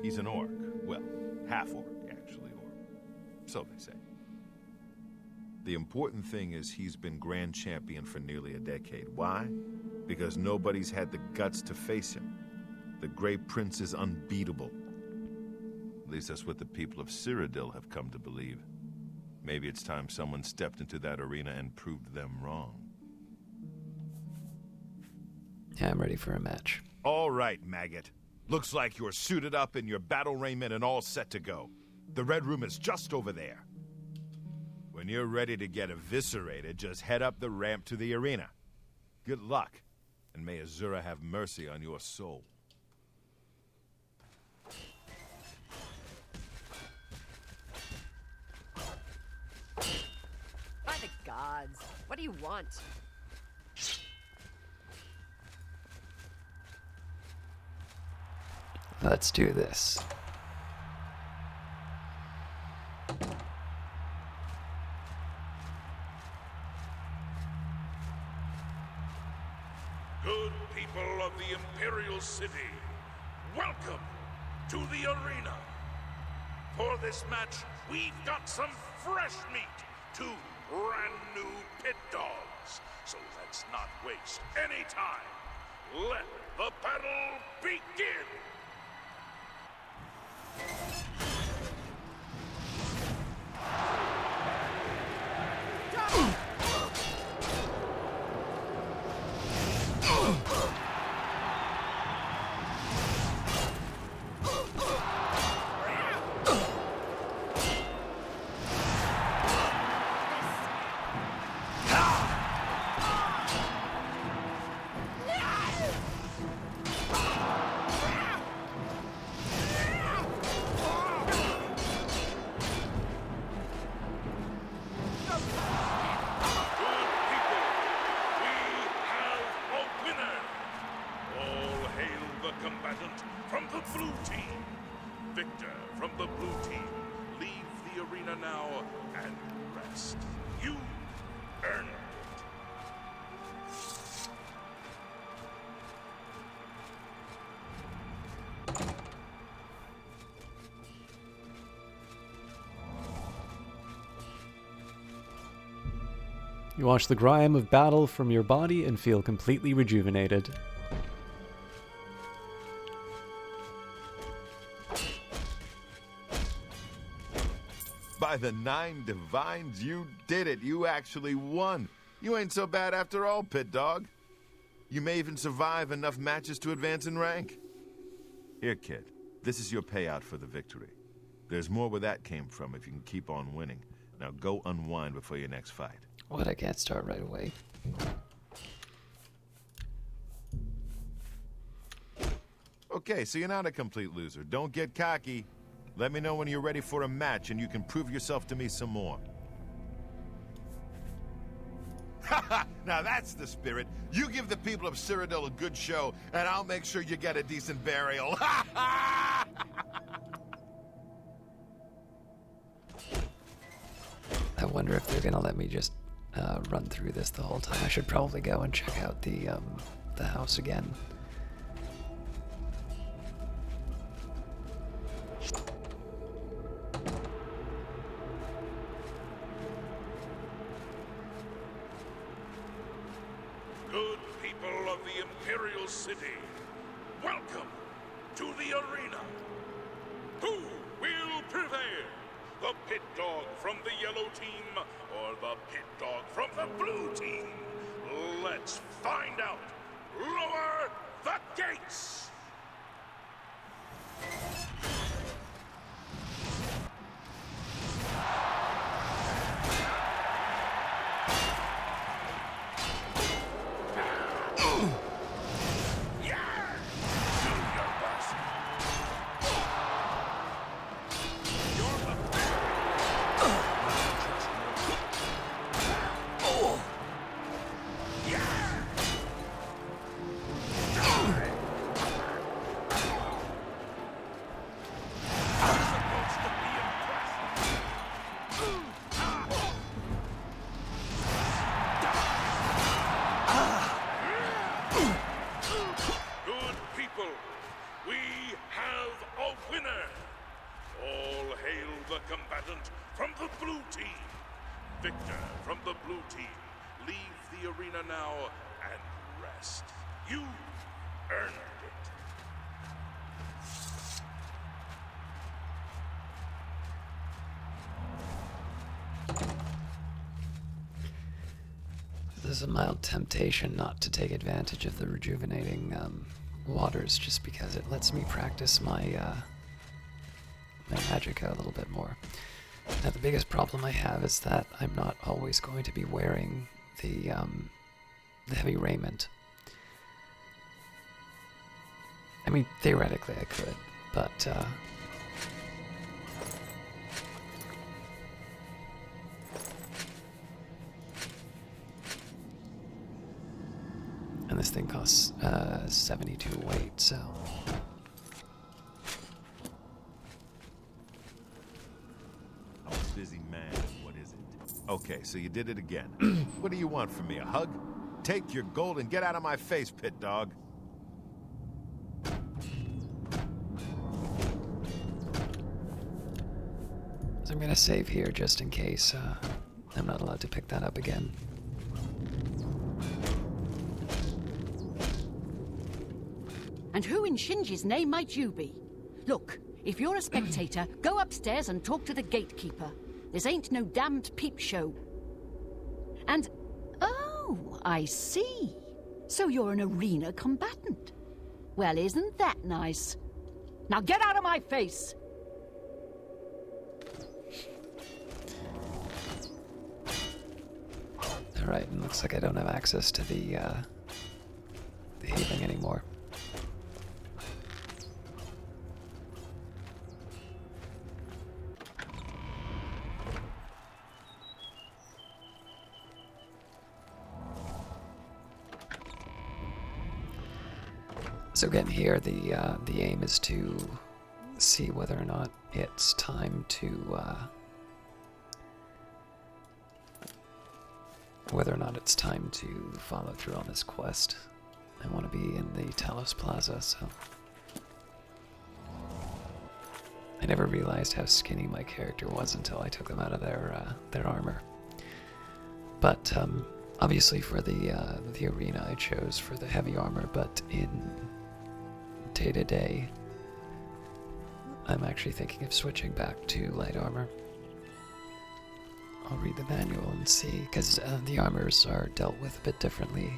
He's an orc. Well, half-orc, actually, or so they say. The important thing is he's been Grand Champion for nearly a decade. Why? Because nobody's had the guts to face him. The Great Prince is unbeatable. At least that's what the people of Cyrodiil have come to believe. Maybe it's time someone stepped into that arena and proved them wrong. Yeah, I'm ready for a match. All right, maggot. Looks like you're suited up in your battle raiment and all set to go. The Red Room is just over there. When you're ready to get eviscerated, just head up the ramp to the arena. Good luck, and may Azura have mercy on your soul. By the gods, what do you want? Let's do this. Good people of the Imperial City, welcome to the arena. For this match, we've got some fresh meat, 2 brand new pit dogs. So let's not waste any time. Let the battle begin! Combatant from the blue team. Victor from the blue team. Leave the arena now and rest. You earned it. You wash the grime of battle from your body and feel completely rejuvenated. By the 9 divines, you did it. You actually won. You ain't so bad after all, pit dog. You may even survive enough matches to advance in rank. Here, kid. This is your payout for the victory. There's more where that came from if you can keep on winning. Now go unwind before your next fight. What, I can't start right away? Okay, so you're not a complete loser. Don't get cocky. Let me know when you're ready for a match and you can prove yourself to me some more. Haha! Now that's the spirit. You give the people of Cyrodiil a good show, and I'll make sure you get a decent burial. Ha I wonder if they're gonna let me just run through this the whole time. I should probably go and check out the house again. Good people of the Imperial City, welcome to the arena. Who will prevail? The pit dog from the yellow team or the pit dog from the blue team? Let's find find out. Lower the gates! Combatant from the blue team. Victor from the blue team. Leave the arena now and rest. You earned it. There's a mild temptation not to take advantage of the rejuvenating waters just because it lets me practice my my magicka a little bit more. Now the biggest problem I have is that I'm not always going to be wearing the heavy raiment. I mean, theoretically I could, but and this thing costs 72 weight, so busy man, what is it? Okay, so you did it again. What do you want from me, a hug? Take your gold and get out of my face, pit dog. So I'm gonna save here just in case I'm not allowed to pick that up again. And who in Shinji's name might you be? Look, if you're a spectator, go upstairs and talk to the gatekeeper. This ain't no damned peep show. And... oh, I see. So you're an arena combatant. Well, isn't that nice? Now get out of my face! Alright, and looks like I don't have access to the healing anymore. So again, here the aim is to see whether or not it's time to follow through on this quest. I want to be in the Talos Plaza, so I never realized how skinny my character was until I took them out of their armor. But obviously for the arena I chose for the heavy armor, but in day-to-day, I'm actually thinking of switching back to light armor. I'll read the manual and see, because the armors are dealt with a bit differently.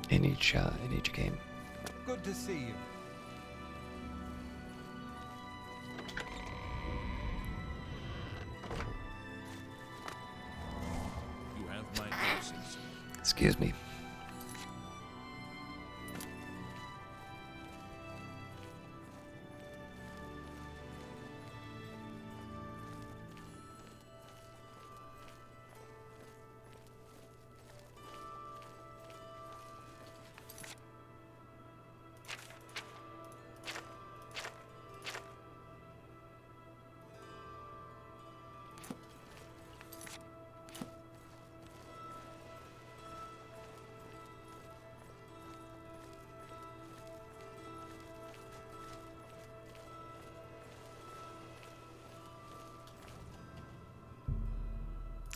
In each game. Good to see you. Excuse me.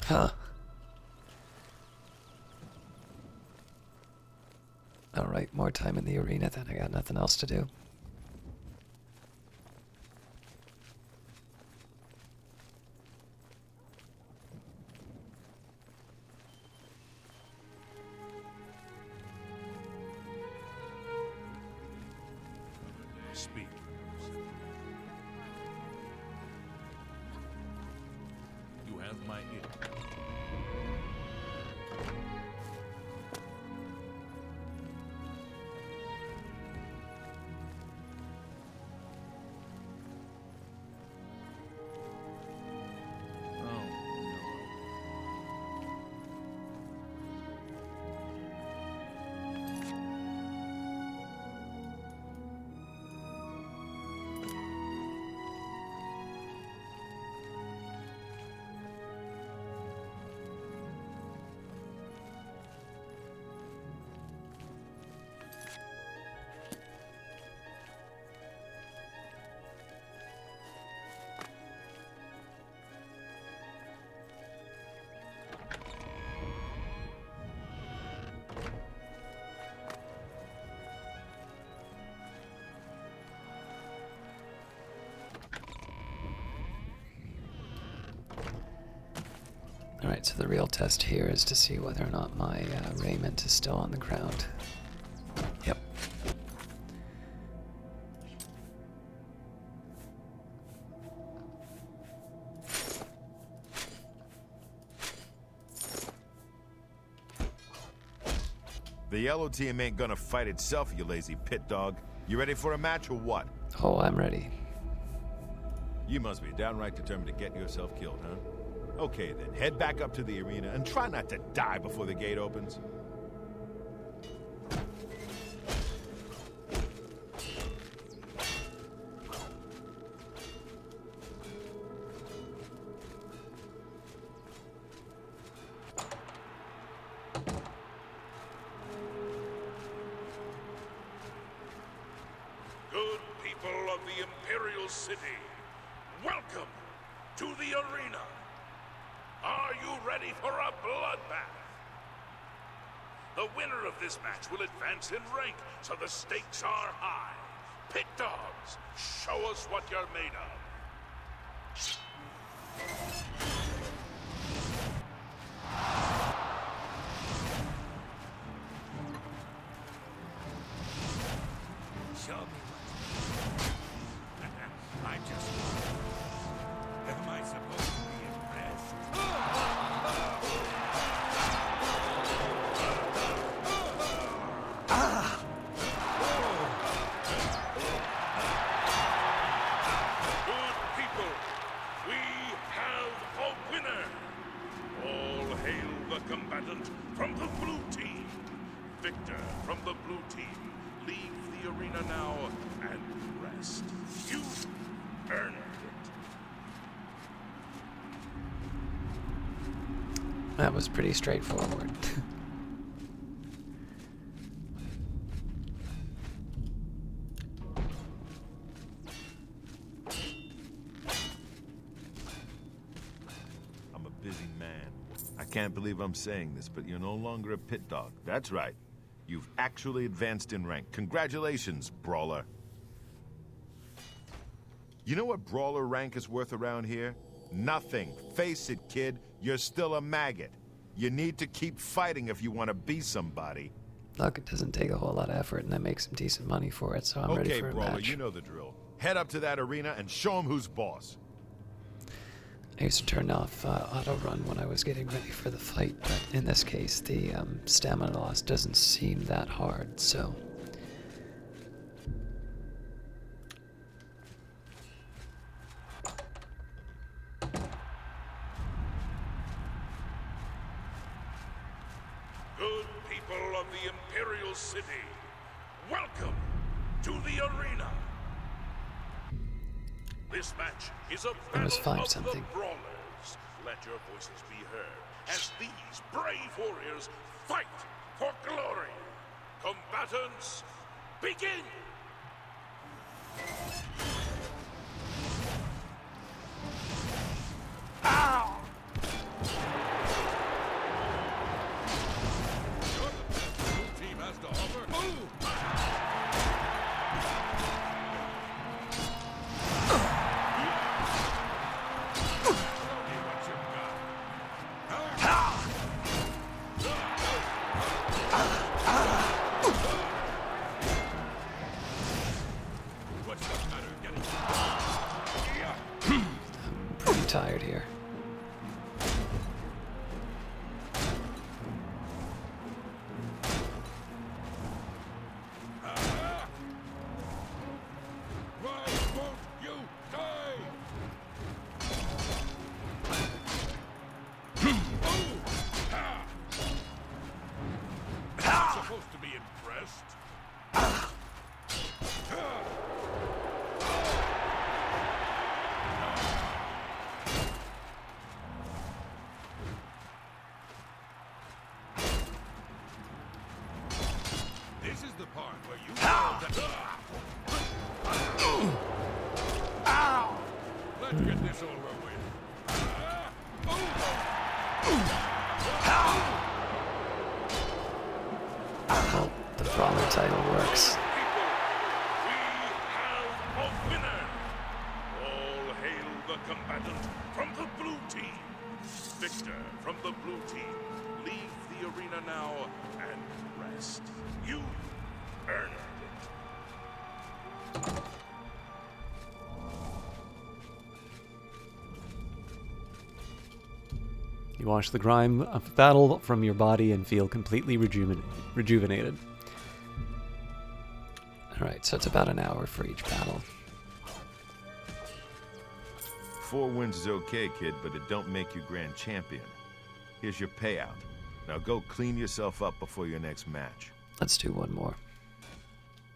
Huh. Alright, more time in the arena, then I got nothing else to do. Speak. You have my ear. Alright, so the real test here is to see whether or not my raiment is still on the ground. Yep. The yellow team ain't gonna fight itself, you lazy pit dog. You ready for a match or what? Oh, I'm ready. You must be downright determined to get yourself killed, huh? Okay then, head back up to the arena and try not to die before the gate opens. Good people of the Imperial City, welcome to the arena. Are you ready for a bloodbath? The winner of this match will advance in rank, so the stakes are high. Pit dogs, show us what you're made of. Show me what. I just. Am I supposed to be impressed? Good people, we have a winner. All hail the combatant from the blue team. Victor from the blue team, leave the arena now and rest. You earned it. That was pretty straightforward. I'm a busy man. I can't believe I'm saying this, but you're no longer a pit dog. That's right. You've actually advanced in rank. Congratulations, Brawler. You know what Brawler rank is worth around here? Nothing. Face it, kid. You're still a maggot. You need to keep fighting if you want to be somebody. Look, it doesn't take a whole lot of effort, and I make some decent money for it, so I'm ready for a Brawler, match. you know the drill. Head up to that arena and show him who's boss. I used to turn off auto run when I was getting ready for the fight, but in this case, the stamina loss doesn't seem that hard, so. Good people of the Imperial City, welcome to the arena. This match is a battle of the brawlers. Let your voices be heard as these brave warriors fight for glory. Combatants, begin! Ow! Blue team has to offer. Move! tired here. Well, the brawler title works. All hail the combatant from the blue team. Victor from the blue team. Leave the arena now and rest. You earned it. You wash the grime of battle from your body and feel completely rejuvenated. Alright, so it's about an hour for each battle. 4 wins is okay, kid, but it don't make you grand champion. Here's your payout. Now go clean yourself up before your next match. Let's do one more.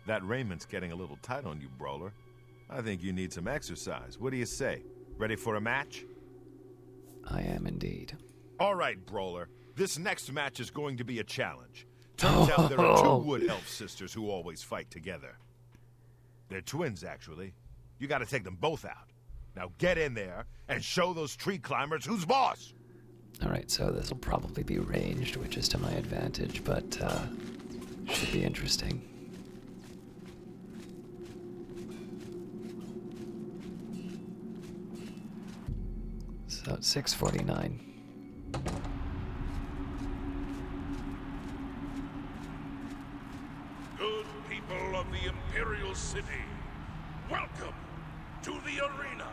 That Raiment's getting a little tight on you, brawler. I think you need some exercise. What do you say? Ready for a match? I am indeed. All right, brawler. This next match is going to be a challenge. Turns out there are 2 wood elf sisters who always fight together. They're twins, actually. You gotta take them both out. Now get in there and show those tree climbers who's boss! Alright, so this will probably be ranged, which is to my advantage, but should be interesting. So it's 6:49. Good people of the Imperial City, welcome to the arena.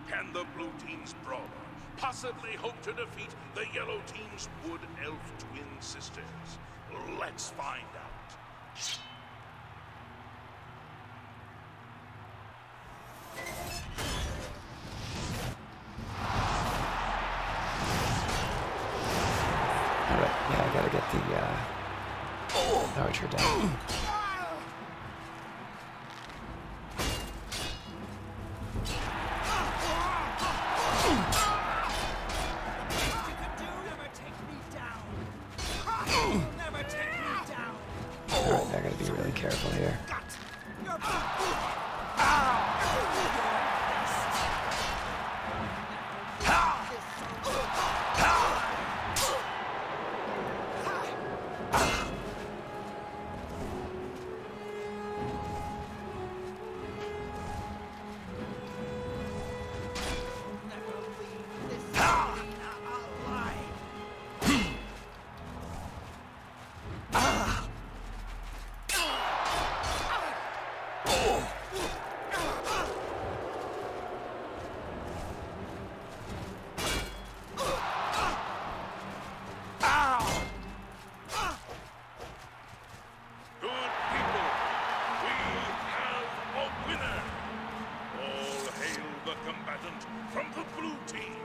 Can the blue team's brawler possibly hope to defeat the yellow team's wood elf twin sisters? Let's find out. Alright, yeah, I gotta get the archer down. Alright, I gotta be really careful here. From the blue team,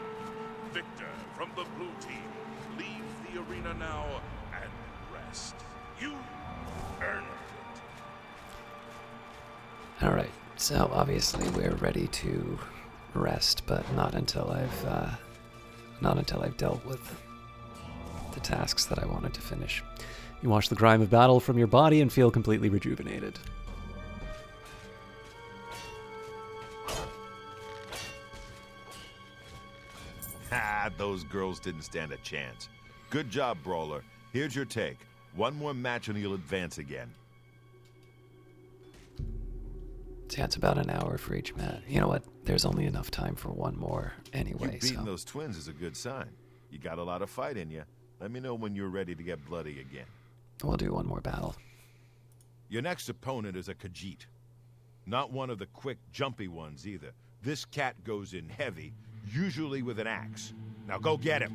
Victor from the blue team, leave the arena now and rest. You earned it. Alright, so obviously we're ready to rest, but not until I've dealt with the tasks that I wanted to finish. You wash the grime of battle from your body and feel completely rejuvenated. Those girls didn't stand a chance. Good job, brawler. Here's your take. 1 more match and you'll advance again. Yeah, it's about an hour for each match. You know what? There's only enough time for 1 more anyway, You beating those twins is a good sign. You got a lot of fight in you. Let me know when you're ready to get bloody again. We'll do 1 more battle. Your next opponent is a Khajiit. Not one of the quick, jumpy ones either. This cat goes in heavy, usually with an axe. Now go get him.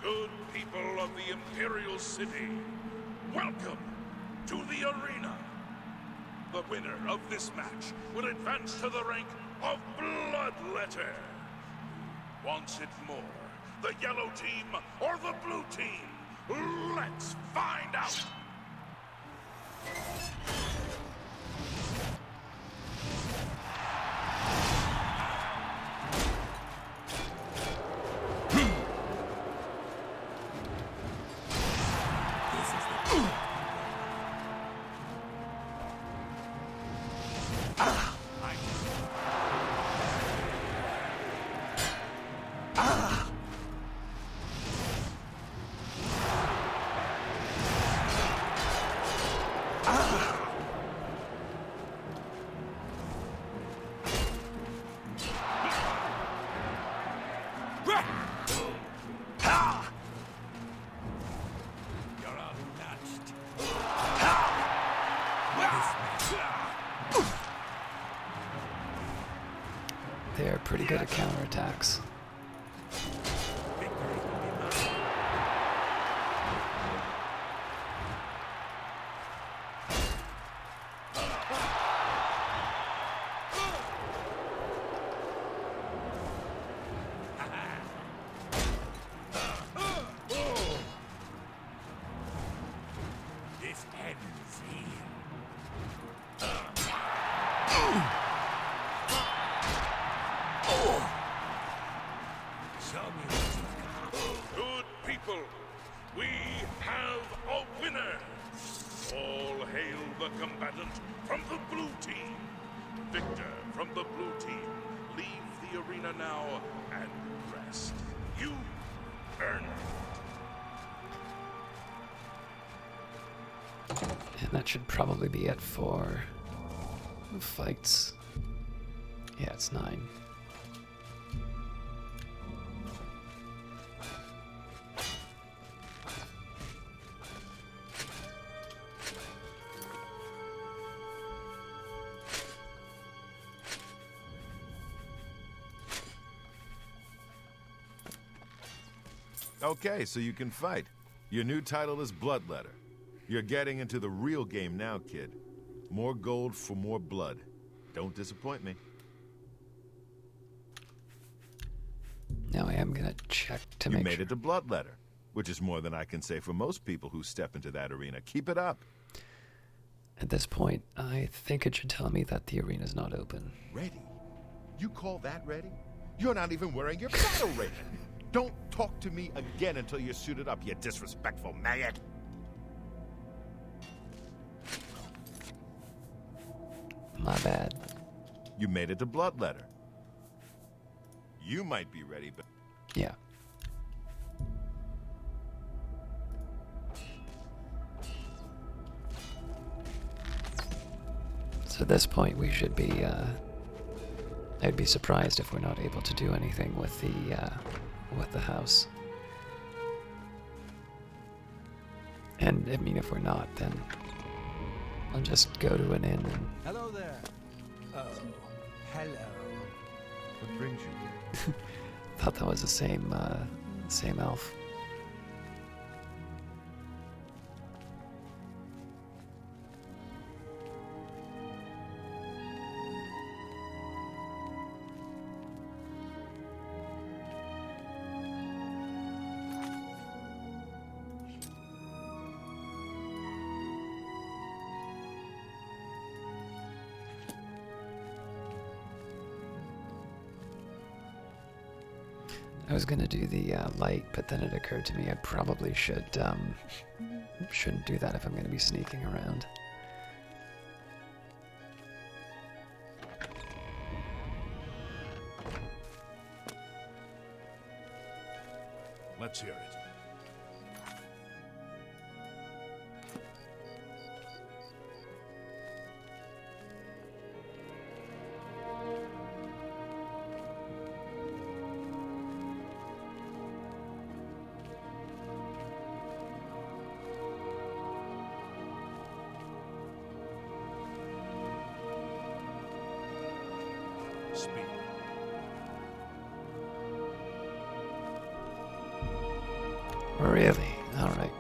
Good people of the Imperial City, welcome to the arena. The winner of this match will advance to the rank of Bloodletter. Who wants it more, the yellow team or the blue team? Let's find out! They are pretty good at counterattacks. This ends here. Good people, we have a winner. All hail the combatant from the blue team. Victor from the blue team, leave the arena now and rest. You earn it. And that should probably be it for fights. Yeah, it's 9. Okay, so you can fight. Your new title is Bloodletter. You're getting into the real game now, kid. More gold for more blood. Don't disappoint me. Now I am gonna check to You make made sure. it to Bloodletter, which is more than I can say for most people who step into that arena. Keep it up. At this point, I think it should tell me that the arena's not open. Ready? You call that ready? You're not even wearing your battle raiment. Don't talk to me again until you're suited up, you disrespectful maggot. My bad. You made it to Bloodletter. You might be ready, but... Yeah. So at this point, we should be, I'd be surprised if we're not able to do anything with the house. And, I mean, if we're not, then I'll just go to an inn and... Hello there. Oh, hello. What brings you here? Thought that was the same elf. I was gonna do the light, but then it occurred to me I probably shouldn't do that if I'm gonna be sneaking around. Let's hear it. Really? Alright.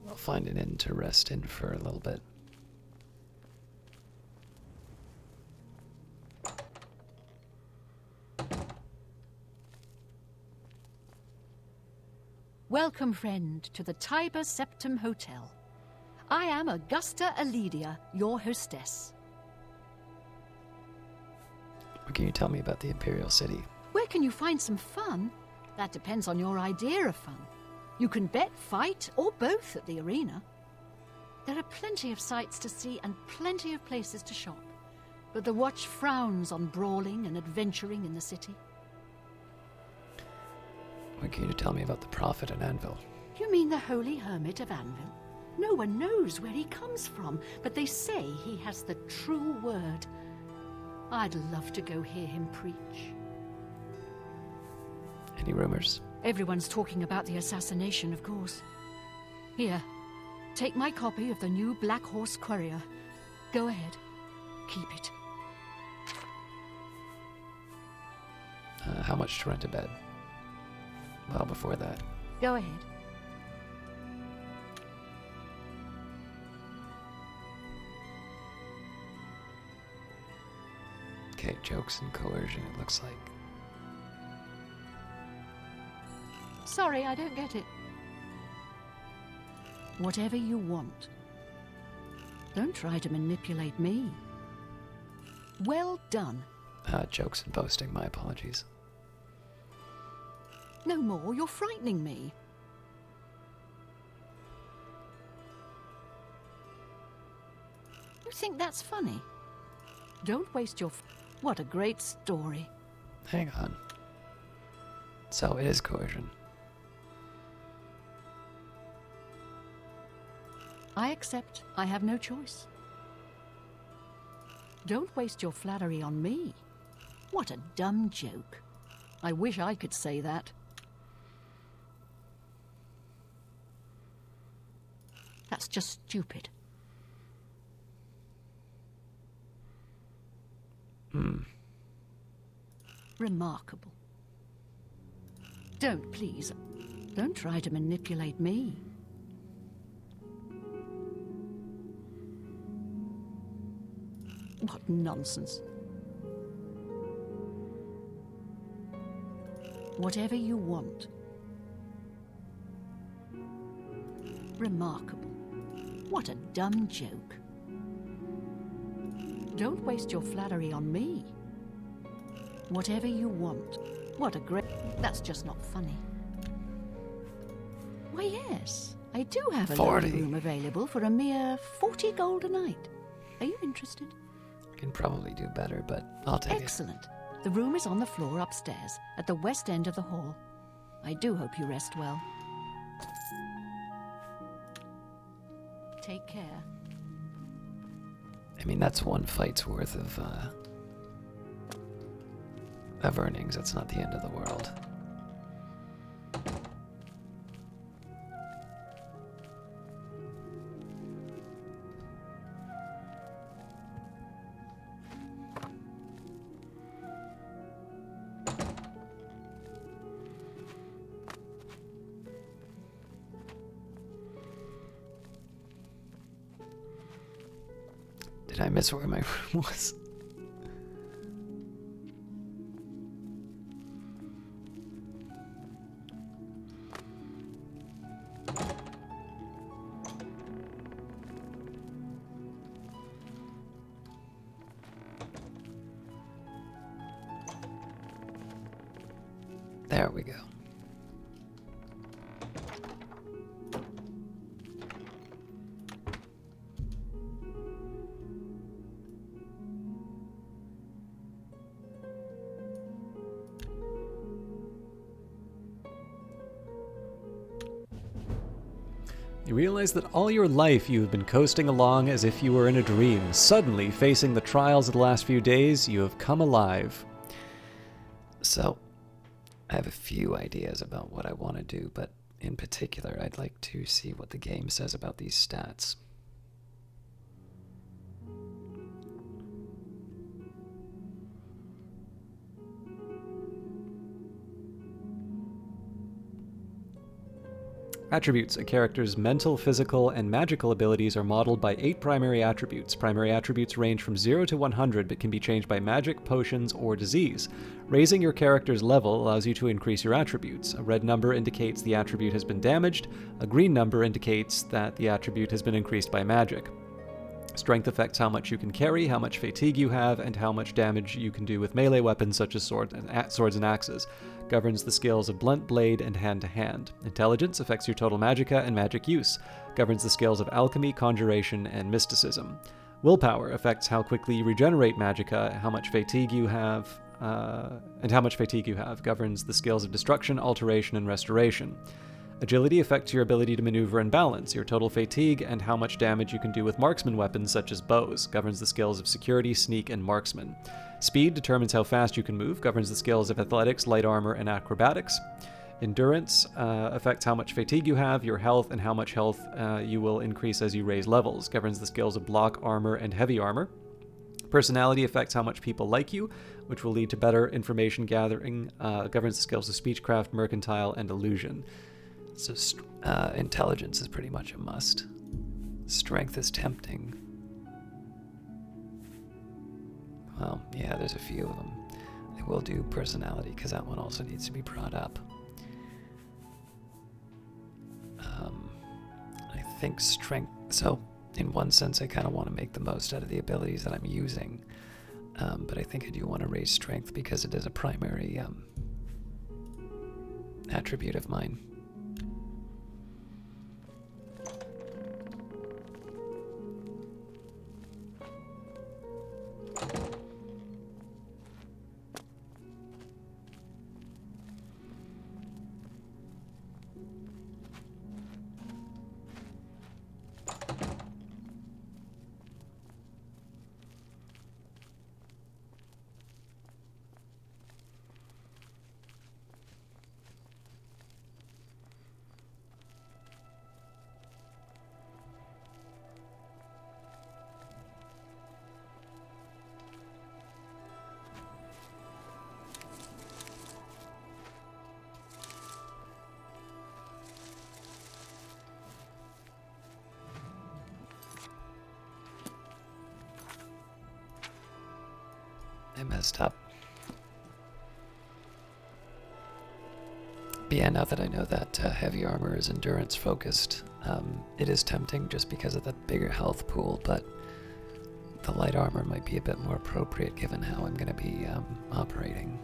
I'll find an inn to rest in for a little bit. Welcome, friend, to the Uriel Septim Hotel. I am Augusta Aledia, your hostess. What can you tell me about the Imperial City? Where can you find some fun? That depends on your idea of fun. You can bet, fight, or both at the arena. There are plenty of sights to see and plenty of places to shop. But the Watch frowns on brawling and adventuring in the city. What can you tell me about the Prophet and Anvil? You mean the Holy Hermit of Anvil? No one knows where he comes from, but they say he has the true word. I'd love to go hear him preach. Any rumors? Everyone's talking about the assassination, of course. Here, take my copy of the new Black Horse Courier. Go ahead. Keep it. How much to rent a bed? Well, before that. Go ahead. Okay, jokes and coercion, it looks like. Sorry, I don't get it. Whatever you want. Don't try to manipulate me. Well done. Jokes and boasting, my apologies. No more, you're frightening me. You think that's funny? Don't waste your... What a great story. Hang on. So it is coercion. I accept. I have no choice. Don't waste your flattery on me. What a dumb joke. I wish I could say that. That's just stupid. Remarkable. Please, don't try to manipulate me. What nonsense. Whatever you want. Remarkable. What a dumb joke. Don't waste your flattery on me. Whatever you want. What a great... That's just not funny. Why, yes. I do have a 40. room available for a mere 40 gold a night. Are you interested? I can probably do better, but I'll take it. Excellent. The room is on the floor upstairs, at the west end of the hall. I do hope you rest well. Take care. I mean, that's one fight's worth of earnings. It's not the end of the world. Did I miss where my room was? There we go. You realize that all your life you have been coasting along as if you were in a dream. Suddenly, facing the trials of the last few days, you have come alive. So, I have a few ideas about what I want to do, but in particular, I'd like to see what the game says about these stats. Attributes. A character's mental, physical, and magical abilities are modeled by 8 primary attributes. Primary attributes range from 0 to 100 but can be changed by magic, potions, or disease. Raising your character's level allows you to increase your attributes. A red number indicates the attribute has been damaged. A green number indicates that the attribute has been increased by magic. Strength affects how much you can carry, how much fatigue you have, and how much damage you can do with melee weapons such as swords and axes. Governs the skills of blunt blade and hand-to-hand. Intelligence affects your total magicka and magic use. Governs the skills of alchemy, conjuration, and mysticism. Willpower affects how quickly you regenerate magicka, how much fatigue you have, Governs the skills of destruction, alteration, and restoration. Agility affects your ability to maneuver and balance, your total fatigue, and how much damage you can do with marksman weapons such as bows. Governs the skills of security, sneak, and marksman. Speed determines how fast you can move. Governs the skills of athletics, light armor, and acrobatics. Endurance affects how much fatigue you have, your health, and how much health you will increase as you raise levels. Governs the skills of block, armor, and heavy armor. Personality affects how much people like you, which will lead to better information gathering. Governs the skills of speechcraft, mercantile, and illusion. So intelligence is pretty much a must. Strength is tempting. Well, yeah, there's a few of them. I will do personality, because that one also needs to be brought up. I think strength... So, in one sense, I kind of want to make the most out of the abilities that I'm using. But I think I do want to raise strength, because it is a primary attribute of mine. I messed up. But yeah, now that I know that heavy armor is endurance focused, it is tempting just because of the bigger health pool, but the light armor might be a bit more appropriate given how I'm going to be operating.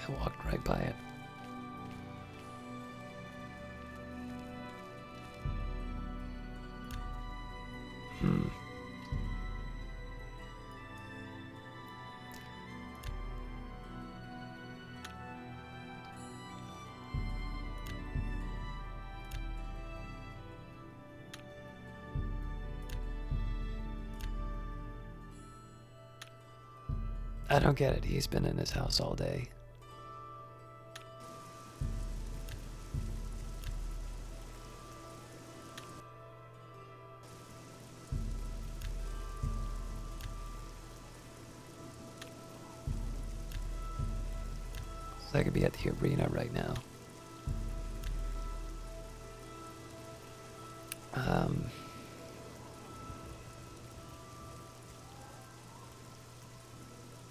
I walked right by it. I don't get it. He's been in his house all day. So I could be at the arena right now.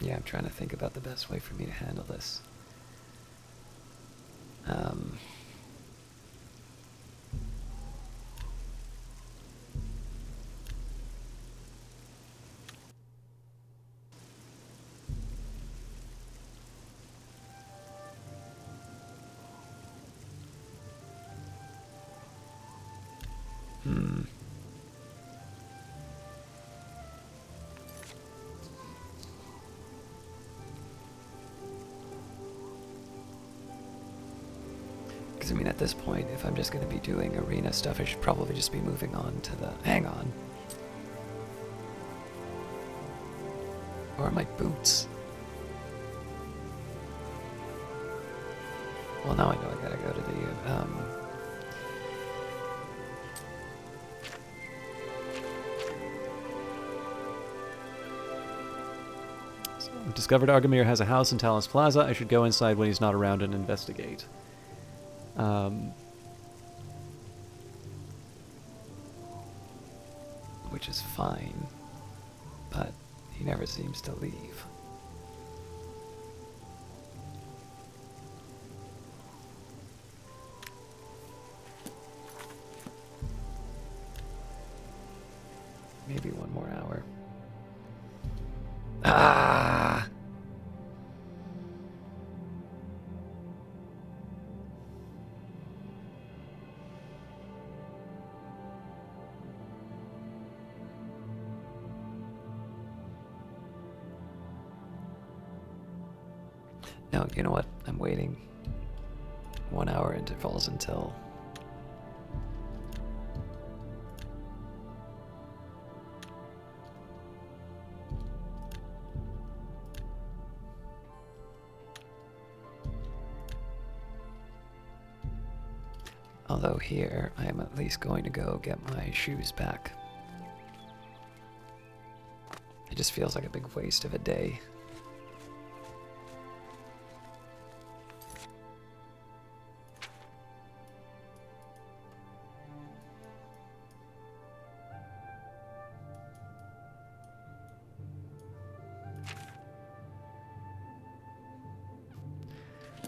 Yeah, I'm trying to think about the best way for me to handle this. Because I mean, at this point, if I'm just going to be doing arena stuff, I should probably just be moving on to the... Hang on. Where are my boots? Well, now I know I gotta go to the, I've discovered Argamir has a house in Talus Plaza. I should go inside when he's not around and investigate. which is fine, but he never seems to leave. Maybe one more hour. Ah! No, you know what? I'm waiting 1 hour intervals until... Although here, I am at least going to go get my shoes back. It just feels like a big waste of a day.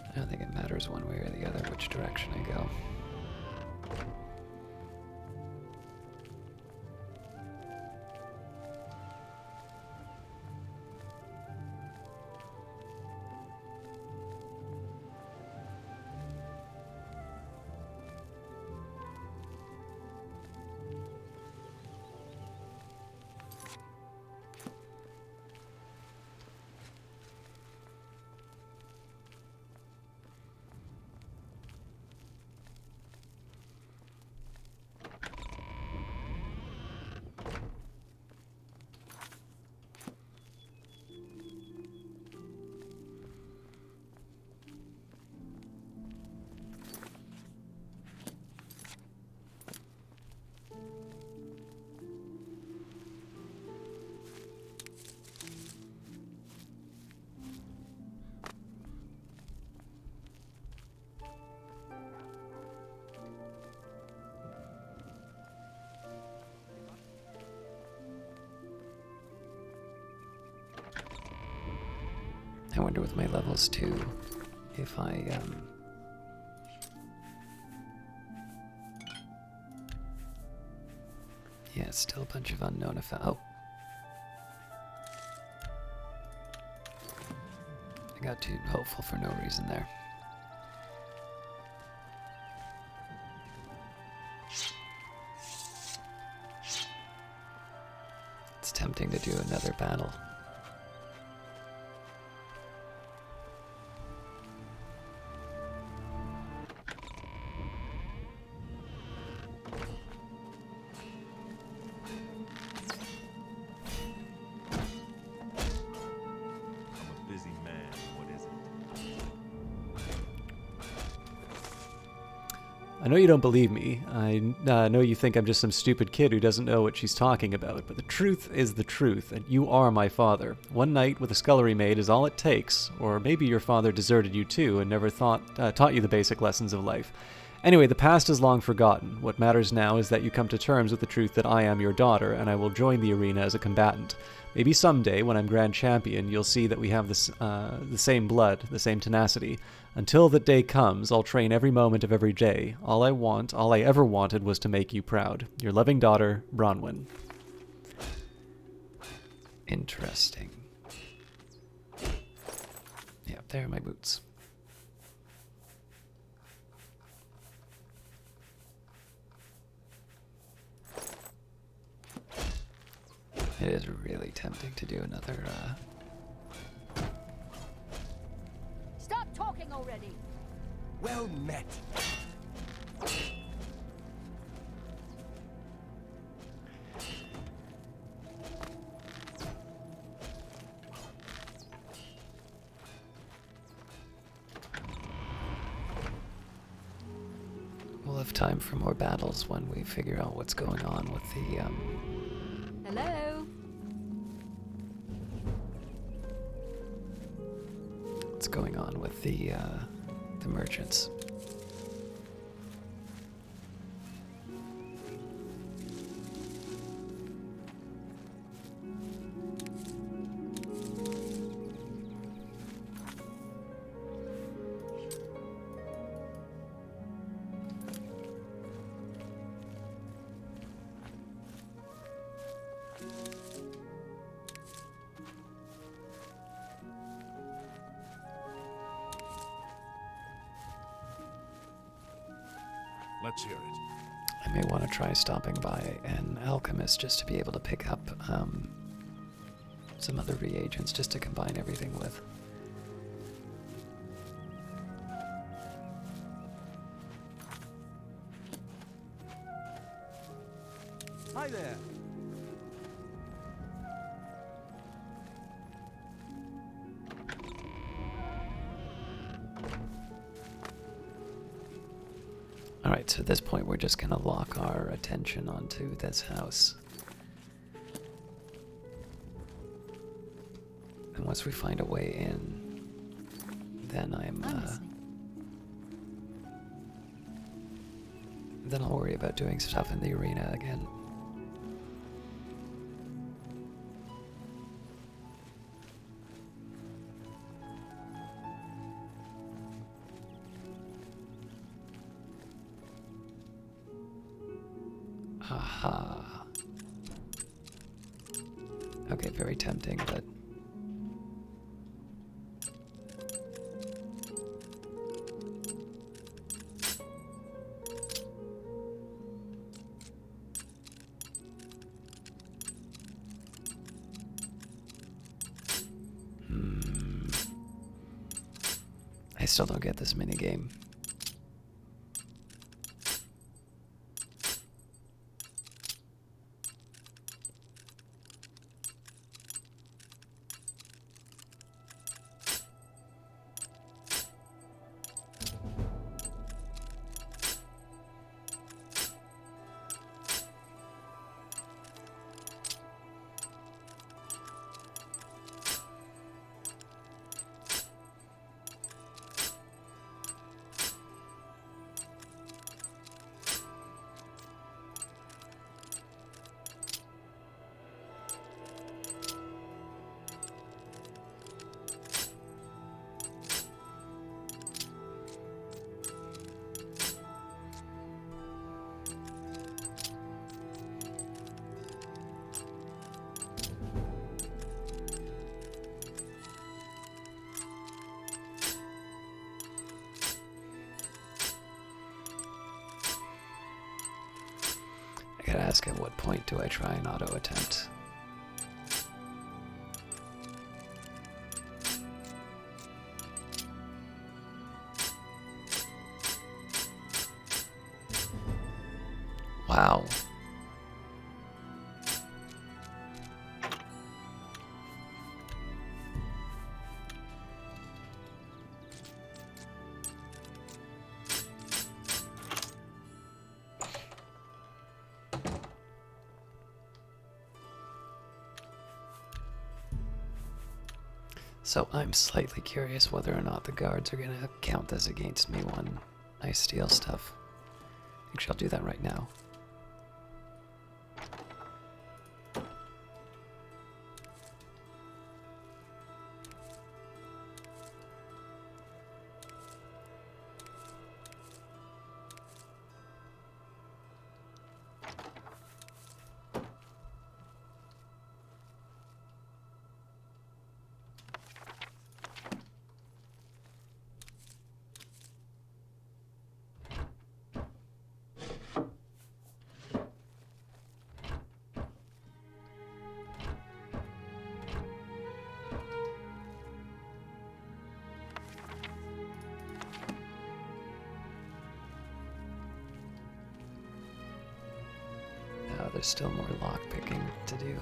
I don't think it matters one way or the other which direction I go. I wonder with my levels too, if I, yeah, it's still a bunch of unknown effects. Oh. I got too hopeful for no reason there. It's tempting to do another battle. I know you don't believe me. I know you think I'm just some stupid kid who doesn't know what she's talking about, but the truth is the truth, and you are my father. One night with a scullery maid is all it takes, or maybe your father deserted you too and never taught you the basic lessons of life. Anyway, the past is long forgotten. What matters now is that you come to terms with the truth that I am your daughter, and I will join the arena as a combatant. Maybe someday, when I'm Grand Champion, you'll see that we have the same blood, the same tenacity. Until that day comes, I'll train every moment of every day. All I ever wanted was to make you proud. Your loving daughter, Bronwyn. Interesting. Yeah, there are my boots. It is really tempting to do another, Stop talking already! Well met. time for more battles when we figure out what's going on with the, Hello? what's going on with the merchants. Let's hear it. I may want to try stopping by an alchemist just to be able to pick up some other reagents just to combine everything with. Hi there. Alright, so at this point we're just gonna lock our attention onto this house. And once we find a way in, then then I'll worry about doing stuff in the arena again. Aha. Okay, very tempting, but... I still don't get this minigame. I gotta ask, at what point do I try an auto attempt? Wow. So I'm slightly curious whether or not the guards are gonna count this against me when I steal stuff. Actually, I'll do that right now. There's still more lockpicking to do.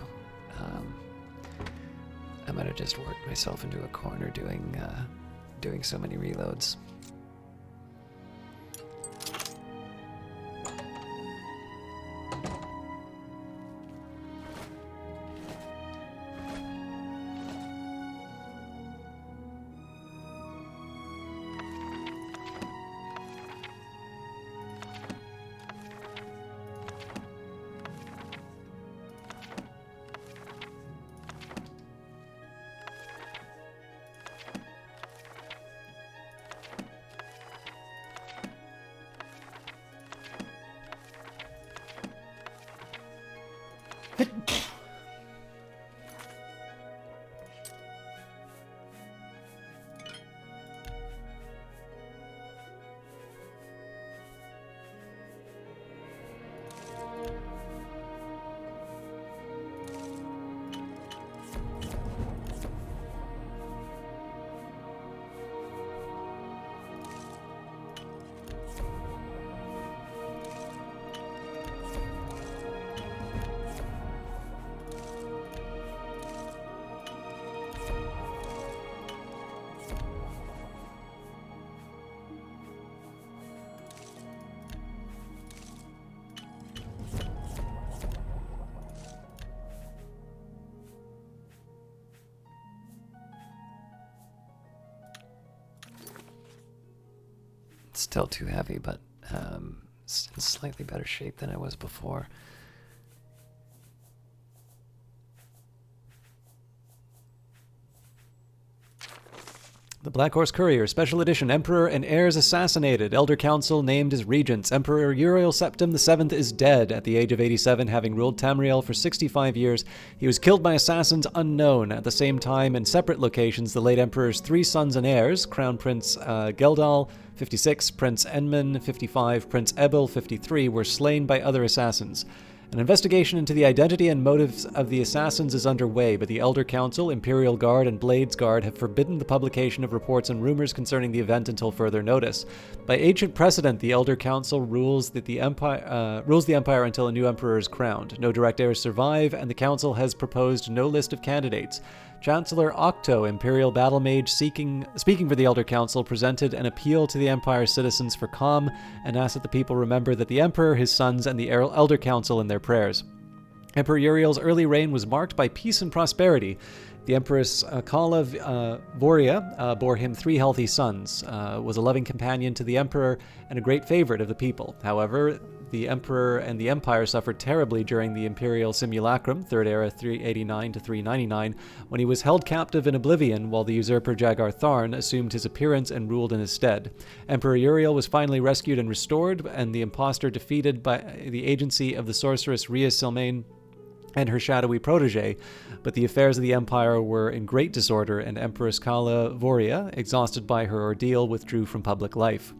I'm gonna just work myself into a corner doing so many reloads. Still too heavy, but it's in slightly better shape than it was before. The Black Horse Courier, Special Edition, Emperor and heirs assassinated. Elder Council named as regents. Emperor Uriel Septim VII is dead at the age of 87, having ruled Tamriel for 65 years. He was killed by assassins unknown. At the same time, in separate locations, the late Emperor's 3 sons and heirs, Crown Prince Geldal, 56, Prince Enman, 55, Prince Ebel, 53, were slain by other assassins. An investigation into the identity and motives of the assassins is underway, but the Elder Council, Imperial Guard, and Blades Guard have forbidden the publication of reports and rumors concerning the event until further notice. By ancient precedent, the Elder Council rules the Empire until a new emperor is crowned. No direct heirs survive, and the Council has proposed no list of candidates. Chancellor Octo, Imperial Battle Mage, speaking for the Elder Council, presented an appeal to the Empire's citizens for calm and asked that the people remember that the Emperor, his sons, and the Elder Council in their prayers. Emperor Uriel's early reign was marked by peace and prosperity. The Empress Kala Voria bore him 3 healthy sons, was a loving companion to the Emperor, and a great favorite of the people. However, the Emperor and the Empire suffered terribly during the Imperial Simulacrum, 3rd Era 389 to 399, when he was held captive in Oblivion while the usurper Jagar Tharn assumed his appearance and ruled in his stead. Emperor Uriel was finally rescued and restored, and the impostor defeated by the agency of the sorceress Rhea Silmain and her shadowy protege, but the affairs of the Empire were in great disorder, and Empress Kala Voria, exhausted by her ordeal, withdrew from public life.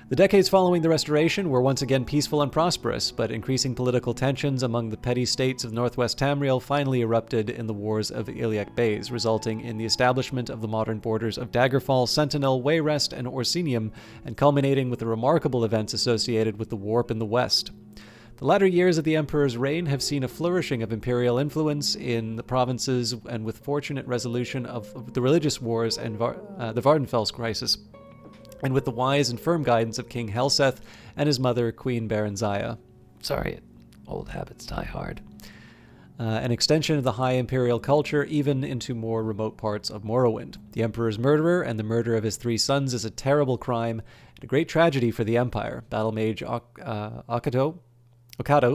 The decades following the Restoration were once again peaceful and prosperous, but increasing political tensions among the petty states of northwest Tamriel finally erupted in the Wars of Iliac Bays, resulting in the establishment of the modern borders of Daggerfall, Sentinel, Wayrest, and Orsinium, and culminating with the remarkable events associated with the Warp in the west. The latter years of the Emperor's reign have seen a flourishing of imperial influence in the provinces, and with fortunate resolution of the religious wars and the Vardenfels crisis, and with the wise and firm guidance of King Helseth and his mother, Queen Baranziah. Sorry, old habits die hard. An extension of the high imperial culture even into more remote parts of Morrowind. The Emperor's murderer and the murder of his 3 sons is a terrible crime and a great tragedy for the Empire. Battle Mage Okado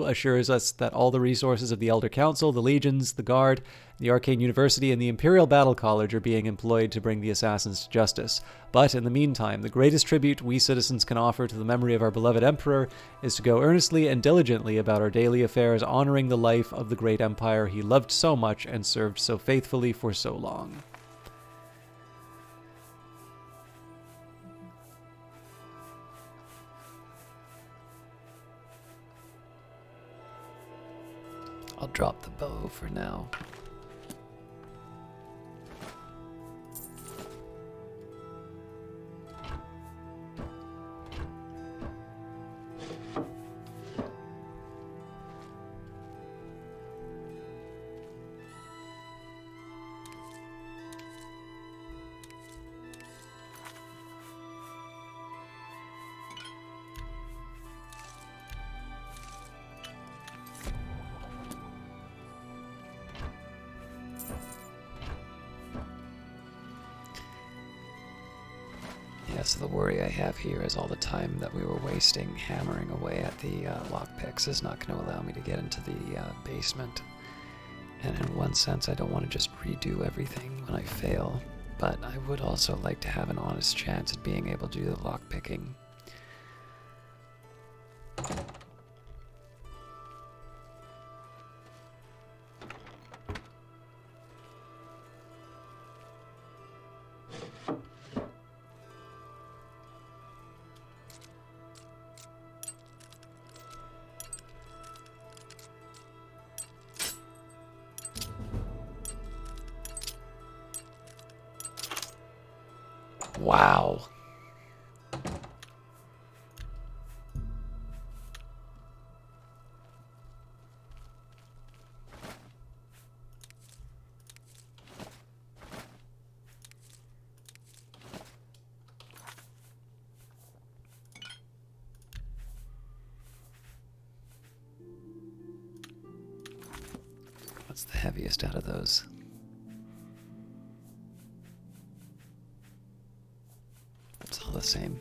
assures us that all the resources of the Elder Council, the Legions, the Guard, the Arcane University, and the Imperial Battle College are being employed to bring the assassins to justice. But in the meantime, the greatest tribute we citizens can offer to the memory of our beloved Emperor is to go earnestly and diligently about our daily affairs, honoring the life of the great Empire he loved so much and served so faithfully for so long. I'll drop the bow for now. So the worry I have here is all the time that we were wasting hammering away at the lockpicks is not going to allow me to get into the basement. And in one sense, I don't want to just redo everything when I fail, but I would also like to have an honest chance at being able to do the lockpicking. Wow. What's the heaviest out of those? It's all the same.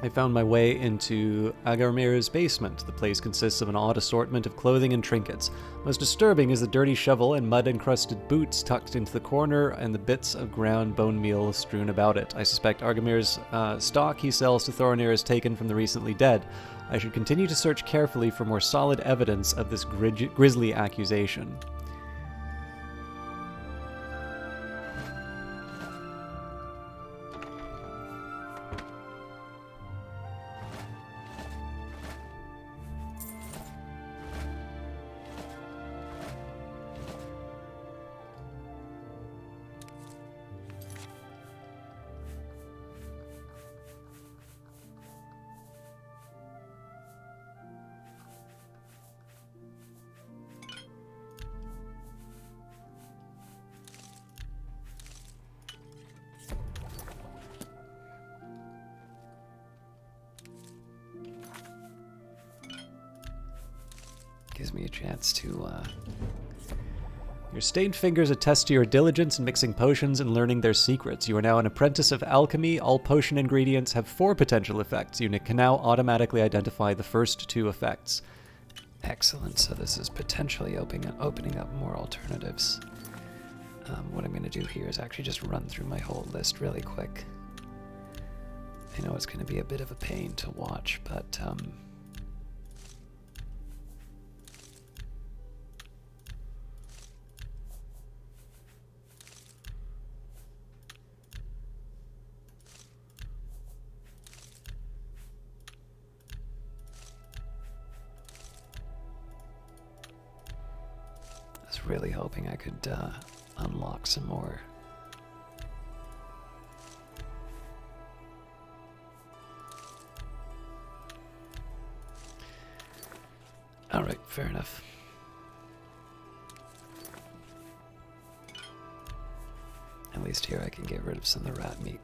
I found my way into Agarmir's basement. The place consists of an odd assortment of clothing and trinkets. Most disturbing is the dirty shovel and mud-encrusted boots tucked into the corner and the bits of ground bone meal strewn about it. I suspect Agarmir's stock he sells to Thorinir is taken from the recently dead. I should continue to search carefully for more solid evidence of this grisly accusation. Gives me a chance to, Your stained fingers attest to your diligence in mixing potions and learning their secrets. You are now an apprentice of alchemy. All potion ingredients have 4 potential effects. You can now automatically identify the first 2 effects. Excellent. So this is potentially opening up more alternatives. What I'm going to do here is actually just run through my whole list really quick. I know it's going to be a bit of a pain to watch, but really hoping I could unlock some more. Alright, fair enough. At least here I can get rid of some of the rat meat.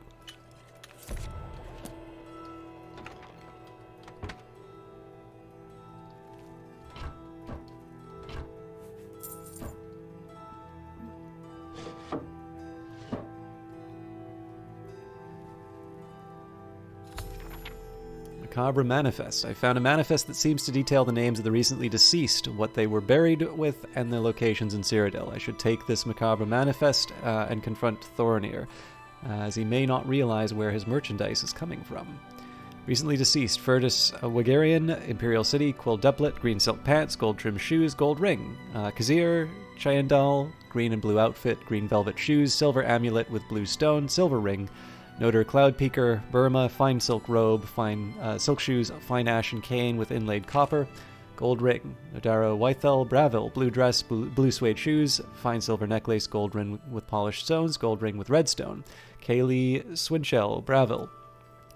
Macabre manifest. I found a manifest that seems to detail the names of the recently deceased, what they were buried with, and their locations in Cyrodiil. I should take this macabre manifest and confront Thorinir, as he may not realize where his merchandise is coming from. Recently deceased: Furtus Wagarian, Imperial City, quill doublet, green silk pants, gold trimmed shoes, gold ring. Kazir Chayandal, green and blue outfit, green velvet shoes, silver amulet with blue stone, silver ring. Noder Cloud Peaker, Burma, fine silk robe, fine silk shoes, fine ashen cane with inlaid copper, gold ring. Nodaro Wythel, Bravil, blue dress, blue suede shoes, fine silver necklace, gold ring with polished stones, gold ring with red stone. Kaylee Swinchell, Bravil,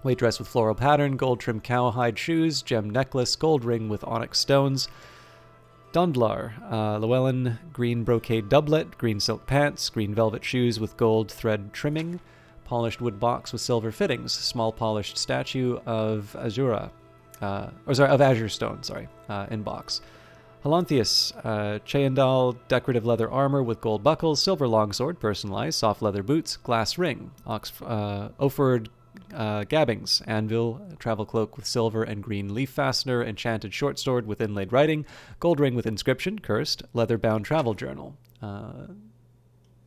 white dress with floral pattern, gold trimmed cowhide shoes, gem necklace, gold ring with onyx stones. Dundlar, Llewellyn, green brocade doublet, green silk pants, green velvet shoes with gold thread trimming. Polished wood box with silver fittings, small polished statue of Azura. of azure stone, in box. Halanthius, Cheandal, decorative leather armor with gold buckles, silver longsword, personalized, soft leather boots, glass ring, Oford gabbings, anvil, travel cloak with silver and green leaf fastener, enchanted short sword with inlaid writing, gold ring with inscription, cursed, leather-bound travel journal.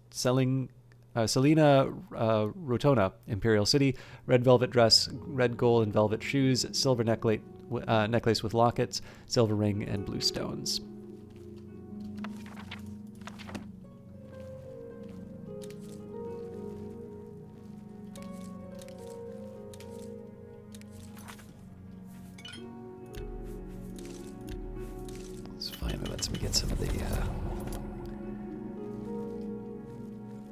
Selena Rotona, Imperial City, red velvet dress, red gold and velvet shoes, silver necklace with lockets, silver ring, and blue stones. This finally lets me get some of the...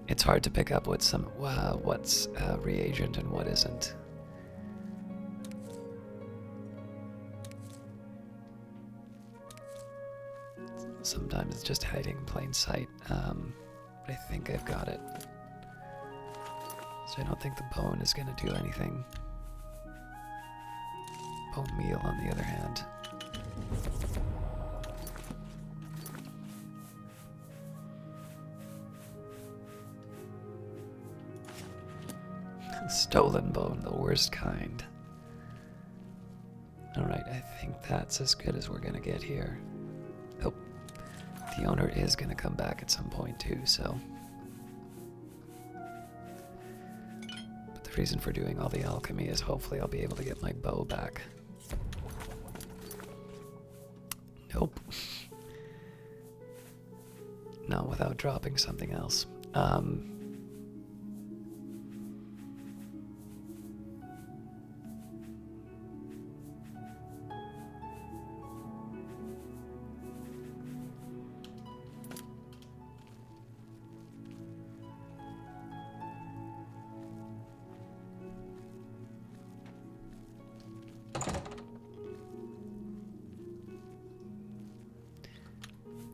It's hard to pick up what's reagent and what isn't. Sometimes it's just hiding in plain sight. I think I've got it. So I don't think the bone is going to do anything. Bone meal, on the other hand. Stolen bone, the worst kind. Alright, I think that's as good as we're going to get here. Oh. The owner is going to come back at some point too, so... But the reason for doing all the alchemy is hopefully I'll be able to get my bow back. Nope. Not without dropping something else.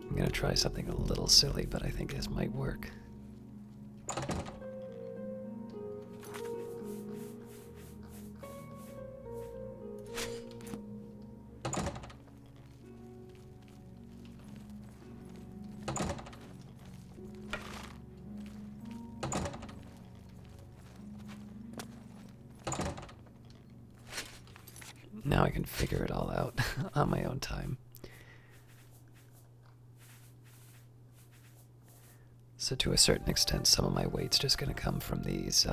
I'm gonna try something a little silly, but I think this might work. Now I can figure it all out on my own time. So to a certain extent, some of my weight's just going to come from these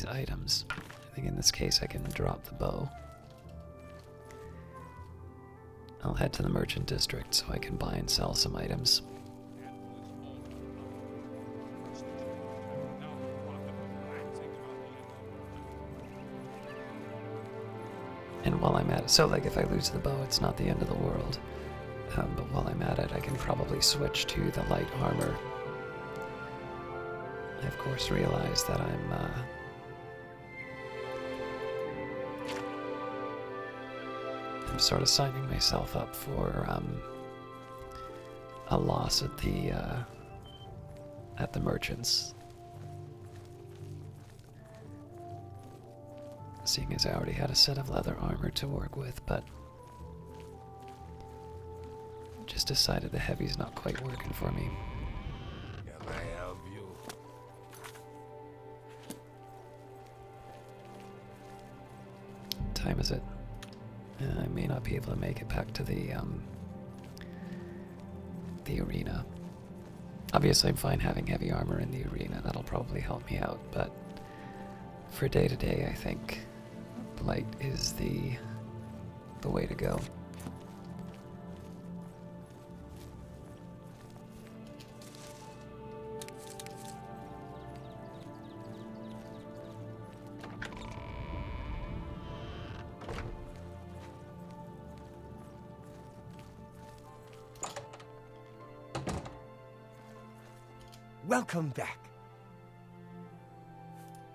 items. I think in this case I can drop the bow. I'll head to the merchant district so I can buy and sell some items. And while I'm at it, so like if I lose the bow, it's not the end of the world. But while I'm at it, I can probably switch to the light armor. I of course realize that I'm sort of signing myself up for a loss at the merchants. Seeing as I already had a set of leather armor to work with, but just decided the heavy's not quite working for me. Can I help you? What time is it? I may not be able to make it back to the arena. Obviously, I'm fine having heavy armor in the arena. That'll probably help me out, but for day-to-day, I think light is the way to go. Welcome back.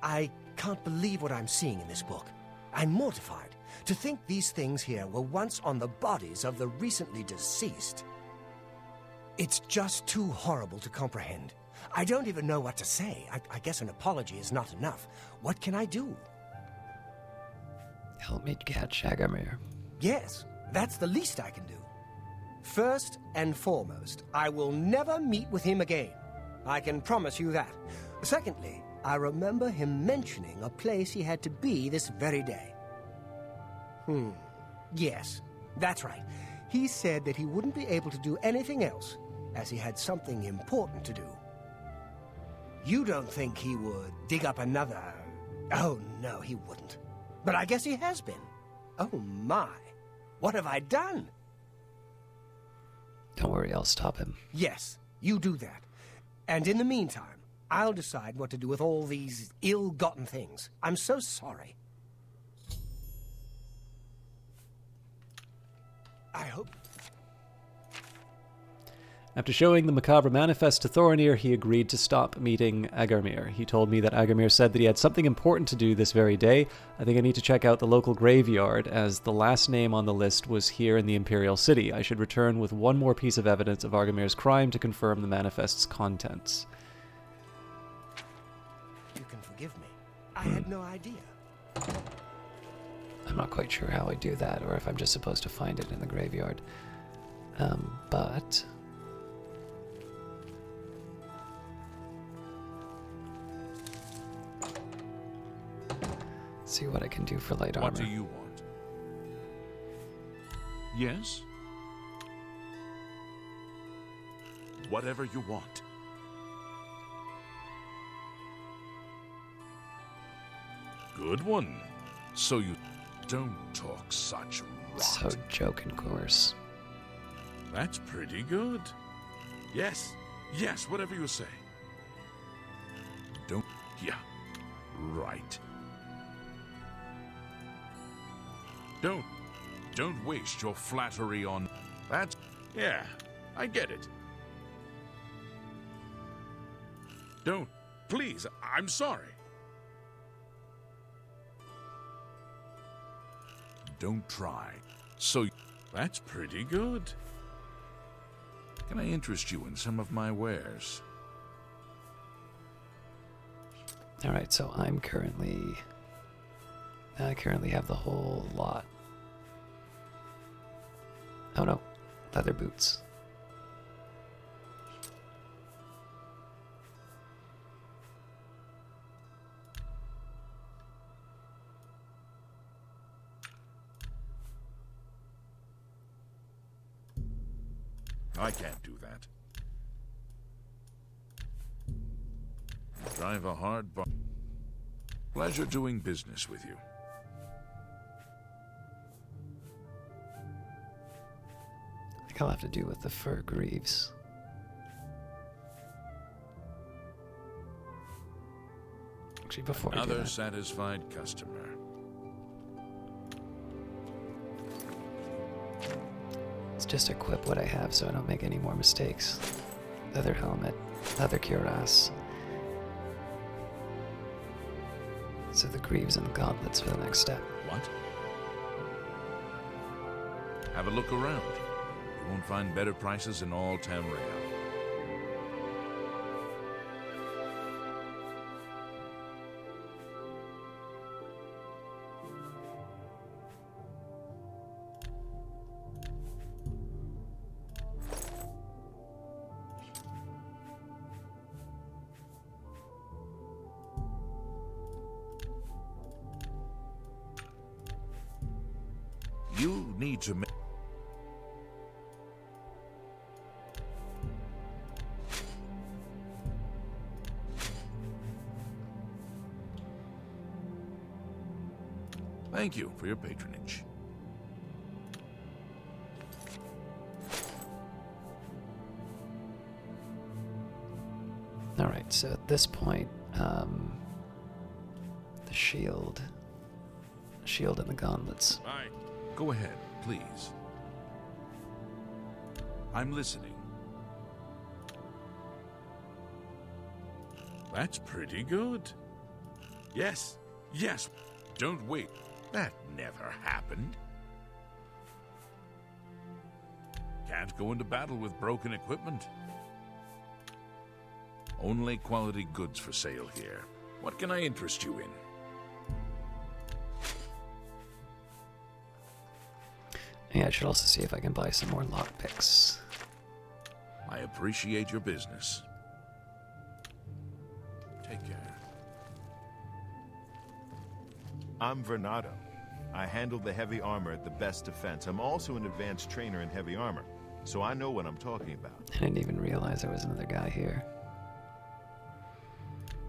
I can't believe what I'm seeing in this book. I'm mortified to think these things here were once on the bodies of the recently deceased. It's just too horrible to comprehend. I don't even know what to say. I guess an apology is not enough. What can I do? Help me catch Agarmir. Yes, that's the least I can do. First and foremost, I will never meet with him again. I can promise you that. Secondly, I remember him mentioning a place he had to be this very day. Yes, that's right. He said that he wouldn't be able to do anything else, as he had something important to do. You don't think he would dig up another... Oh, no, he wouldn't. But I guess he has been. Oh, my. What have I done? Don't worry, I'll stop him. Yes, you do that. And in the meantime, I'll decide what to do with all these ill-gotten things. I'm so sorry. I hope... After showing the macabre manifest to Thorinir, he agreed to stop meeting Agarmir. He told me that Agarmir said that he had something important to do this very day. I think I need to check out the local graveyard, as the last name on the list was here in the Imperial City. I should return with one more piece of evidence of Agarmir's crime to confirm the manifest's contents. You can forgive me. I had no idea. I'm not quite sure how I do that, or if I'm just supposed to find it in the graveyard. But... see what I can do for light armor. What do you want? Yes? Whatever you want. Good one. So you don't talk such rot. So joking, course. That's pretty good. Yes, yes, whatever you say. Don't... yeah, right. Don't waste your flattery on... That's... yeah, I get it. Don't... please, I'm sorry. Don't try. So, that's pretty good. Can I interest you in some of my wares? Alright, so I currently have the whole lot. Oh no, leather boots. I can't do that. Drive a hard bar. Pleasure doing business with you. I think I'll have to do with the fur greaves. Actually, before I do Another that, satisfied customer. let's just equip what I have so I don't make any more mistakes. Leather helmet, leather cuirass. So the greaves and the gauntlets for the next step. What? Have a look around. You won't find better prices in all Tamriel. You need to make... Thank you for your patronage. Alright, so at this point, the shield and the gauntlets. Right. Go ahead, please. I'm listening. That's pretty good. Yes, yes. Don't wait. That never happened. Can't go into battle with broken equipment. Only quality goods for sale here. What can I interest you in? Yeah, I should also see if I can buy some more lockpicks. I appreciate your business. Take care. I'm Vernado. I handle the heavy armor at the best defense. I'm also an advanced trainer in heavy armor, so I know what I'm talking about. I didn't even realize there was another guy here.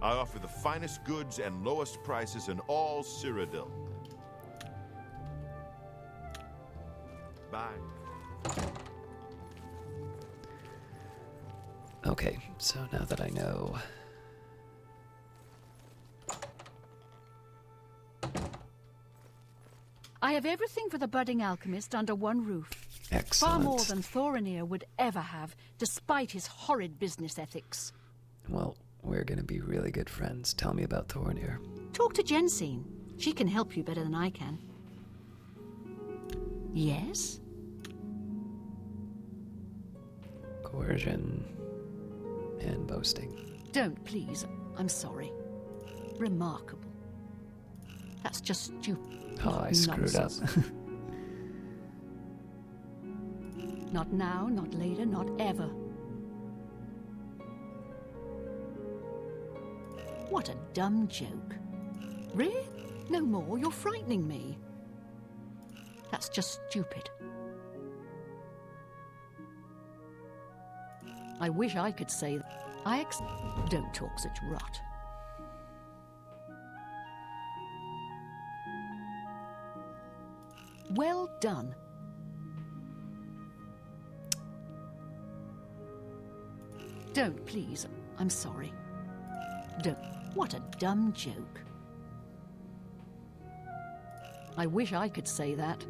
I offer the finest goods and lowest prices in all Cyrodiil. Bye. Okay, so now that I know... I have everything for the budding alchemist under one roof. Excellent. Far more than Thorinir would ever have, despite his horrid business ethics. Well, we're gonna be really good friends. Tell me about Thorinir. Talk to Jensine. She can help you better than I can. Yes? Coercion and boasting. Don't, please. I'm sorry. Remarkable. That's just stupid. Oh, I screwed up. Not now, not later, not ever. What a dumb joke. Really? No more, you're frightening me. That's just stupid. I wish I could say that. Don't talk such rot. Well done. Don't, please. I'm sorry. Don't. What a dumb joke. I wish I could say that.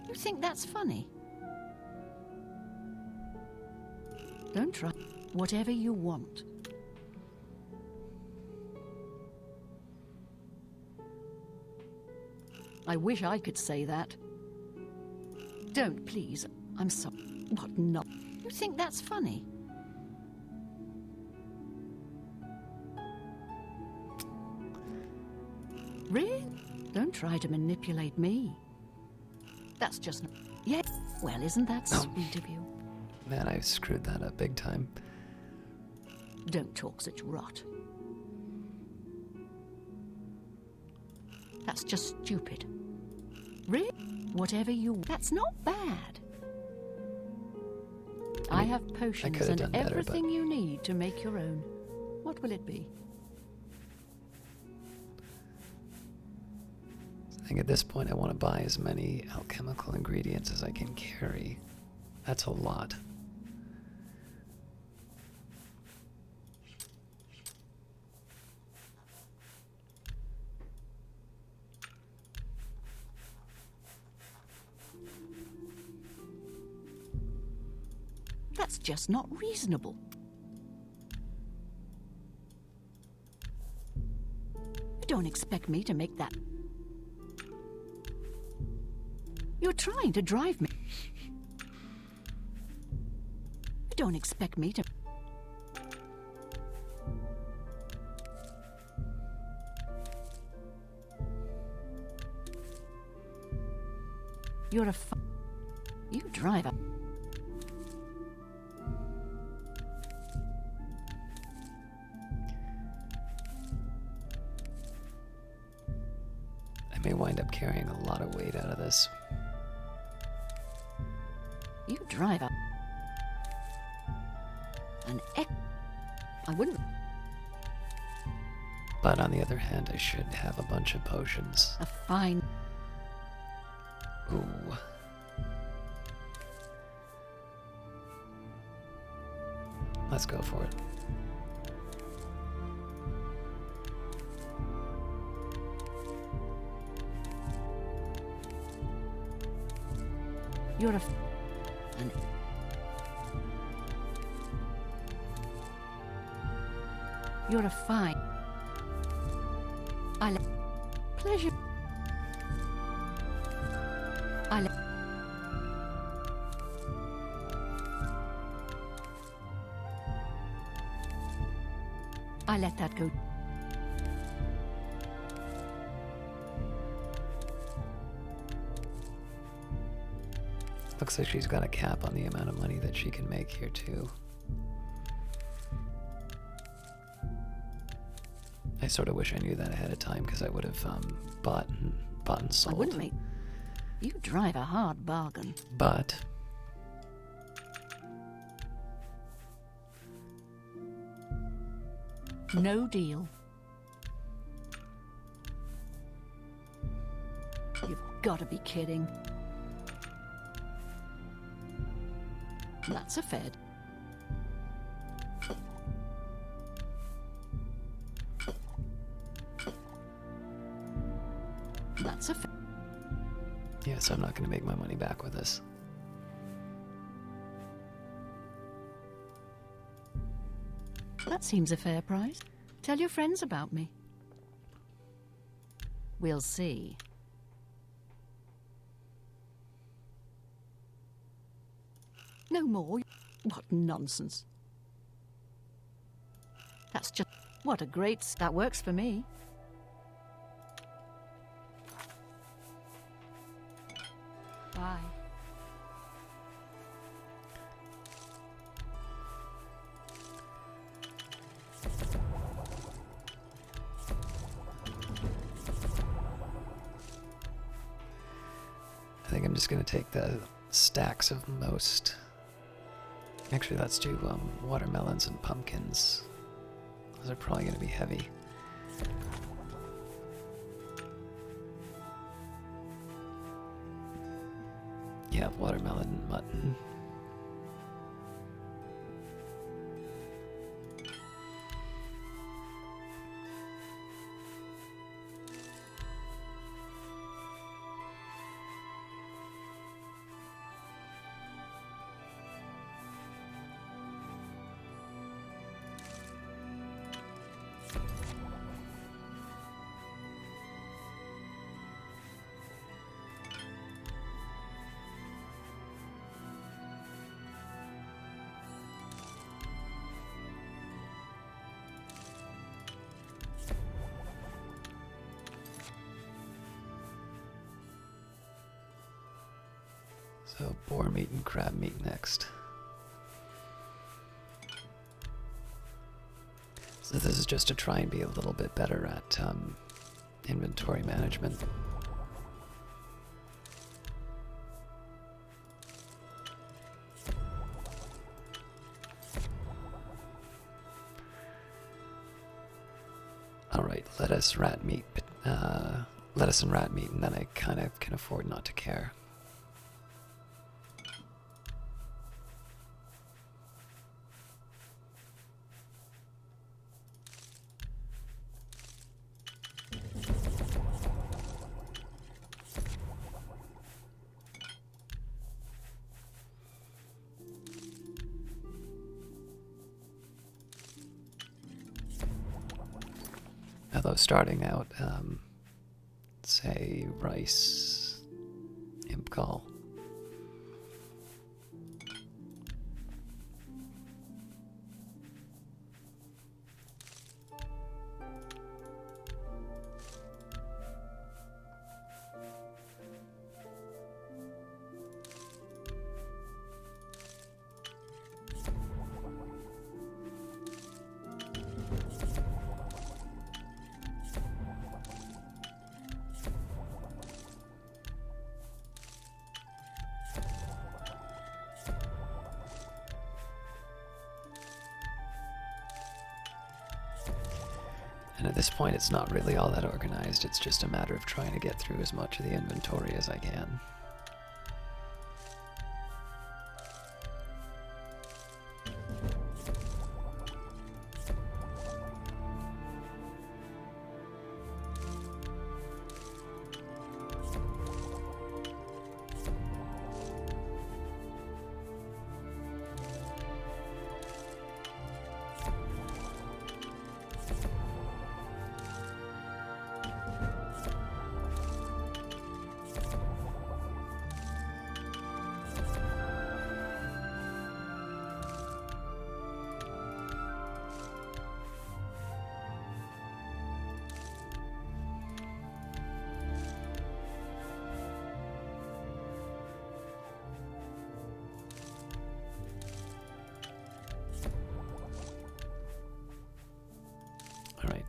You think that's funny? Don't try. Whatever you want. I wish I could say that. Don't, please. I'm sorry. What not? You think that's funny? Really? Don't try to manipulate me. That's just not... Yeah. Well, isn't that sweet of you? Man, I screwed that up big time. Don't talk such rot. That's just stupid. Really? Whatever you... That's not bad. I have potions and everything you need to make your own. What will it be? I think at this point I want to buy as many alchemical ingredients as I can carry. That's a lot. That's just not reasonable. You don't expect me to make that. You're trying to drive me. You don't expect me to... You're a You drive a... I may wind up carrying a lot of weight out of this. You drive a... I wouldn't... But on the other hand, I should have a bunch of potions. A fine... Ooh. Let's go for it. You're a... You're a fine... Pleasure... I let that go. Looks like she's got a cap on the amount of money that she can make here, too. I sort of wish I knew that ahead of time, because I would have bought and sold. I wouldn't, mate. You drive a hard bargain. But no deal. You've got to be kidding. That's a Fed. That's a Fed. yeah, so I'm not going to make my money back with this. That seems a fair price. Tell your friends about me. We'll see. No more? What nonsense. That's just... What a great... That works for me. Bye. I think I'm just going to take the stacks of most... Actually, let's do watermelons and pumpkins. Those are probably going to be heavy. Yeah, watermelon and mutton. So boar meat and crab meat next. So this is just to try and be a little bit better at inventory management. All right, lettuce, rat meat, lettuce and rat meat, and then I kind of can afford not to care. Although starting out, say rice, imp call. And at this point, it's not really all that organized. It's just a matter of trying to get through as much of the inventory as I can.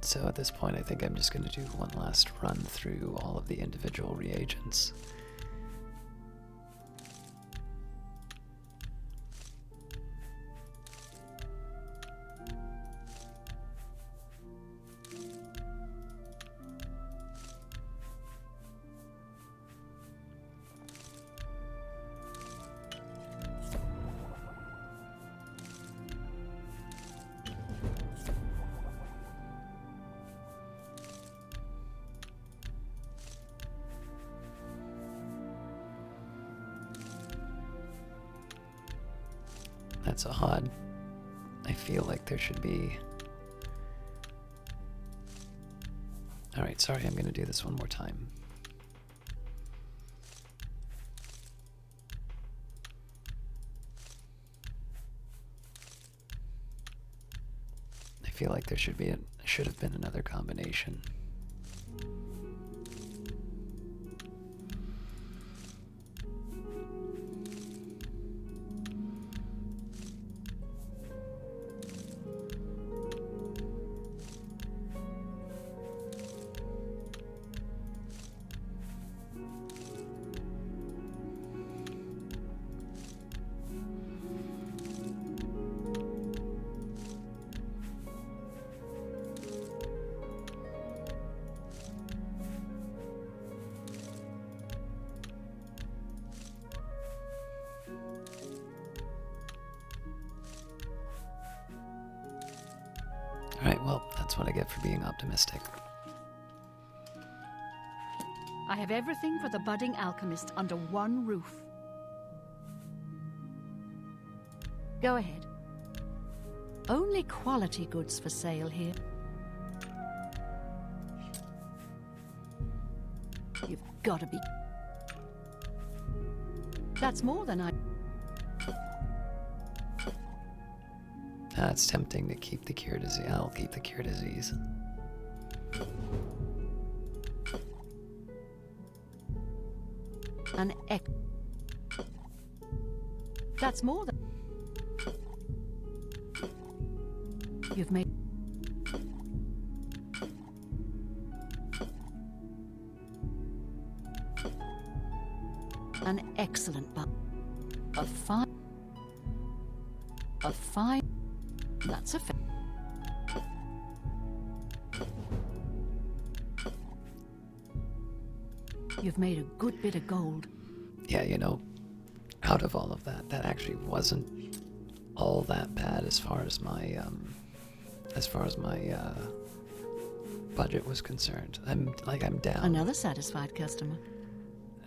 So at this point, I think I'm just going to do one last run through all of the individual reagents. That's odd. I feel like there should be... Alright, sorry, I'm going to do this one more time. I feel like there should have been another combination. Alright, well, that's what I get for being optimistic. I have everything for the budding alchemist under one roof. Go ahead. Only quality goods for sale here. You've got to be... That's more than I... It's tempting to keep the cure disease. I'll keep the cure disease. An ex... That's more than... You've made... An excellent but a fine... That's a fair... You've made a good bit of gold. Yeah, you know, out of all of that, that actually wasn't all that bad as far as my budget was concerned. I'm down. Another satisfied customer.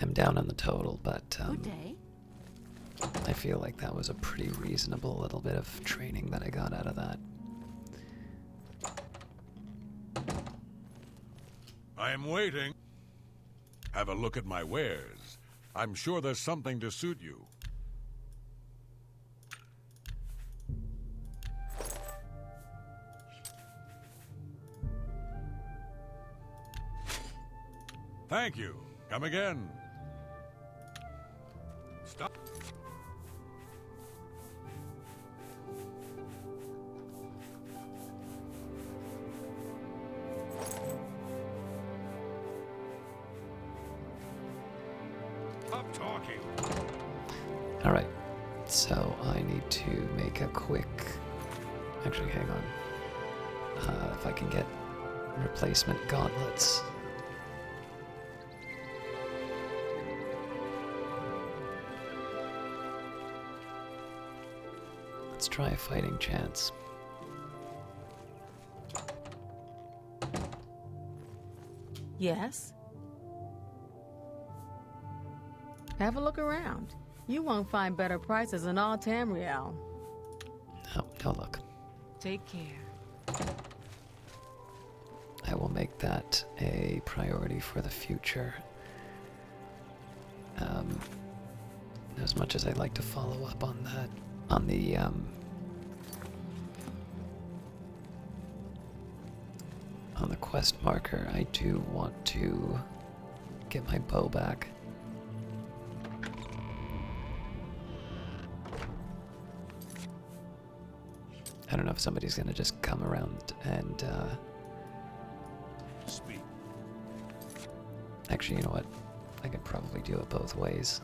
I'm down on the total, but Good day. I feel like that was a pretty reasonable little bit of training that I got out of that. I'm waiting. Have a look at my wares. I'm sure there's something to suit you. Thank you. Come again. Stop. Stop talking. All right. So I need to make a quick... Actually, hang on. If I can get replacement gauntlets. Let's try a fighting chance. Yes? Have a look around. You won't find better prices in all Tamriel. No, don't look. Take care. I will make that a priority for the future. As much as I'd like to follow up on that, on the quest marker, I do want to get my bow back. I don't know if somebody's gonna just come around and Speak. Actually, you know what? I could probably do it both ways.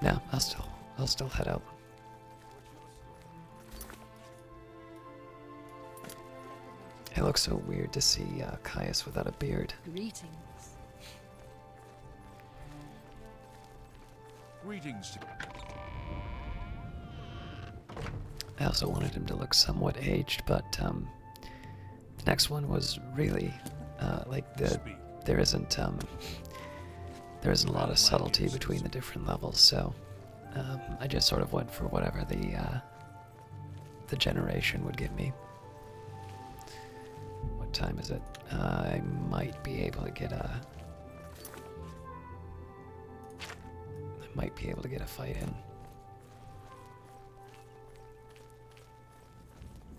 No, I'll still head out. It looks so weird to see Caius without a beard. Greetings. Greetings. I also wanted him to look somewhat aged, but the next one was really there isn't a lot of subtlety between the different levels, so I just sort of went for whatever the generation would give me. What time is it? I might be able to get a fight in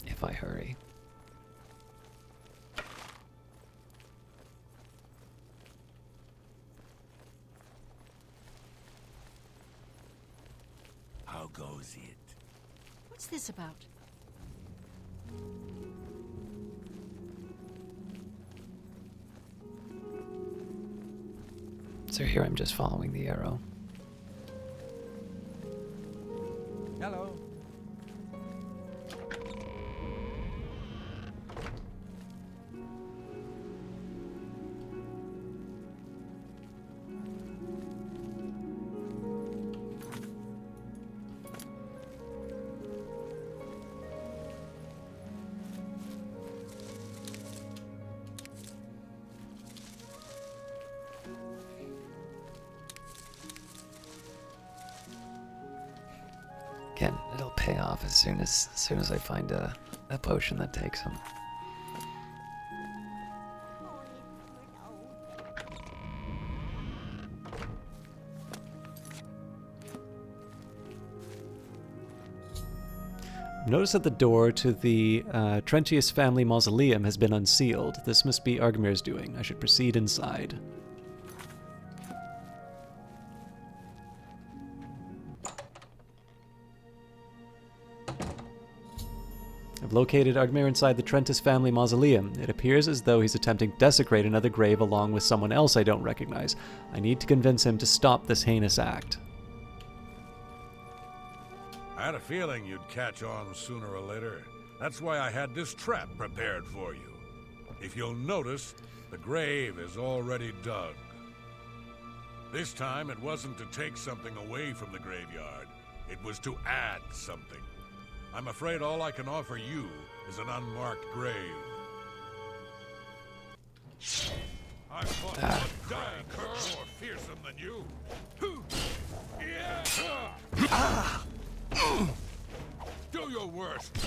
if I hurry. How goes it? What's this about? So here I'm just following the arrow. Hello. Again, it'll pay off as soon as I find a potion that takes him. Notice that the door to the Trentius family mausoleum has been unsealed. This must be Argamir's doing. I should proceed inside. I've located Argamir inside the Trentius family mausoleum. It appears as though he's attempting to desecrate another grave along with someone else I don't recognize. I need to convince him to stop this heinous act. I had a feeling you'd catch on sooner or later. That's why I had this trap prepared for you. If you'll notice, the grave is already dug. This time, it wasn't to take something away from the graveyard. It was to add something. I'm afraid all I can offer you is an unmarked grave. I fought a dying cur more fearsome than you. Do your worst.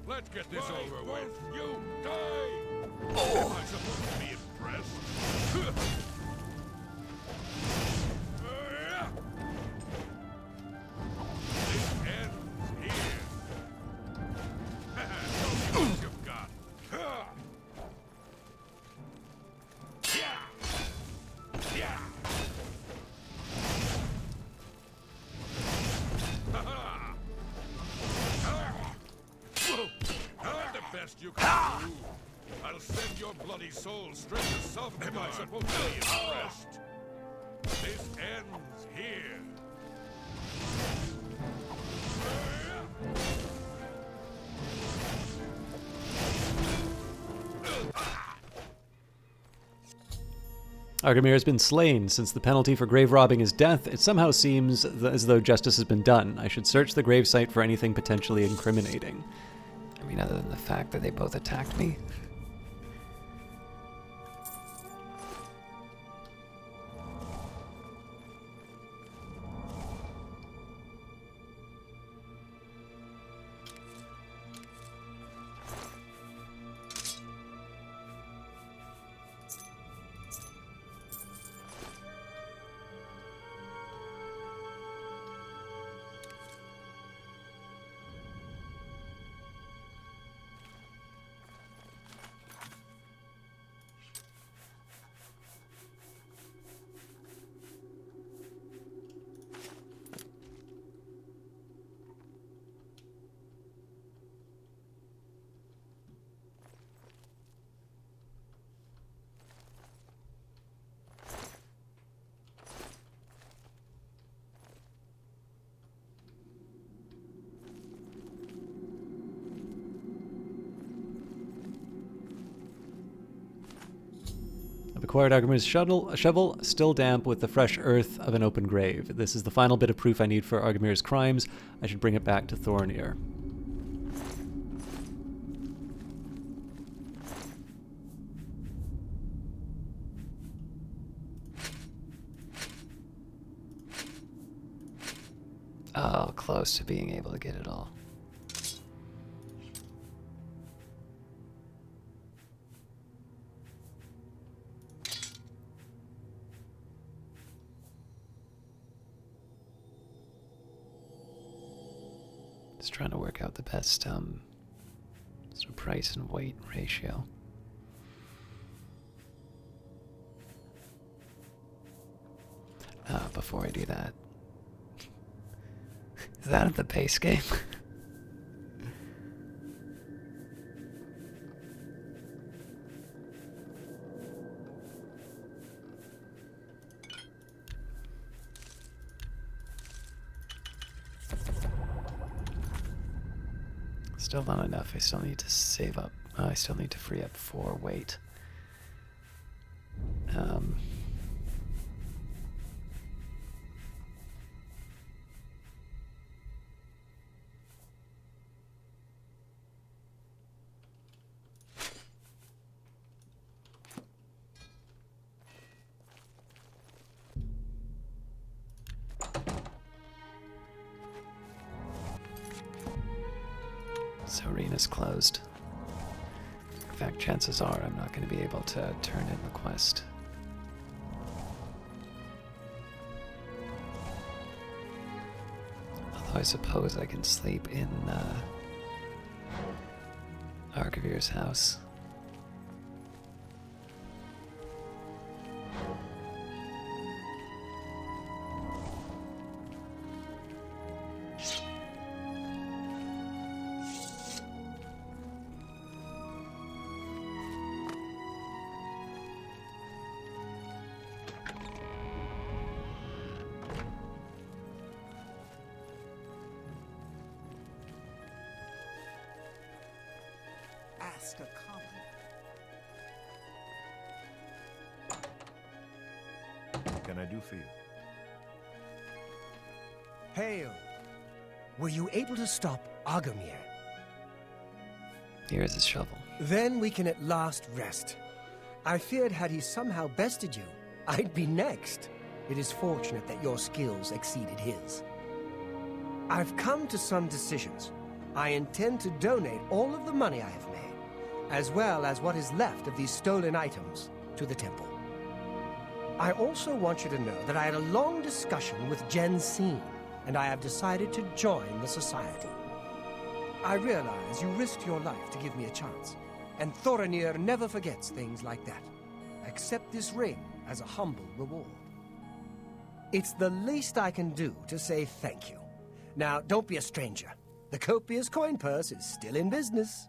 Let's get this over with. You die! Am I supposed to be impressed? This ends here. Show me what you've got. Best you can do. I'll send your bloody soul straight to Solstheim. Am I supposed to be impressed? This ends here. Argamir has been slain. Since the penalty for grave robbing is death, it somehow seems as though justice has been done. I should search the gravesite for anything potentially incriminating. I mean, other than the fact that they both attacked me. Acquired Agramir's shovel, still damp with the fresh earth of an open grave. This is the final bit of proof I need for Agramir's crimes. I should bring it back to Thornir. Oh, close to being able to get it all. Just trying to work out the best sort of price and weight ratio. Before I do that, is that in the base game? Still not enough. I still need to save up. I still need to free up 4 weight. So arena's closed. In fact, chances are I'm not going to be able to turn in the quest. Although I suppose I can sleep in Argavir's house. A comment. What can I do for you? Hail! Were you able to stop Agamir? Here is his shovel. Then we can at last rest. I feared had he somehow bested you, I'd be next. It is fortunate that your skills exceeded his. I've come to some decisions. I intend to donate all of the money I have made, as well as what is left of these stolen items, to the temple. I also want you to know that I had a long discussion with Jensine, and I have decided to join the society. I realize you risked your life to give me a chance, and Thorinir never forgets things like that. Accept this ring as a humble reward. It's the least I can do to say thank you. Now, don't be a stranger. The copious coin purse is still in business.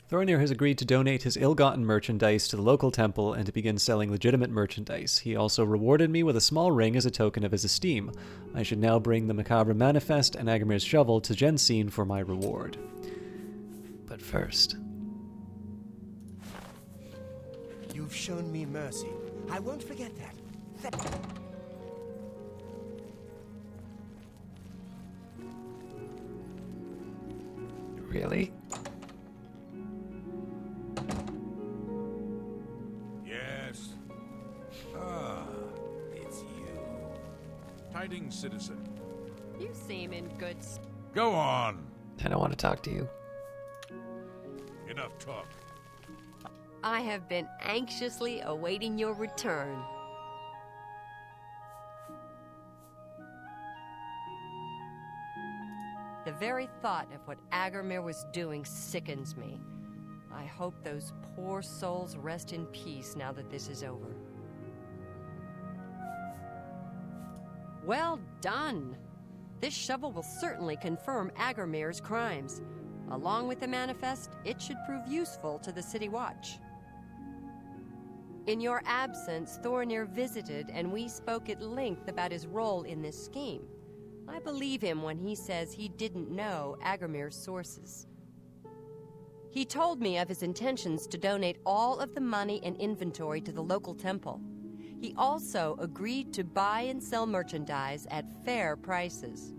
Thorinir has agreed to donate his ill-gotten merchandise to the local temple and to begin selling legitimate merchandise. He also rewarded me with a small ring as a token of his esteem. I should now bring the Macabre Manifest and Agamir's shovel to Jensine for my reward. But first... You've shown me mercy. I won't forget that. Really? Yes. Ah, it's you. Tidings, citizen. You seem in good... Go on. I don't want to talk to you. Enough talk. I have been anxiously awaiting your return. The very thought of what Agamir was doing sickens me. I hope those poor souls rest in peace now that this is over. Well done! This shovel will certainly confirm Agamir's crimes. Along with the manifest, it should prove useful to the City Watch. In your absence, Thorinir visited, and we spoke at length about his role in this scheme. I believe him when he says he didn't know Agramir's sources. He told me of his intentions to donate all of the money and inventory to the local temple. He also agreed to buy and sell merchandise at fair prices.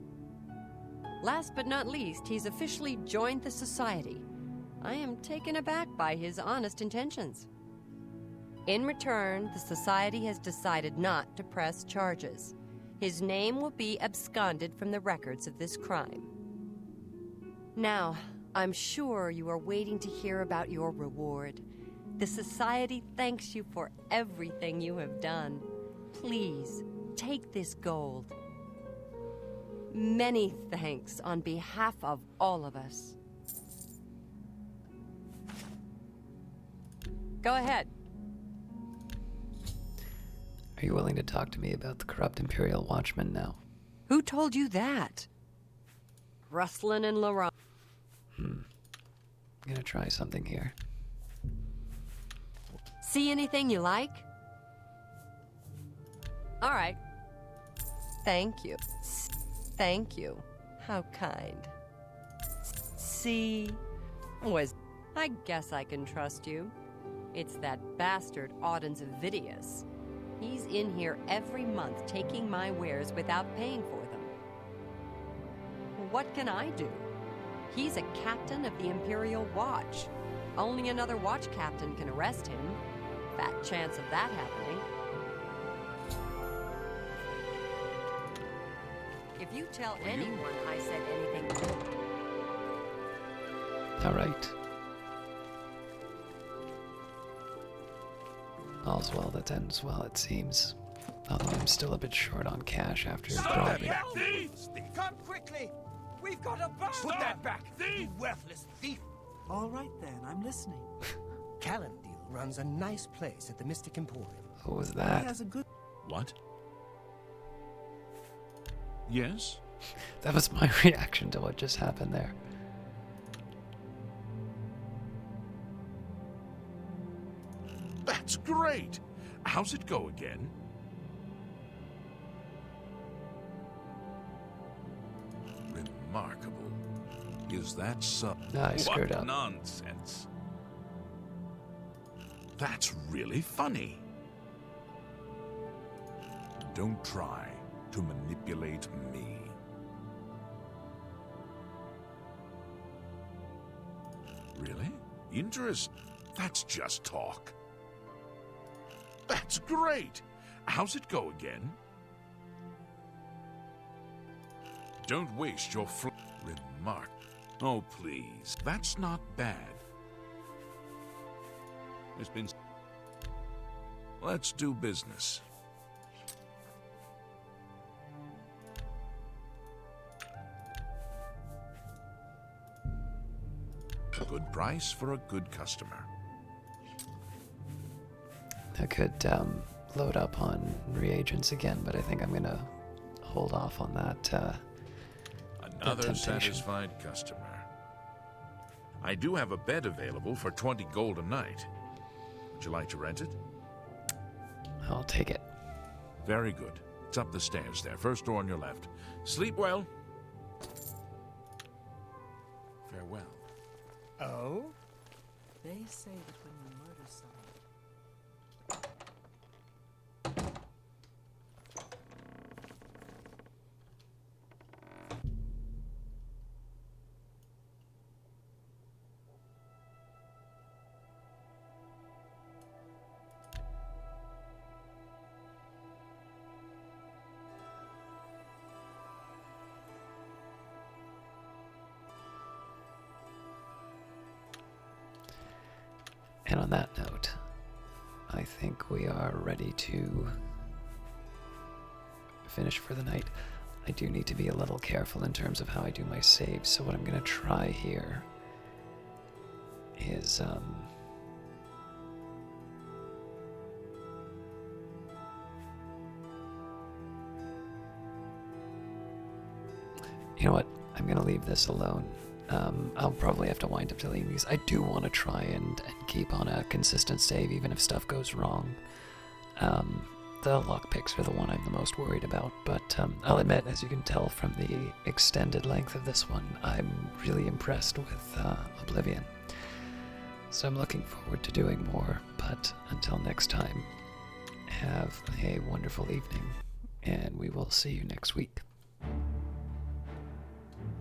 Last but not least, he's officially joined the society. I am taken aback by his honest intentions. In return, the society has decided not to press charges. His name will be absconded from the records of this crime. Now, I'm sure you are waiting to hear about your reward. The society thanks you for everything you have done. Please, take this gold. Many thanks on behalf of all of us. Go ahead. Are you willing to talk to me about the corrupt Imperial Watchman now? Who told you that? Rustlin and Laurent. I'm gonna try something here. See anything you like? All right. Thank you. Thank you. How kind. See? I guess I can trust you. It's that bastard Auden's Avidius. He's in here every month taking my wares without paying for them. What can I do? He's a captain of the Imperial Watch. Only another watch captain can arrest him. Fat chance of that happening. If you tell anyone I said anything to you... All right. All's well that ends well, it seems. Although I'm still a bit short on cash after robbing. Come quickly! We've got a burn! Put that back, you worthless thief! All right then, I'm listening. Calendil runs a nice place at the Mystic Emporium. What was He that? has a good... What? Yes? That was my reaction to what just happened there. That's great! How's it go again? Remarkable. Is that so? I screwed What up. nonsense. That's really funny. Don't try to manipulate me. Really? Interest? That's just talk. That's great! How's it go again? Don't waste your remark. Oh, please. That's not bad. There's been... Let's do business. A good price for a good customer. I could load up on reagents again, but I think I'm gonna hold off on that. Another temptation. satisfied customer. I do have a bed available for 20 gold a night. Would you like to rent it? I'll take it. Very good. It's up the stairs there. First door on your left. Sleep well. Farewell. Oh? They say that when you murder someone... And on that note, I think we are ready to finish for the night. I do need to be a little careful in terms of how I do my saves, so what I'm going to try here is, you know what? I'm going to leave this alone. I'll probably have to wind up deleting these. I do want to try and keep on a consistent save, even if stuff goes wrong. the lockpicks are the one I'm the most worried about, but I'll admit, as you can tell from the extended length of this one, I'm really impressed with Oblivion. So I'm looking forward to doing more, but until next time, have a wonderful evening, and we will see you next week.